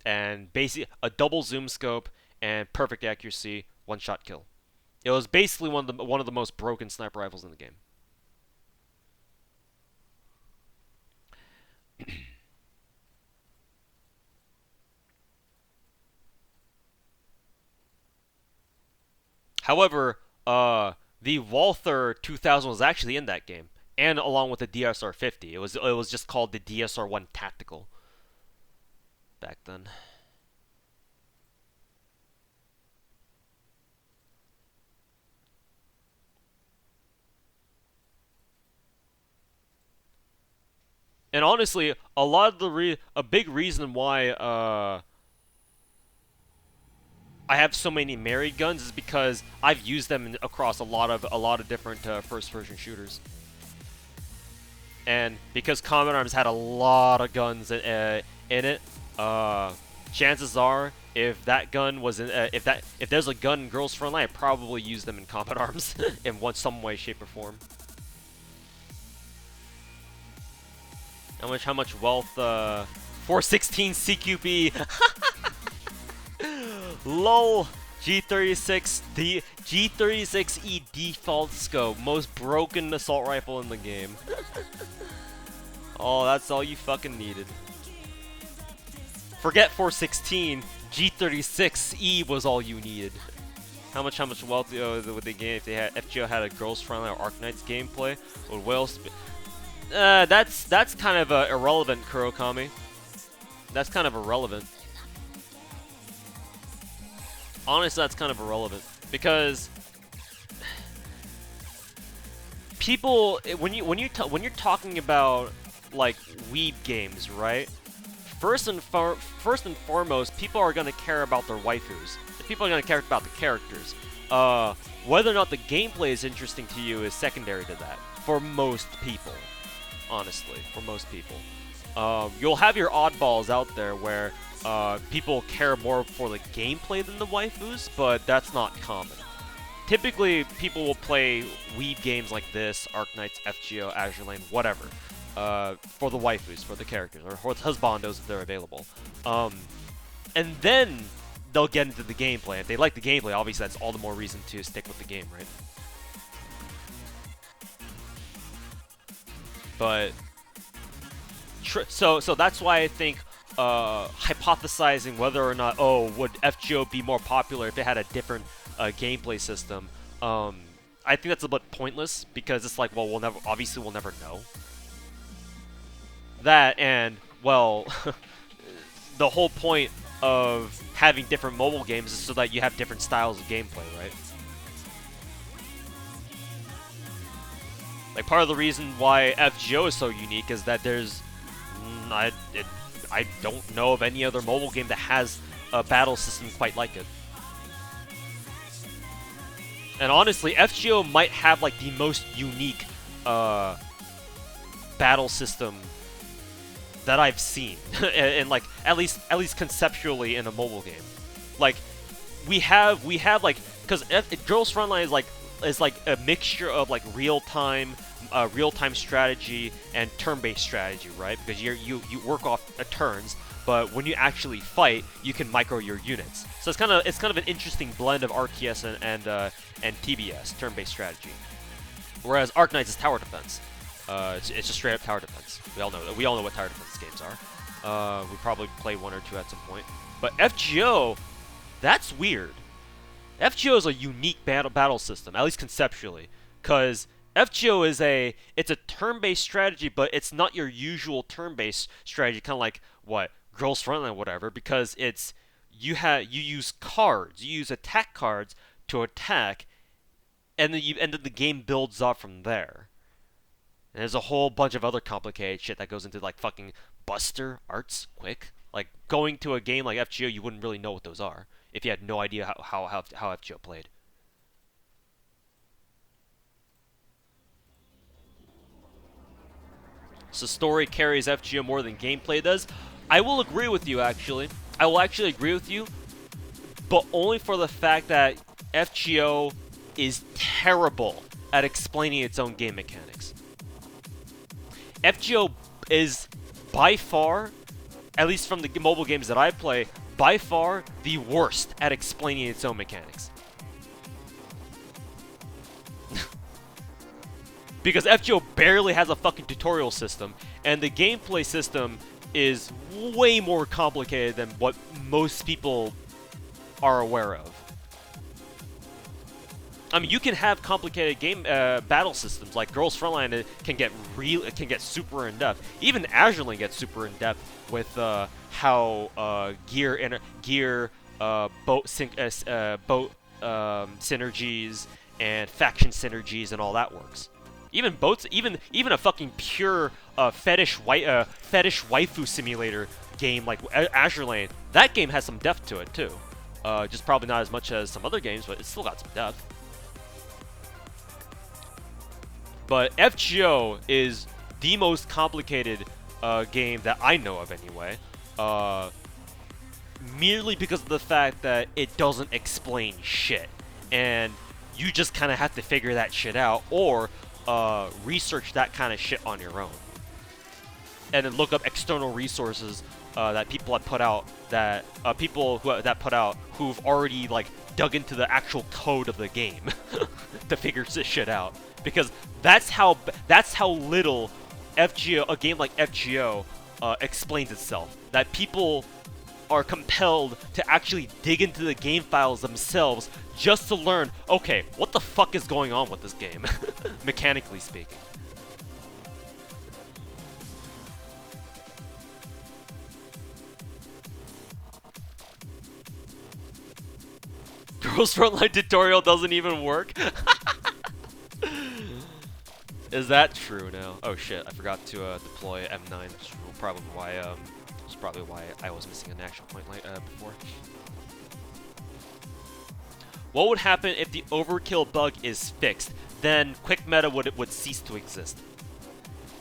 and basically a double zoom scope and perfect accuracy, one shot kill. It was basically one of the most broken sniper rifles in the game. However, the Walther 2000 was actually in that game, and along with the DSR 50. It was just called the DSR 1 Tactical back then. And honestly, a big reason why I have so many married guns is because I've used them across a lot of different first-person shooters. And because Combat Arms had a lot of guns in it, chances are if that gun was in, if there's a gun in Girls Frontline, I probably used them in Combat Arms in some way, shape, or form. How much wealth? 416 CQB. LOL. G36E default scope, most broken assault rifle in the game. Oh, that's all you fucking needed. Forget 416. G36E was all you needed. How much wealth would they gain if they had FGO had a Girls Frontline or Arknights gameplay? Would whales? That's kind of irrelevant, Kurokami. That's kind of irrelevant. Honestly, that's kind of irrelevant because people, when you're talking about like weeb games, right? First and foremost, people are gonna care about their waifus. People are gonna care about the characters. Whether or not the gameplay is interesting to you is secondary to that. For most people, honestly, for most people, you'll have your oddballs out there where people care more for the gameplay than the waifus, but that's not common. Typically, people will play weeb games like this, Arknights, FGO, Azure Lane, whatever, for the waifus, for the characters, or for the husbandos if they're available. And then they'll get into the gameplay. If they like the gameplay, obviously that's all the more reason to stick with the game, right? But so that's why I think hypothesizing whether or not would FGO be more popular if it had a different gameplay system, I think that's a bit pointless because it's like, well, we'll never know. That and well, the whole point of having different mobile games is so that you have different styles of gameplay, right? Like, part of the reason why FGO is so unique is that there's I don't know of any other mobile game that has a battle system quite like it. And honestly, FGO might have like the most unique battle system that I've seen, and like at least conceptually in a mobile game. Like we have like, because Girls Frontline is like a mixture of like real time strategy and turn-based strategy, right? Because you work off turns, but when you actually fight, you can micro your units. So it's kind of an interesting blend of RTS and TBS, turn-based strategy. Whereas Arknights is tower defense. It's just straight up tower defense. We all know what tower defense games are. We probably play one or two at some point. But FGO, that's weird. FGO is a unique battle system, at least conceptually, because FGO is it's a turn-based strategy, but it's not your usual turn-based strategy, kind of like what Girls Frontline, whatever, because you use cards, you use attack cards to attack, and then the game builds up from there. And there's a whole bunch of other complicated shit that goes into like fucking Buster Arts Quick. Like, going to a game like FGO, you wouldn't really know what those are if you had no idea how FGO played. So story carries FGO more than gameplay does. I will agree with you, actually. I will actually agree with you, but only for the fact that FGO is terrible at explaining its own game mechanics. FGO is by far, at least from the mobile games that I play, by far the worst at explaining its own mechanics. Because FGO barely has a fucking tutorial system, and the gameplay system is way more complicated than what most people are aware of. I mean, you can have complicated game battle systems like Girls Frontline. Can get super in depth. Even Azure Lane gets super in depth with how gear boat synergies and faction synergies and all that works. Even boats, even a fucking pure fetish waifu simulator game like Azure Lane, that game has some depth to it too. Just probably not as much as some other games, but it's still got some depth. But FGO is the most complicated game that I know of anyway, merely because of the fact that it doesn't explain shit, and you just kind of have to figure that shit out, or research that kind of shit on your own, and then look up external resources that people have put out, that who've already like dug into the actual code of the game to figure this shit out. Because that's how little a game like FGO explains itself. That people are compelled to actually dig into the game files themselves just to learn, okay, what the fuck is going on with this game, mechanically speaking. Girls Frontline tutorial doesn't even work? Is that true now? Oh shit, I forgot to deploy M9, which is probably why I was missing an action point before. What would happen if the overkill bug is fixed? Then quick meta would cease to exist.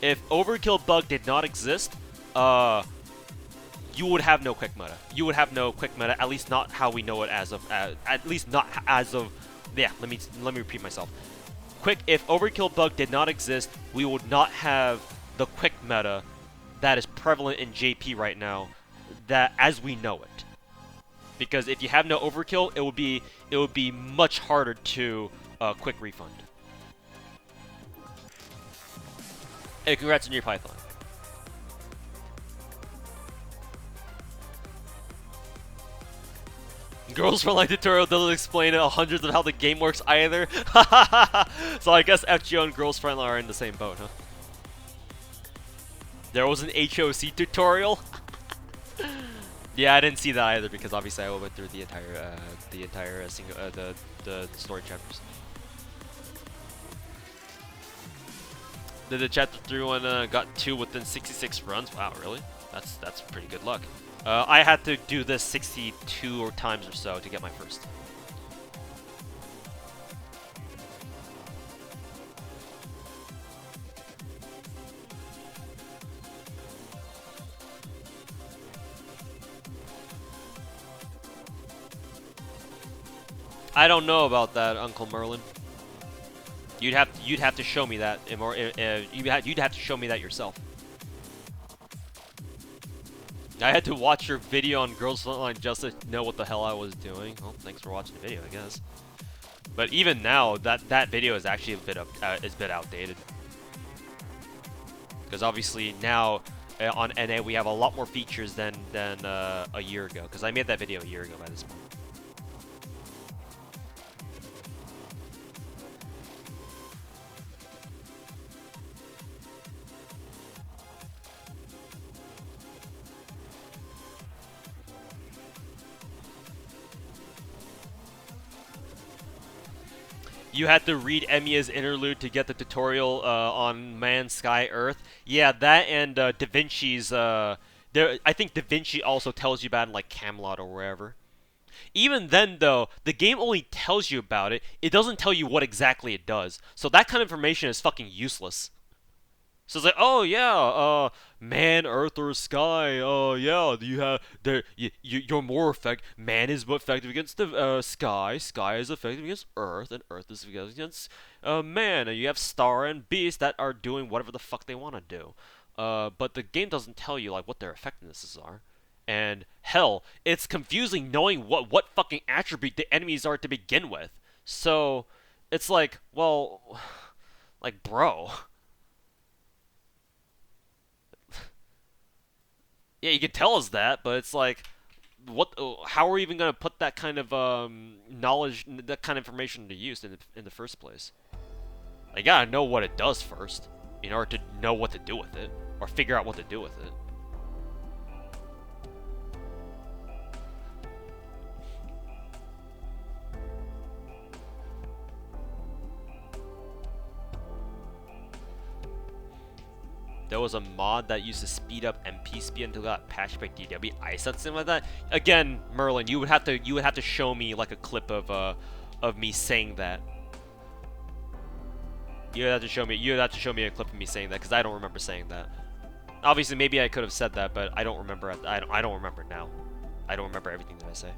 If overkill bug did not exist, you would have no quick meta. You would have no quick meta, at least not how we know it as of, at least not as of, yeah, let me repeat myself. If overkill bug did not exist, we would not have the quick meta that is prevalent in JP right now, that as we know it. Because if you have no overkill, it would be much harder to quick refund. Hey, congrats on your Python. Girls for Life tutorial doesn't explain hundreds of how the game works either. So I guess FGO and Girls Friendly are in the same boat, huh? There was an HOC tutorial. Yeah, I didn't see that either because obviously I went through the entire the story chapters. Did the chapter 3 one got 2 within 66 runs? Wow, really? That's pretty good luck. I had to do this 62 times or so to get my first. I don't know about that, Uncle Merlin. You'd have to show me that, you'd have to show me that yourself. I had to watch your video on Girls Frontline just to know what the hell I was doing. Well, thanks for watching the video, I guess. But even now, that video is actually a bit outdated. Because obviously now on NA we have a lot more features than a year ago. Because I made that video a year ago by this point. You had to read Emiya's interlude to get the tutorial on Man, Sky, Earth. Yeah, that and Da Vinci's. I think Da Vinci also tells you about it in like Camelot or wherever. Even then, though, the game only tells you about it. It doesn't tell you what exactly it does. So that kind of information is fucking useless. So it's like, oh yeah, man, earth, or sky. Oh yeah, you're more effective. Man is effective against the sky. Sky is effective against earth, and earth is effective against man. And you have star and beast that are doing whatever the fuck they want to do. But the game doesn't tell you like what their effectivenesses are. And hell, it's confusing knowing what fucking attribute the enemies are to begin with. So it's like, well, like bro. Yeah, you can tell us that, but it's like, what? How are we even gonna put that kind of knowledge, that kind of information to use in the first place? I gotta know what it does first, in order to know what to do with it, or figure out what to do with it. There was a mod that used to speed up MP speed until it got patched by DW. I said something like that. Again, Merlin, you would have to show me like a clip of me saying that. You would have to show me a clip of me saying that because I don't remember saying that. Obviously, maybe I could have said that, but I don't remember. I don't remember now. I don't remember everything that I say.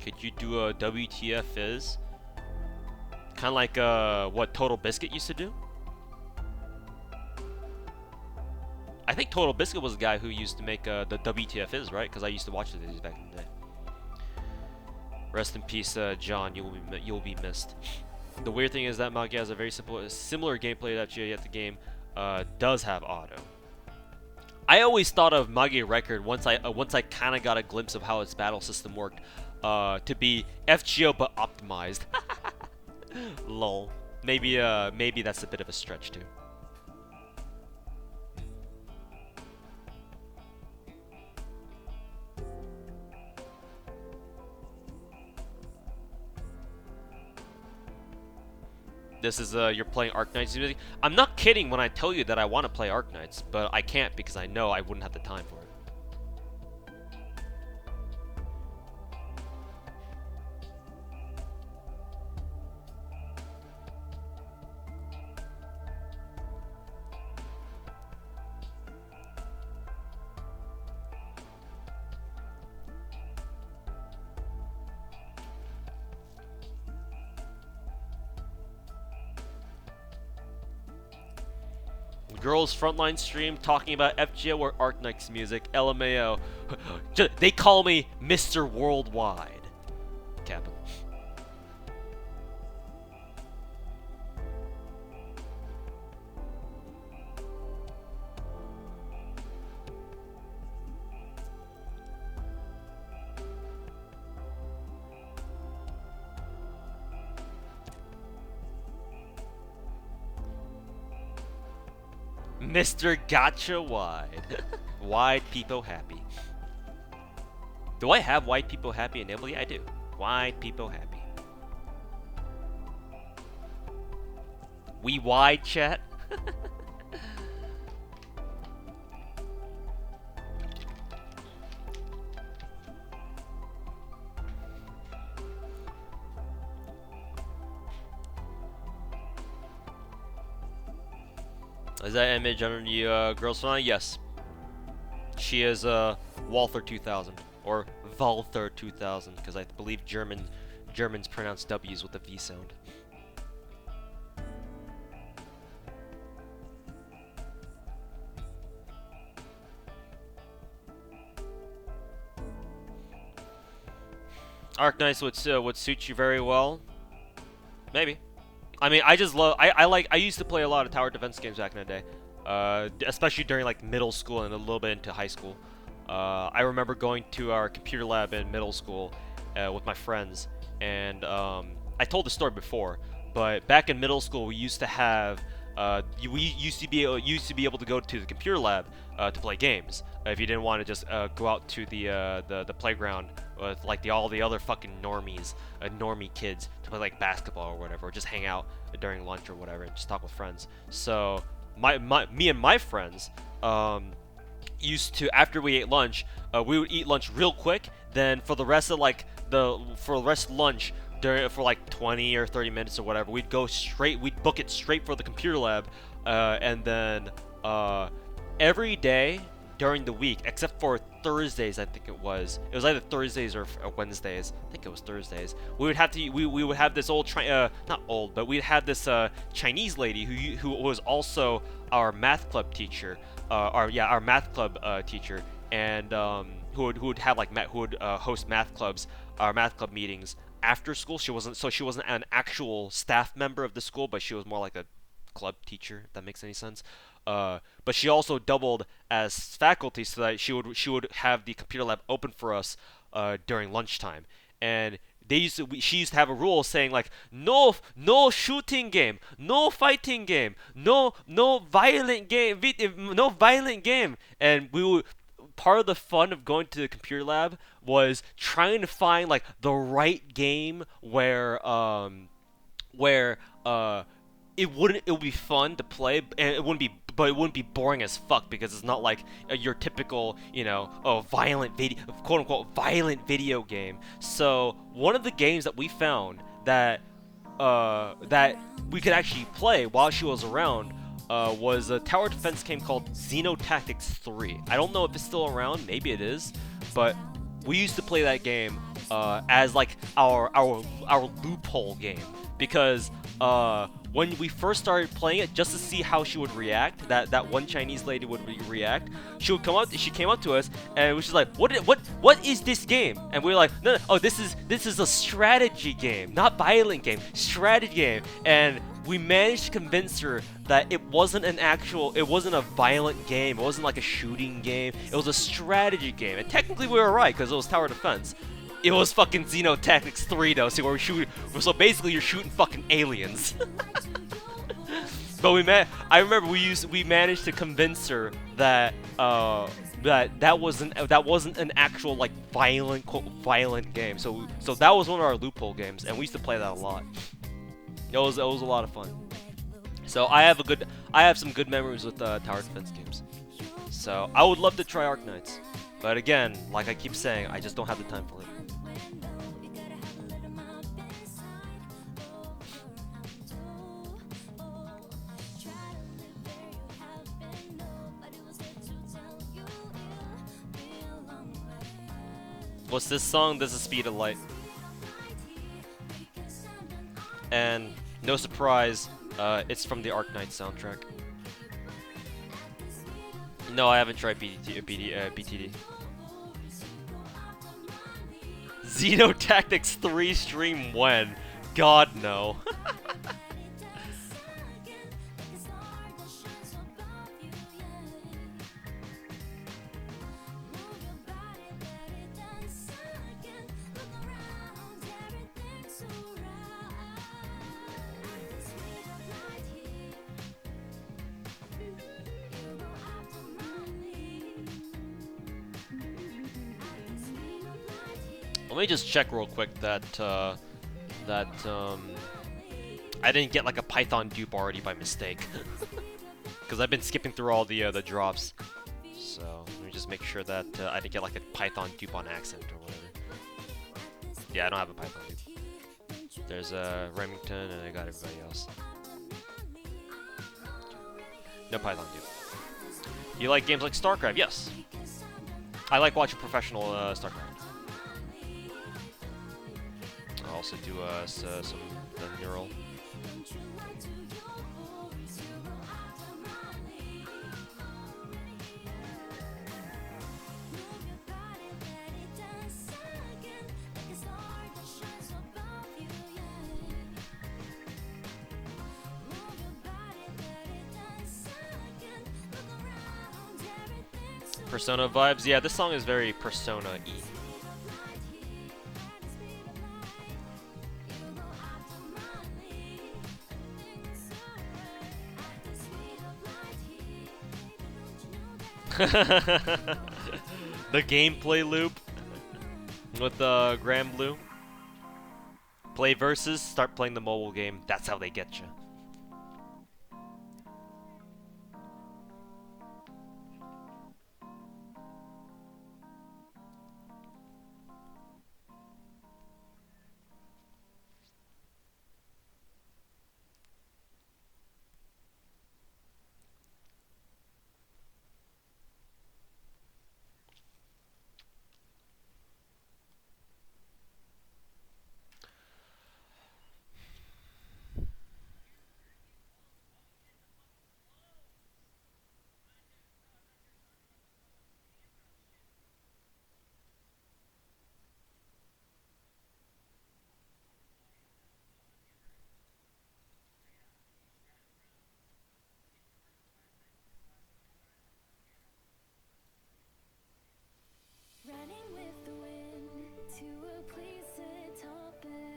Could you do a WTF is? Kind of like what Total Biscuit used to do. I think Total Biscuit was the guy who used to make the WTF is, right? Because I used to watch the videos back in the day. Rest in peace, John. You'll be missed. The weird thing is that Magi has a very similar gameplay that you yet the game does have auto. I always thought of Magi Record once I kind of got a glimpse of how its battle system worked to be FGO but optimized. Lol. Maybe that's a bit of a stretch too. This is you're playing Arknights. I'm not kidding when I tell you that I want to play Arknights, but I can't because I know I wouldn't have the time for it. girls frontline stream talking about FGO or Arknight's music. LMAO. They call me Mr. Worldwide. Kappa. Mr. Gotcha Wide. Wide people happy. Do I have wide people happy enabled? Yeah, I do. Wide people happy. We wide chat? Is that image under the girl's phone? Yes. She is Walther 2000 or Walther 2000 because I believe Germans pronounce W's with a V sound. Arknights would suit you very well. Maybe. I mean, I just love. I used to play a lot of tower defense games back in the day, especially during like middle school and a little bit into high school. I remember going to our computer lab in middle school with my friends, and I told the story before, but back in middle school we used to have. We used to be able to go to the computer lab to play games if you didn't want to just go out to the playground with like all the other fucking normie kids to play like basketball or whatever, or just hang out during lunch or whatever and just talk with friends. So me and my friends used to, after we ate lunch, we would eat lunch real quick. Then for the rest of lunch, for like 20 or 30 minutes or whatever, we'd book it straight for the computer lab, and then every day during the week, except for Thursdays, I think it was either Thursdays or Wednesdays. I think it was Thursdays. We would have this not old, but we'd have this Chinese lady who was also our math club teacher, our math club teacher, and who would host math clubs, our math club meetings after school. She wasn't an actual staff member of the school, but she was more like a club teacher, if that makes any sense. But she also doubled as faculty, so that she would have the computer lab open for us during lunchtime. And she used to have a rule saying like no shooting game, no fighting game, no violent game, no violent game. And part of the fun of going to the computer lab was trying to find like the right game where it would be fun to play, and it wouldn't be boring as fuck, because it's not like your typical, violent video, quote unquote violent video game. So one of the games that we found that we could actually play while she was around was a tower defense game called Xenotactics 3. I don't know if it's still around, maybe it is, but we used to play that game as like our loophole game, because when we first started playing it, just to see how she would react, that one Chinese lady would react. She came up to us and was just like, what is this game? And we were like, no, oh, this is a strategy game, not violent game, strategy game. And we managed to convince her that it wasn't a violent game, it wasn't like a shooting game, it was a strategy game. And technically we were right, because it was tower defense. It was fucking Xenotactics 3 though, so basically you're shooting fucking aliens. But I remember we managed to convince her that that wasn't an actual like violent game. So that was one of our loophole games, and we used to play that a lot. It was a lot of fun. So I have some good memories with tower defense games. So I would love to try Arknights, but again, like I keep saying, I just don't have the time for it. What's this song? This is Speed of Light. And no surprise, it's from the Arknight soundtrack. No, I haven't tried BTD. Xeno Tactics 3 stream when? God, no. Let me just check real quick that I didn't get like a Python dupe already by mistake, because I've been skipping through all the drops. So let me just make sure that I didn't get like a Python dupe on accident or whatever. Yeah, I don't have a Python dupe. There's Remington and I got everybody else. No Python dupe. You like games like StarCraft? Yes. I like watching professional StarCraft. I also do some neural. Persona vibes? Yeah, this song is very Persona-y. The gameplay loop with Grand Blue. Play versus, start playing the mobile game. That's how they get you.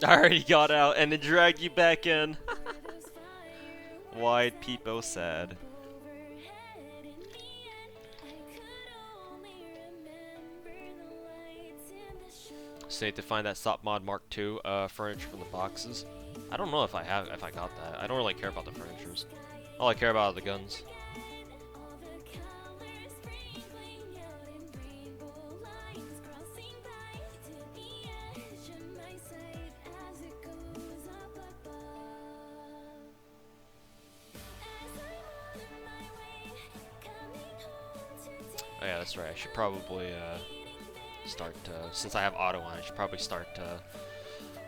I already got out and it dragged you back in. Why'd people sad? So need to find that Sop Mod Mark II furniture from the boxes. I don't know if I got that. I don't really care about the furnitures. All I care about are the guns. Oh yeah, that's right. I should probably start, since I have auto on, I should probably start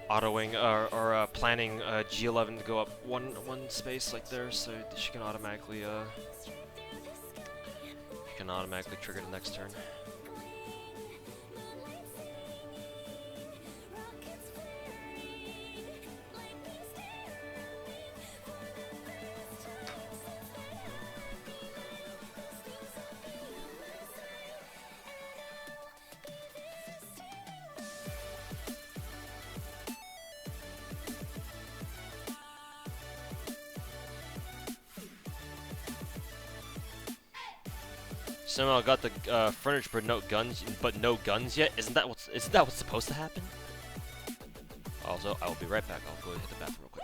autoing or planning G11 to go up one space like there, so she can automatically trigger the next turn. Somehow got the furniture, but no guns yet. Isn't that what's supposed to happen? Also, I will be right back. I'll go hit the bathroom real quick.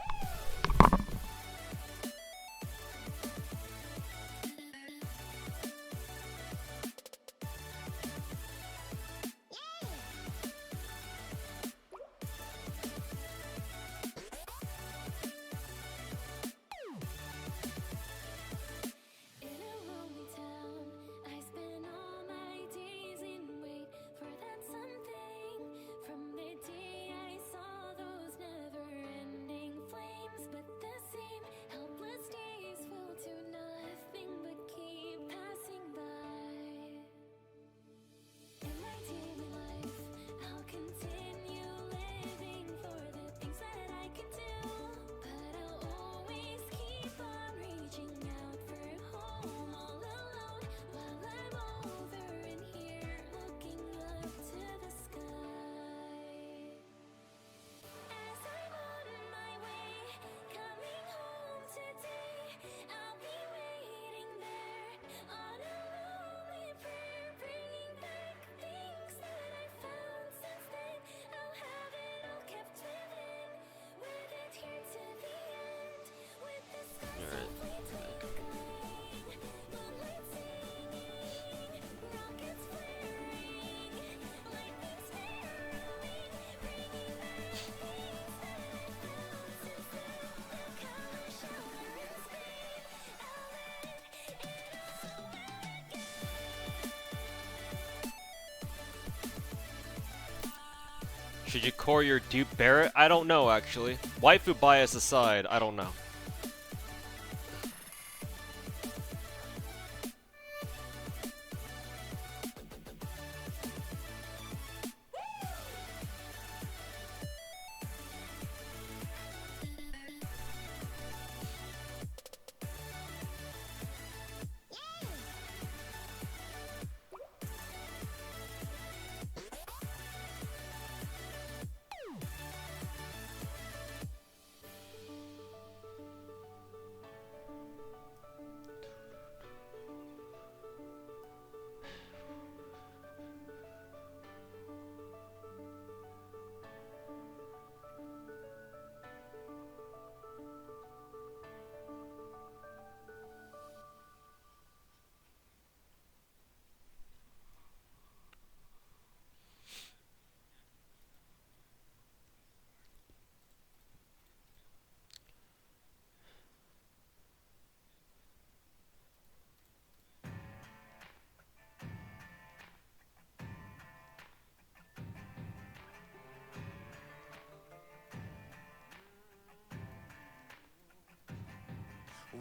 Should you core your dupe Barrett? I don't know, actually. Waifu bias aside, I don't know.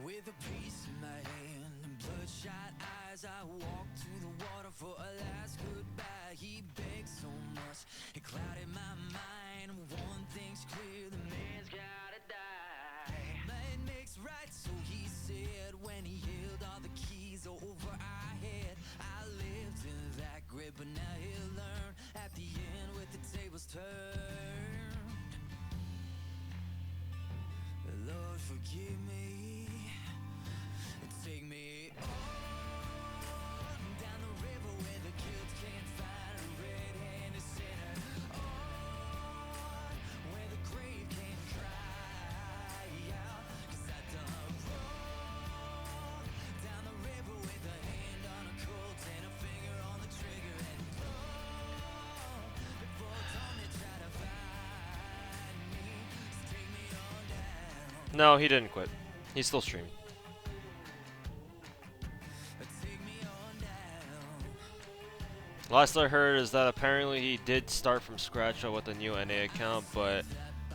With a piece in my hand and bloodshot eyes, I walked to the water for a last goodbye. He begged so much, it clouded my mind. One thing's clear, the man's gotta die. Man makes right, so he said, when he held all the keys over our head. I lived in that grip, but now he'll learn at the end with the tables turned. Lord, forgive me. Take me on down the river where the guilt can't find a red-handed sinner. On where the grave can't cry out, 'cause I done wrong. Down the river with a hand on a Colt and a finger on the trigger, and long before dawn they try to find me. So take me on down. No, he didn't quit. He's still streaming. Last I heard is that apparently he did start from scratch with a new NA account, but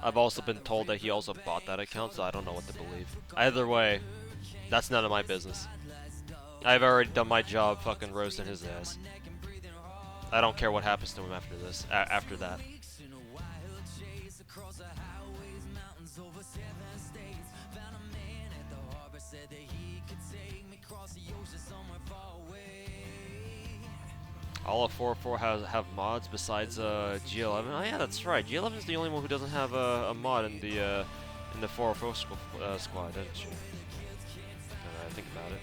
I've also been told that he also bought that account, so I don't know what to believe. Either way, that's none of my business. I've already done my job fucking roasting his ass. I don't care what happens to him after this, after that. All of 404 have mods besides G11. Oh yeah, that's right. G11 is the only one who doesn't have a mod in the 404 squad, doesn't she? Now that I think about it.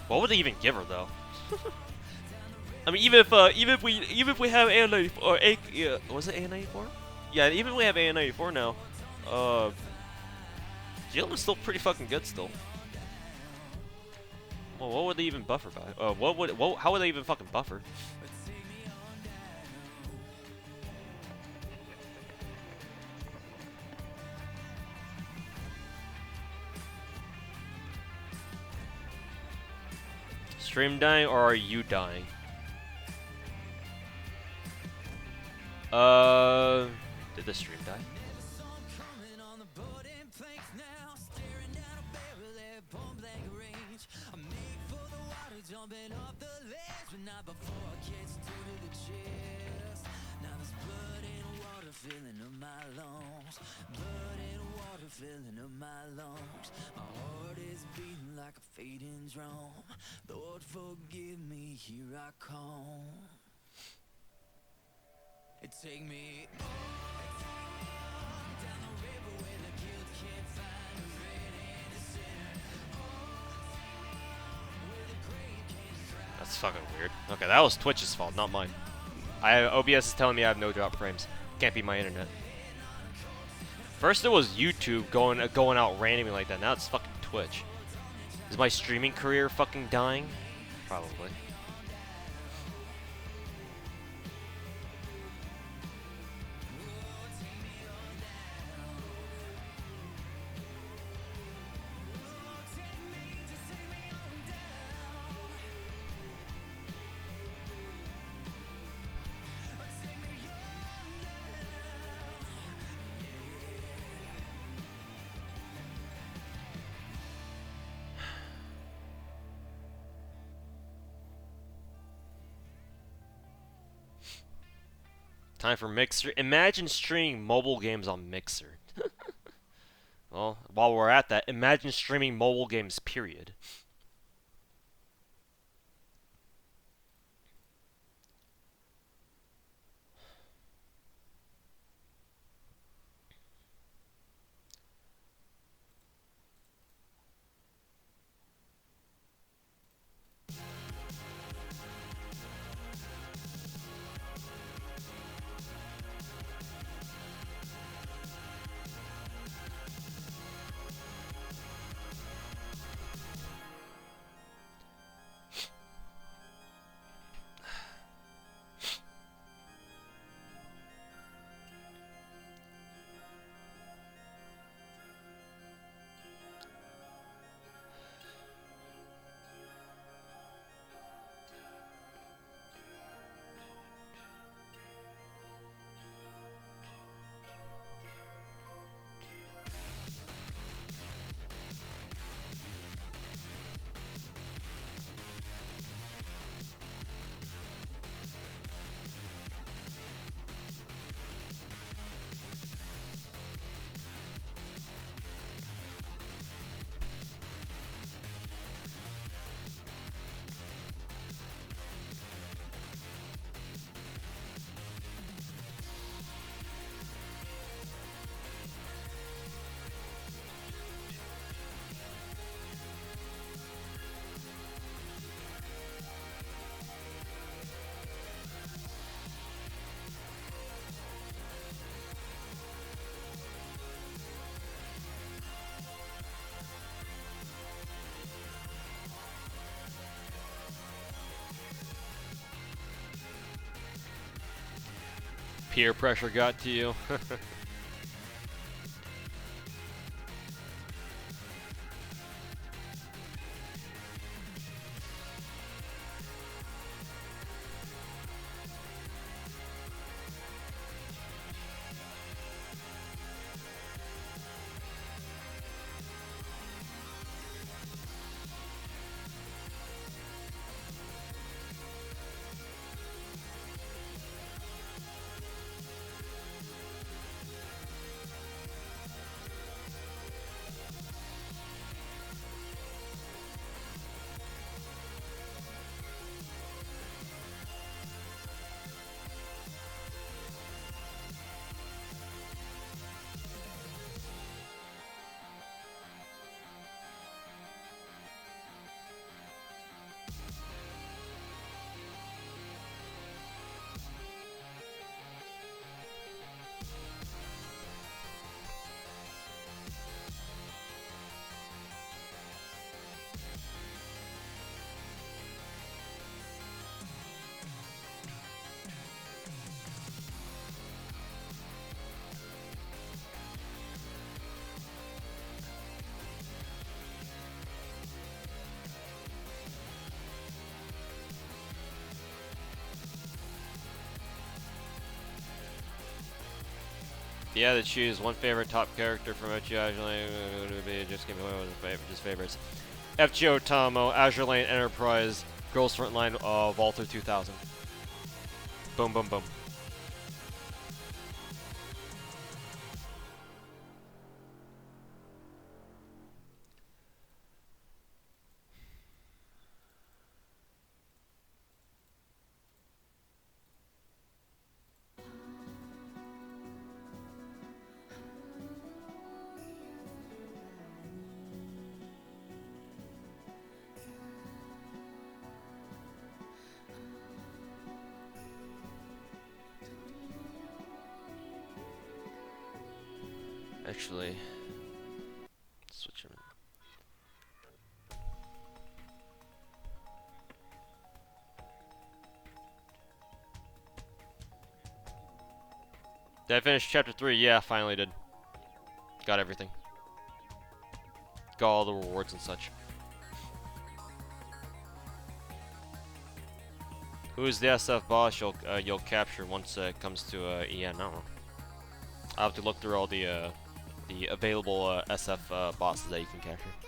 What would they even give her though? I mean, even if we have AN94 or was it AN94? Yeah, even if we have AN94 now, Jill is still pretty fucking good still. Well, what would they even buffer by? How would they even fucking buffer? Stream dying or are you dying? Did the stream die? Jumping off the ledge, but not before I get to the chest. Now there's blood and water filling up my lungs. Blood and water filling up my lungs. My heart is beating like a fading drum. Lord, forgive me, here I come. It take me on down the river where the guilt can't find a red-handed sinner. That's fucking weird. Okay, that was Twitch's fault, not mine. OBS is telling me I have no drop frames. Can't be my internet. First it was YouTube going out randomly like that. Now it's fucking Twitch. Is my streaming career fucking dying? Probably. Time for Mixer. Imagine streaming mobile games on Mixer. Well, while we're at that, imagine streaming mobile games, period. Peer pressure got to you. Yeah, to choose one favorite top character from Echi Azure Lane, just give me one of his favorites. FGO Tomo, Azure Lane Enterprise, Girls Frontline, Walter 2000. Boom, boom, boom. Actually, switch them. Did I finish chapter 3? Yeah, finally did. Got everything. Got all the rewards and such. Who is the SF boss you'll capture once it comes to EN? I don't know. I'll have to look through all the available SF bosses that you can capture. 「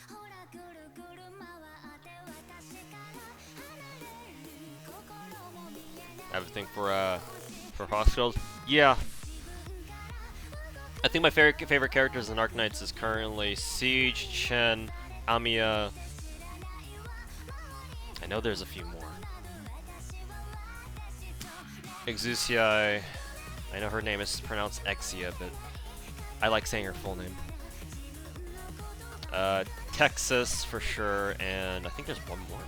ほらぐるぐる回って私から離れる心 Everything for hospitals. Yeah. I think my favorite characters in Arknights is currently Siege, Chen, Amiya. I know there's a few more. Exusiai. I know her name is pronounced Exia, but I like saying her full name. Texas for sure, and I think there's one more.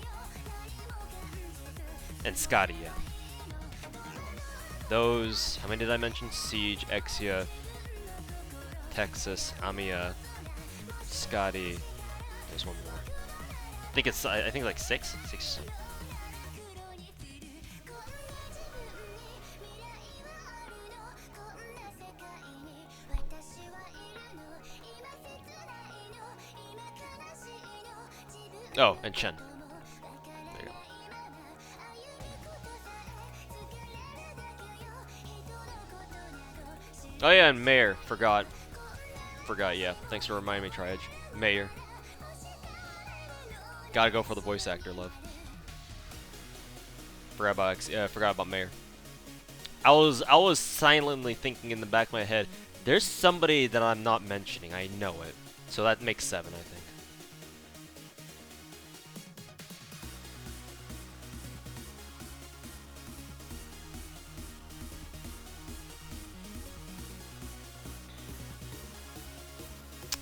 And Scotty, yeah. Those, how many did I mention? Siege, Exia, Texas, Amiya, Scotty. There's one more. I think like six. Oh, and Chen. There you go. Oh yeah, and Mayor. Forgot, yeah. Thanks for reminding me, Triage. Mayor. Gotta go for the voice actor, love. Forgot about Mayor. I was silently thinking in the back of my head, there's somebody that I'm not mentioning. I know it. So that makes 7, I think.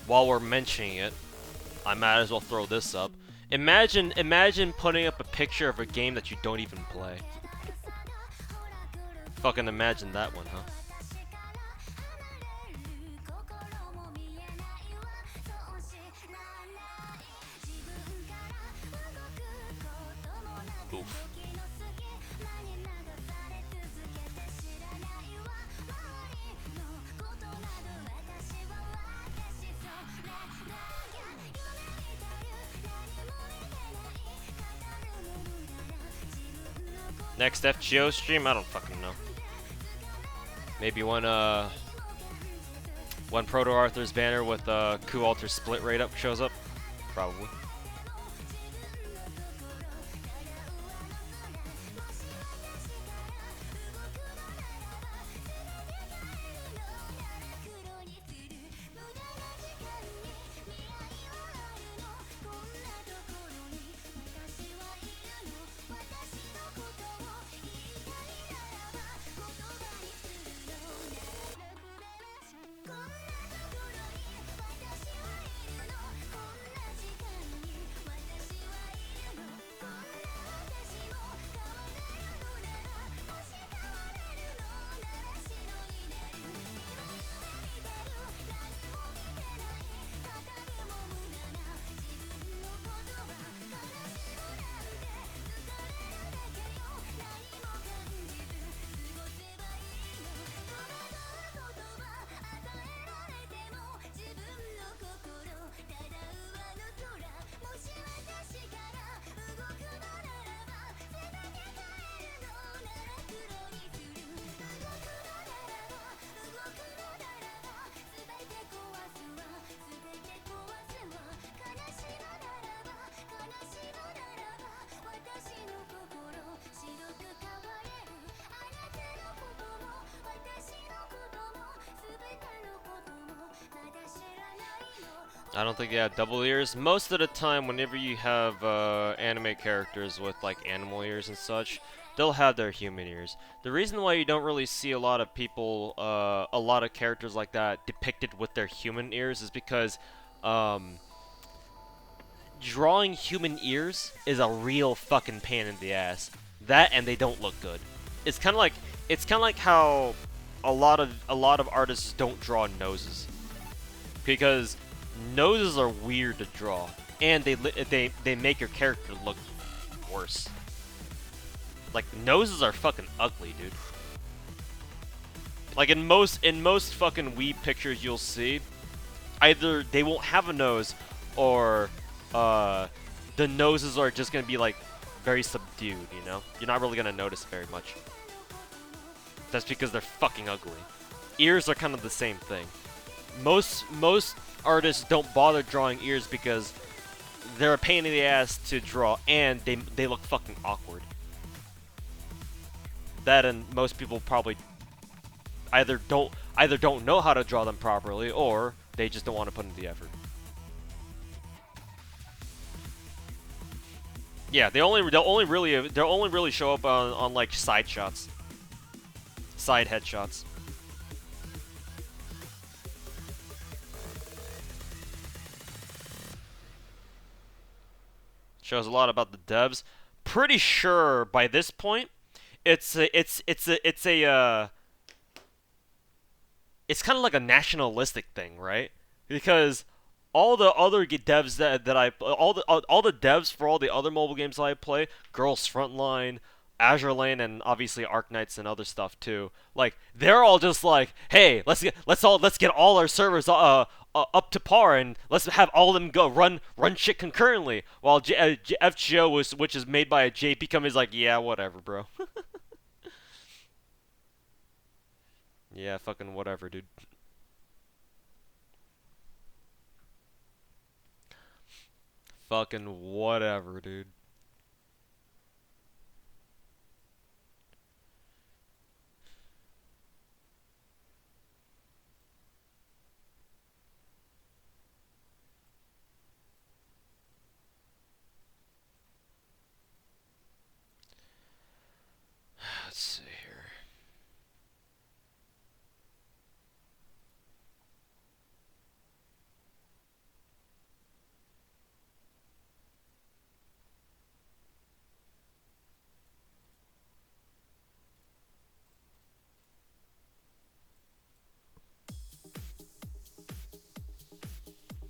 While we're mentioning it, I might as well throw this up. Imagine putting up a picture of a game that you don't even play. Fucking imagine that one, huh? Oof. Next FGO stream? I don't fucking know. Maybe one Proto Arthur's banner with Coup Alter split rate up shows up? Probably. I don't think they have double ears. Most of the time, whenever you have anime characters with like animal ears and such, they'll have their human ears. The reason why you don't really see a lot of people, a lot of characters like that depicted with their human ears is because drawing human ears is a real fucking pain in the ass. That and they don't look good. It's kind of like how a lot of artists don't draw noses because noses are weird to draw, and they make your character look worse. Like noses are fucking ugly, dude. Like in most fucking weeb pictures you'll see, either they won't have a nose, or the noses are just gonna be like very subdued. You know, you're not really gonna notice very much. That's because they're fucking ugly. Ears are kind of the same thing. Most artists don't bother drawing ears because they're a pain in the ass to draw, and they look fucking awkward. That and most people probably either don't know how to draw them properly, or they just don't want to put in the effort. Yeah, they'll only really show up on like side shots, side headshots. Shows a lot about the devs. Pretty sure by this point, it's kind of like a nationalistic thing, right? Because all the other devs all the devs for all the other mobile games that I play, Girls Frontline, Azure Lane, and obviously Arknights and other stuff too. Like they're all just like, hey, let's get all our servers up to par and let's have all of them go run shit concurrently. While FGO which is made by a JP company is like, yeah, whatever, bro. Yeah, fucking whatever, dude. Fucking whatever, dude. Let's see here.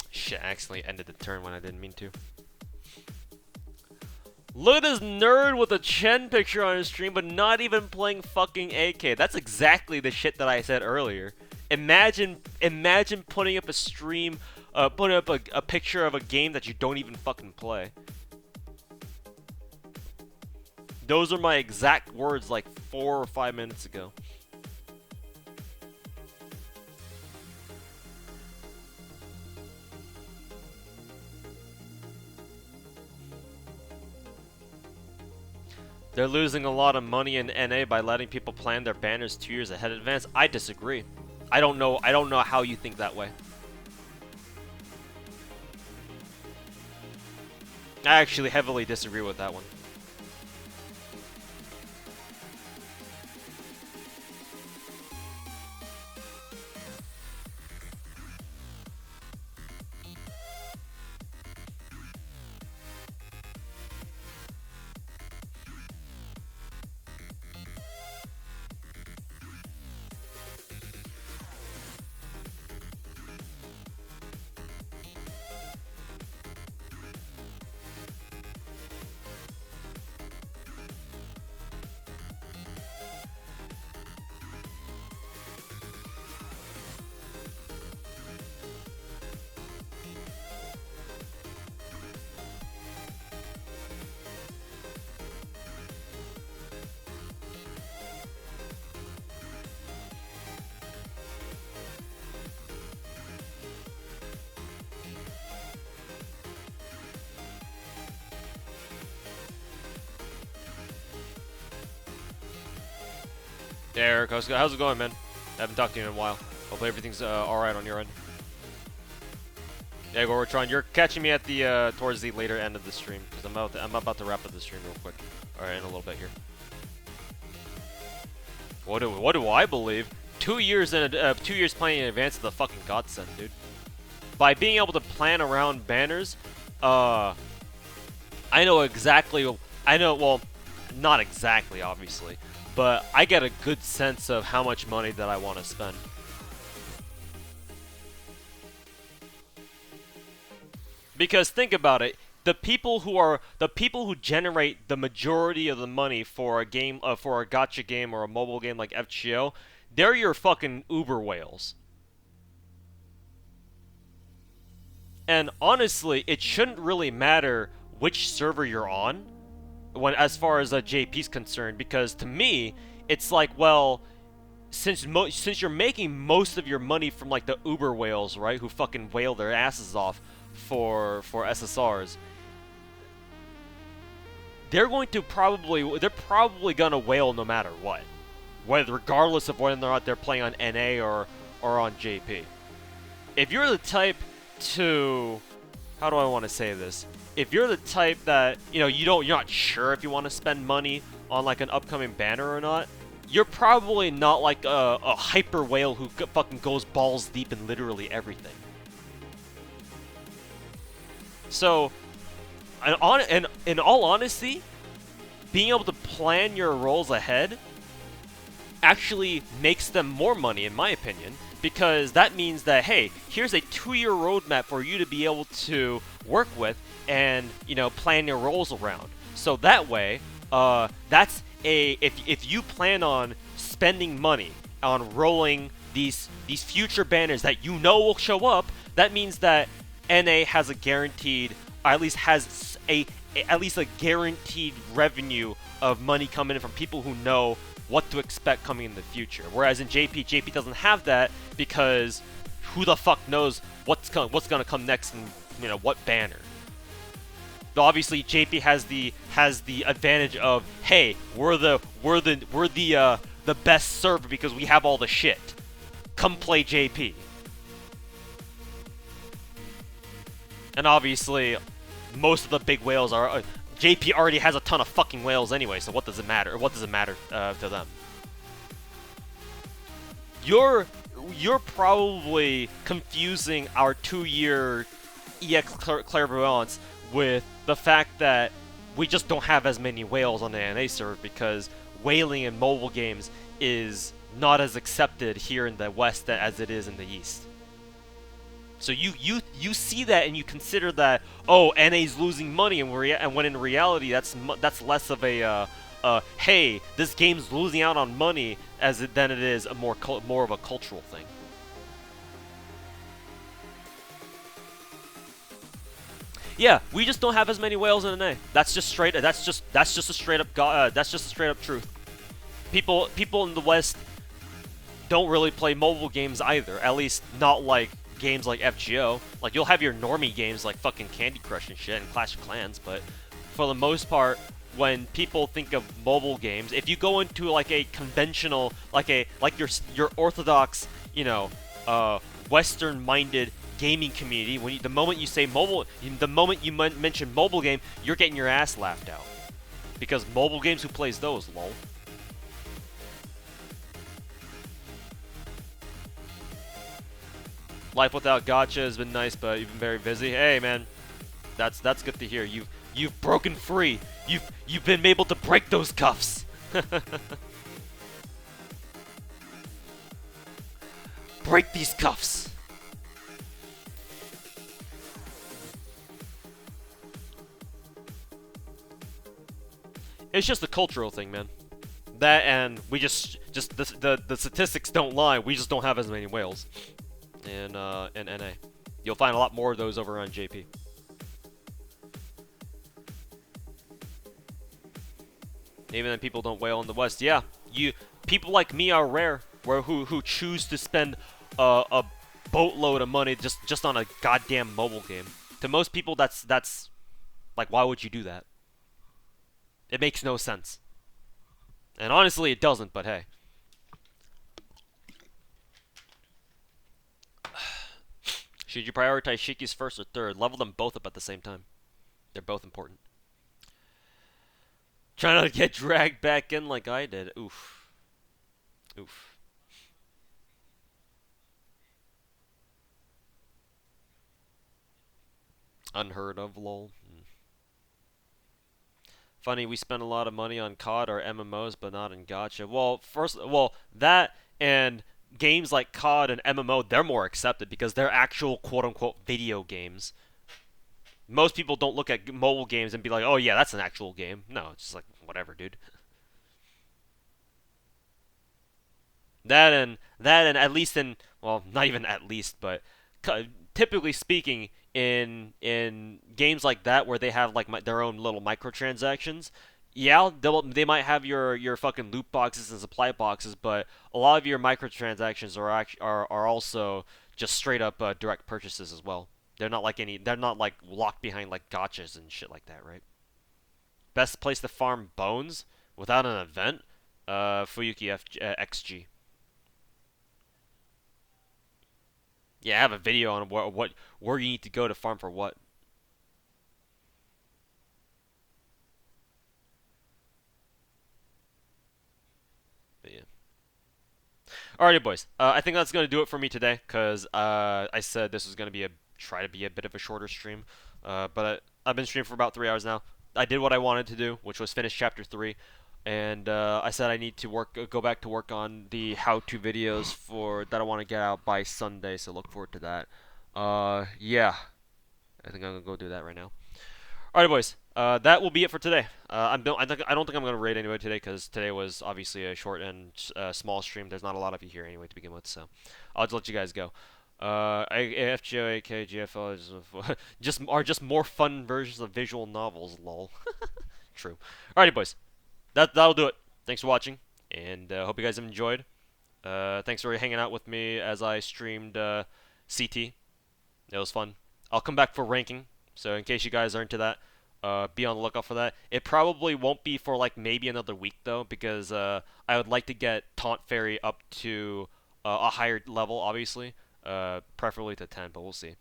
Shit, I accidentally ended the turn when I didn't mean to. Look at this nerd with a Chen picture on his stream, but not even playing fucking AK. That's exactly the shit that I said earlier. Imagine putting up a stream, putting up a picture of a game that you don't even fucking play. Those are my exact words like 4 or 5 minutes ago. They're losing a lot of money in NA by letting people plan their banners 2 years ahead in advance. I disagree. I don't know how you think that way. I actually heavily disagree with that one. Yeah, Eric, how's it going, man? I haven't talked to you in a while. Hopefully everything's alright on your end. Yeah, Gorotron, you're catching me at the towards the later end of the stream because I'm about to wrap up the stream real quick. All right, in a little bit here. What do I believe? 2 years in 2 years playing in advance of the fucking godsend, dude. By being able to plan around banners, I know exactly. Well, not exactly, obviously, but I get a good sense of how much money that I want to spend. Because think about it, the people who generate the majority of the money for a game, for a gacha game or a mobile game like FGO, they're your fucking Uber whales. And honestly, it shouldn't really matter which server you're on, as far as JP's concerned, because to me, it's like, well, since you're making most of your money from like the Uber whales, right, who fucking whale their asses off for SSRs, they're probably gonna whale no matter what, whether regardless of whether or not they're playing on NA or on JP. If you're the type to, how do I want to say this? If you're the type that, you're not sure if you want to spend money on like an upcoming banner or not, you're probably not like a hyper whale who fucking goes balls deep in literally everything. So, in all honesty, being able to plan your rolls ahead actually makes them more money, in my opinion, because that means that, hey, here's a 2-year roadmap for you to be able to work with and, plan your rolls around. So that way, if you plan on spending money on rolling these future banners that you know will show up, that means that NA has a guaranteed, or at least has at least a guaranteed revenue of money coming in from people who know what to expect coming in the future. Whereas in JP doesn't have that, because who the fuck knows what's gonna come next in what banner. But obviously JP has the advantage of, hey, we're the best server because we have all the shit. Come play JP. And obviously, most of the big whales are. JP already has a ton of fucking whales anyway, so what does it matter? What does it matter to them? You're probably confusing our 2-year EX clairvoyance with the fact that we just don't have as many whales on the NA server, because whaling in mobile games is not as accepted here in the West as it is in the East. So you see that and you consider that, oh, NA's losing money, and when in reality that's less of a hey, this game's losing out on money than it is a more of a cultural thing. Yeah, we just don't have as many whales in NA. That's just a straight up truth. People in the West don't really play mobile games either. At least not like games like FGO. Like, you'll have your normie games like fucking Candy Crush and shit and Clash of Clans, but for the most part, when people think of mobile games, if you go into like a conventional, like your orthodox, Western-minded gaming community, the moment you say mobile, the moment you mention mobile game, you're getting your ass laughed out, because mobile games, who plays those, lol? Life without gacha has been nice, but you've been very busy. Hey, man, that's good to hear. You've broken free. You've been able to break those cuffs. Break these cuffs. It's just a cultural thing, man. That, and we just the statistics don't lie. We just don't have as many whales in NA. You'll find a lot more of those over on JP. Even then, people don't whale in the West. Yeah, people like me are rare, who choose to spend a boatload of money just on a goddamn mobile game. To most people, that's like, why would you do that? It makes no sense. And honestly, it doesn't, but hey. Should you prioritize Shiki's first or third? Level them both up at the same time. They're both important. Try not to get dragged back in like I did. Oof. Oof. Unheard of, lol. Funny, we spend a lot of money on COD or MMOs, but not in gacha. Well, that and games like COD and MMO, they're more accepted because they're actual quote-unquote video games. Most people don't look at mobile games and be like, oh yeah, that's an actual game. No, it's just like, whatever, dude. That and at least in, well, not even at least, but typically speaking, in games like that where they have like their own little microtransactions, yeah, they might have your fucking loot boxes and supply boxes, but a lot of your microtransactions are also just straight up direct purchases as well. They're not like locked behind like gotchas and shit like that, right? best place to farm bones without an event, Fuyuki XG. Yeah, I have a video on where you need to go to farm for what. But yeah. Alrighty, boys. I think that's gonna do it for me today, cause I said this was gonna be try to be a bit of a shorter stream, but I've been streaming for about 3 hours now. I did what I wanted to do, which was finish chapter 3, and I said I need to go back to work on the how-to videos for that I want to get out by Sunday. So look forward to that. Yeah, I think I'm gonna go do that right now. Alright, boys. That will be it for today. I don't think I'm gonna raid anybody today because today was obviously a short and small stream. There's not a lot of you here anyway to begin with, so I'll just let you guys go. AFGO, AK, GFL are just more fun versions of visual novels. Lol. True. Alrighty, boys. That'll do it. Thanks for watching, and hope you guys have enjoyed. Thanks for hanging out with me as I streamed CT. It was fun. I'll come back for ranking, so in case you guys are into that, be on the lookout for that. It probably won't be for like maybe another week though, because I would like to get Taunt Fairy up to a higher level, obviously, preferably to 10, but we'll see.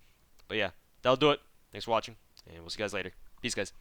But yeah, that'll do it. Thanks for watching, and we'll see you guys later. Peace, guys.